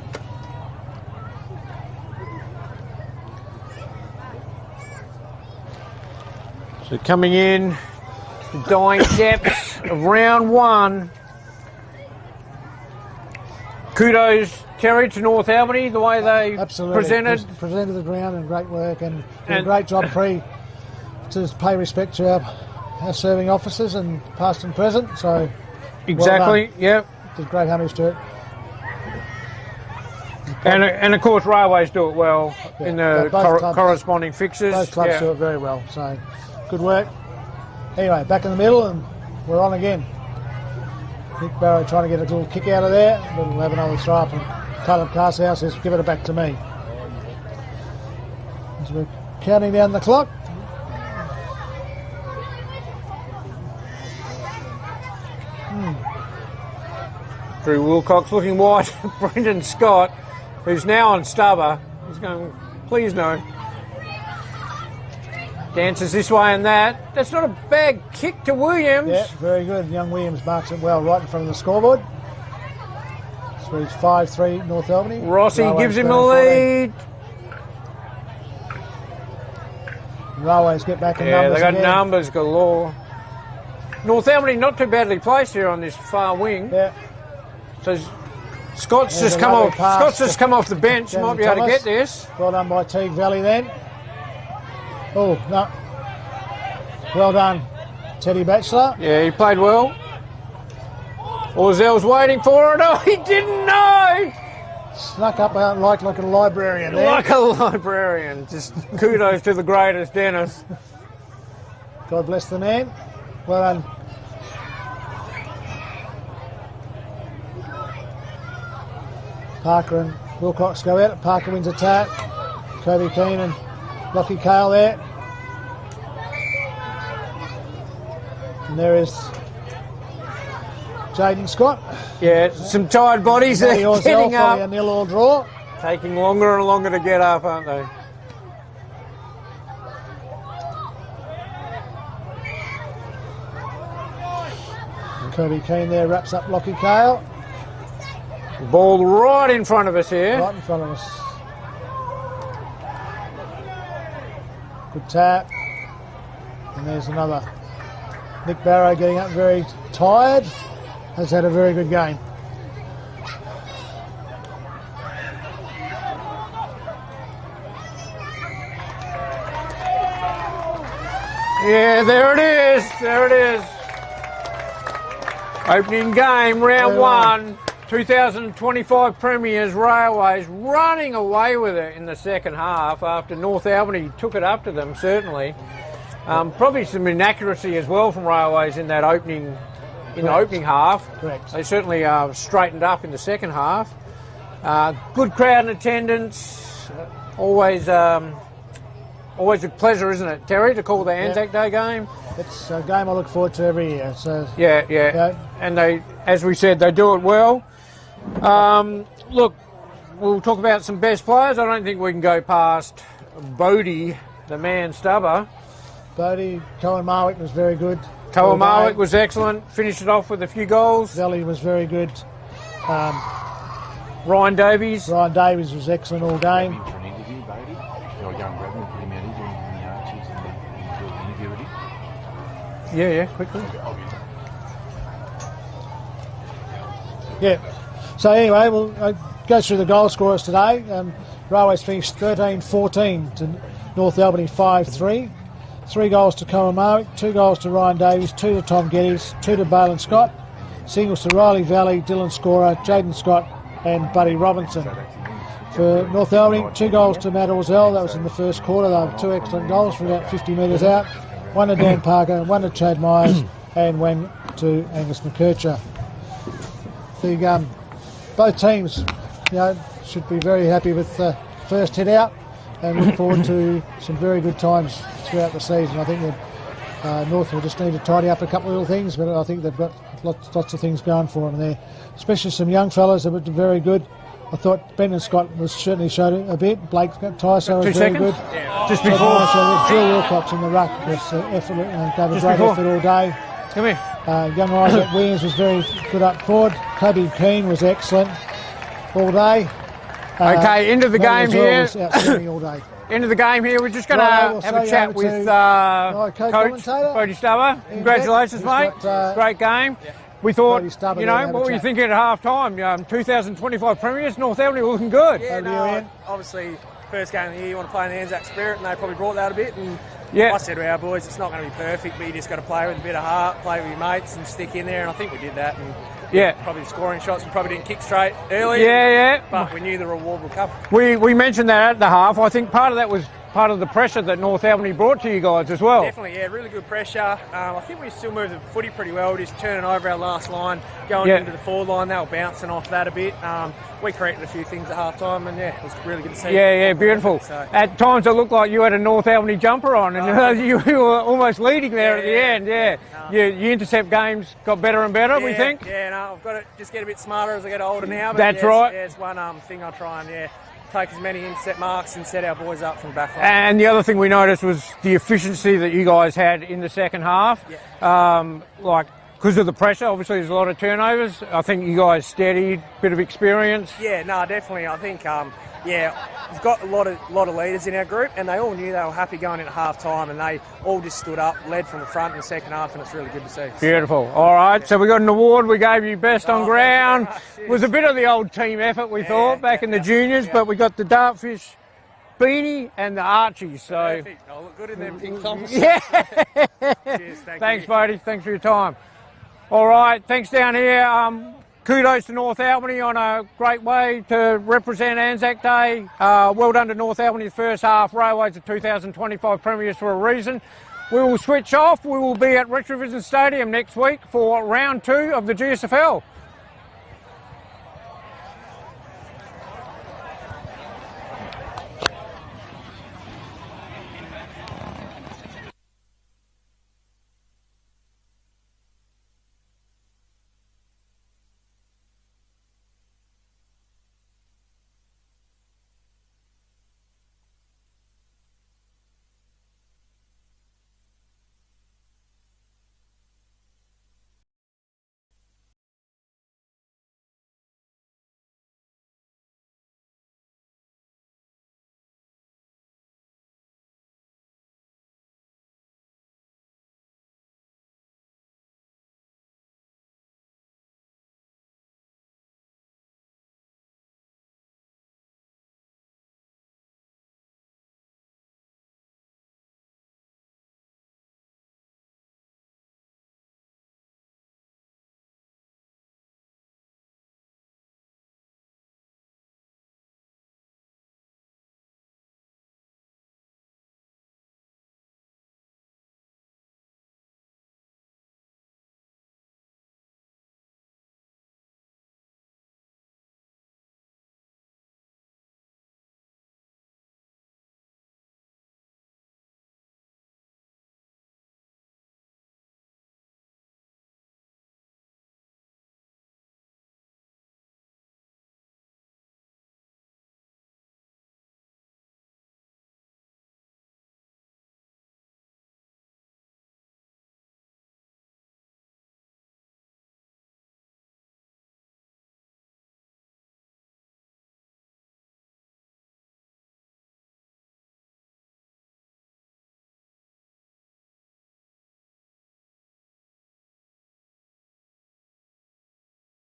So coming in, the dying depths of round one. Kudos, Terry, to North Albany, the way they Absolutely. presented. Presented the ground and great work and did a And- great job to pay respect to our serving officers and past and present. So Exactly, yep. did great homage to it. And of course, Railways do it well Yeah, in the both clubs- corresponding fixtures. Both clubs Yeah. do it very well. So good work. Anyway, back in the middle and we're on again. Nick Barrow trying to get a little kick out of there, but we'll have another throw up and Caleb Carshouse says give it back to me. As we're counting down the clock. Drew Wilcox looking wide. Brendan Scott, who's now on Stubber, he's going, please no. Dances this way and that. That's not a bad kick to Williams. Yeah, very good. Young Williams marks it well right in front of the scoreboard. So it's 5-3 North Albany. Rossi Railways gives him a 13-14. lead. Railways get back in Yeah, numbers they got again. numbers galore. North Albany not too badly placed here on this far wing. Yeah. So Scott's There's just a come lovely off. pass Scott's just to come off the bench. Jamie Might be able to Thomas. get this. Well done by Teague Valley then. Oh, no. Well done, Teddy Batchelor. Yeah, he played well. Orzel's waiting for it. Oh, he didn't know. Snuck up out like a librarian there. Like a librarian. Just kudos to the greatest, Dennis. God bless the man. Well done. Parker and Wilcox go out. Parker wins attack. Kobe Keane and Lockie Cale there. And there is Jaden Scott. Yeah, some tired bodies there Matty Orzell getting for up. a 0-all draw. Taking longer and longer to get up, aren't they? And Kobe Keane there wraps up Lockie Cale. Ball right in front of us here. Right in front of us. Good tap. And there's another. Nick Barrow getting up very tired. Has had a very good game. Yeah, there it is. There it is. Opening game, round one. 2025 Premiers Railways running away with it in the second half after North Albany took it up to them, certainly. Probably some inaccuracy as well from Railways in that opening half. Correct. They certainly straightened up in the second half. Good crowd in attendance. Always a pleasure, isn't it, Terry, to call the Anzac Day game? It's a game I look forward to every year. So Yeah. And they, as we said, they do it well. Look, we'll talk about some best players. I don't think we can go past Bodie, the man stubber. Bodie, Cohen Marwick was very good. Koa All Marwick game. was excellent. Finished it off with a few goals. Valley was very good. Ryan Davies. Ryan Davies was excellent all game. In for an interview, Bodie. Your young brother, put him out here doing the Archies and do an interview with him. Yeah, quickly. Yeah. So anyway, we'll go through the goal scorers today. Railways finished 13-14 to North Albany 5-3. 3 goals to Cohen Marwick, 2 goals to Ryan Davies, 2 to Tom Geddes, 2 to Balin Scott, singles to Riley Valley, Dylan Scorer, Jaden Scott and Buddy Robinson. For North Albany, 2 goals to Matt Orzell, that was in the first quarter. They were 2 excellent goals from about 50 metres out. 1 to Dan Parker, 1 to Chad Myers and 1 to Angus McKercher. Both teams should be very happy with the first hit out and look forward to some very good times throughout the season. I think that North will just need to tidy up a couple of little things, but I think they've got lots of things going for them there, especially some young fellas that were very good. I thought Ben and Scott certainly showed it a bit. Blake Tyso was very good. Just But before. also Drew Wilcox in the ruck was gave a Just great before. effort all day. Come here. Young Isaac Williams was very good up forward. Kobe Keane was excellent all day. Okay, into the Matty game Orzell here. was outstanding all day. Into the game here. We're just going to Right, we'll have throw a you chat over with to my co-commentator. Coach Bodie Stubber. Congratulations, He's mate. got, Great game. We thought, Bodie Stubber you there know, to have a what were you chat. thinking at half time? 2025 Premiers, North Albany were looking good. Yeah, Over to you, no, Ian. obviously, first game of the year, you want to play in the Anzac spirit, and they probably brought that a bit. And Yeah. I said to our boys, it's not going to be perfect, but you just got to play with a bit of heart, play with your mates, and stick in there. And I think we did that. And Yeah. probably the scoring shots, we probably didn't kick straight early. Yeah. But we knew the reward would come. We mentioned that at the half. I think part of that was part of the pressure that North Albany brought to you guys as well. Definitely, yeah, really good pressure. I think we still moved the footy pretty well, just turning over our last line, going Yeah. into the forward line. They were bouncing off that a bit. We created a few things at half time, and yeah, it was really good to see. Yeah, beautiful. So, At times it looked like you had a North Albany jumper on and you were almost leading there at the end, Your intercept games got better and better, we think? Yeah, no, I've got to just get a bit smarter as I get older now. But That's yes, right. Yeah, it's one thing I'll try and, take as many intercept marks and set our boys up from the back line. And the other thing we noticed was the efficiency that you guys had in the second half. Yeah. Like because of the pressure, obviously there's a lot of turnovers. I think you guys steadied, bit of experience. Yeah, no, definitely. I think, we've got a lot of leaders in our group, and they all knew they were happy going into half time, and they all just stood up, led from the front in the second half, and it's really good to see. Beautiful. All right, so we got an award we gave you best on ground. It was a bit of the old team effort, we thought, back in the juniors, but we got the Dartfish beanie and the Archies. So Perfect. I'll look good in them pink tops. yeah. Cheers, Thanks, you. Bodie. Thanks for your time. All right, thanks down here. Kudos to North Albany on a great way to represent Anzac Day. Well done to North Albany the first half. Railways the 2025 premiers for a reason. We will switch off. We will be at Retrovision Stadium next week for round 2 of the GSFL.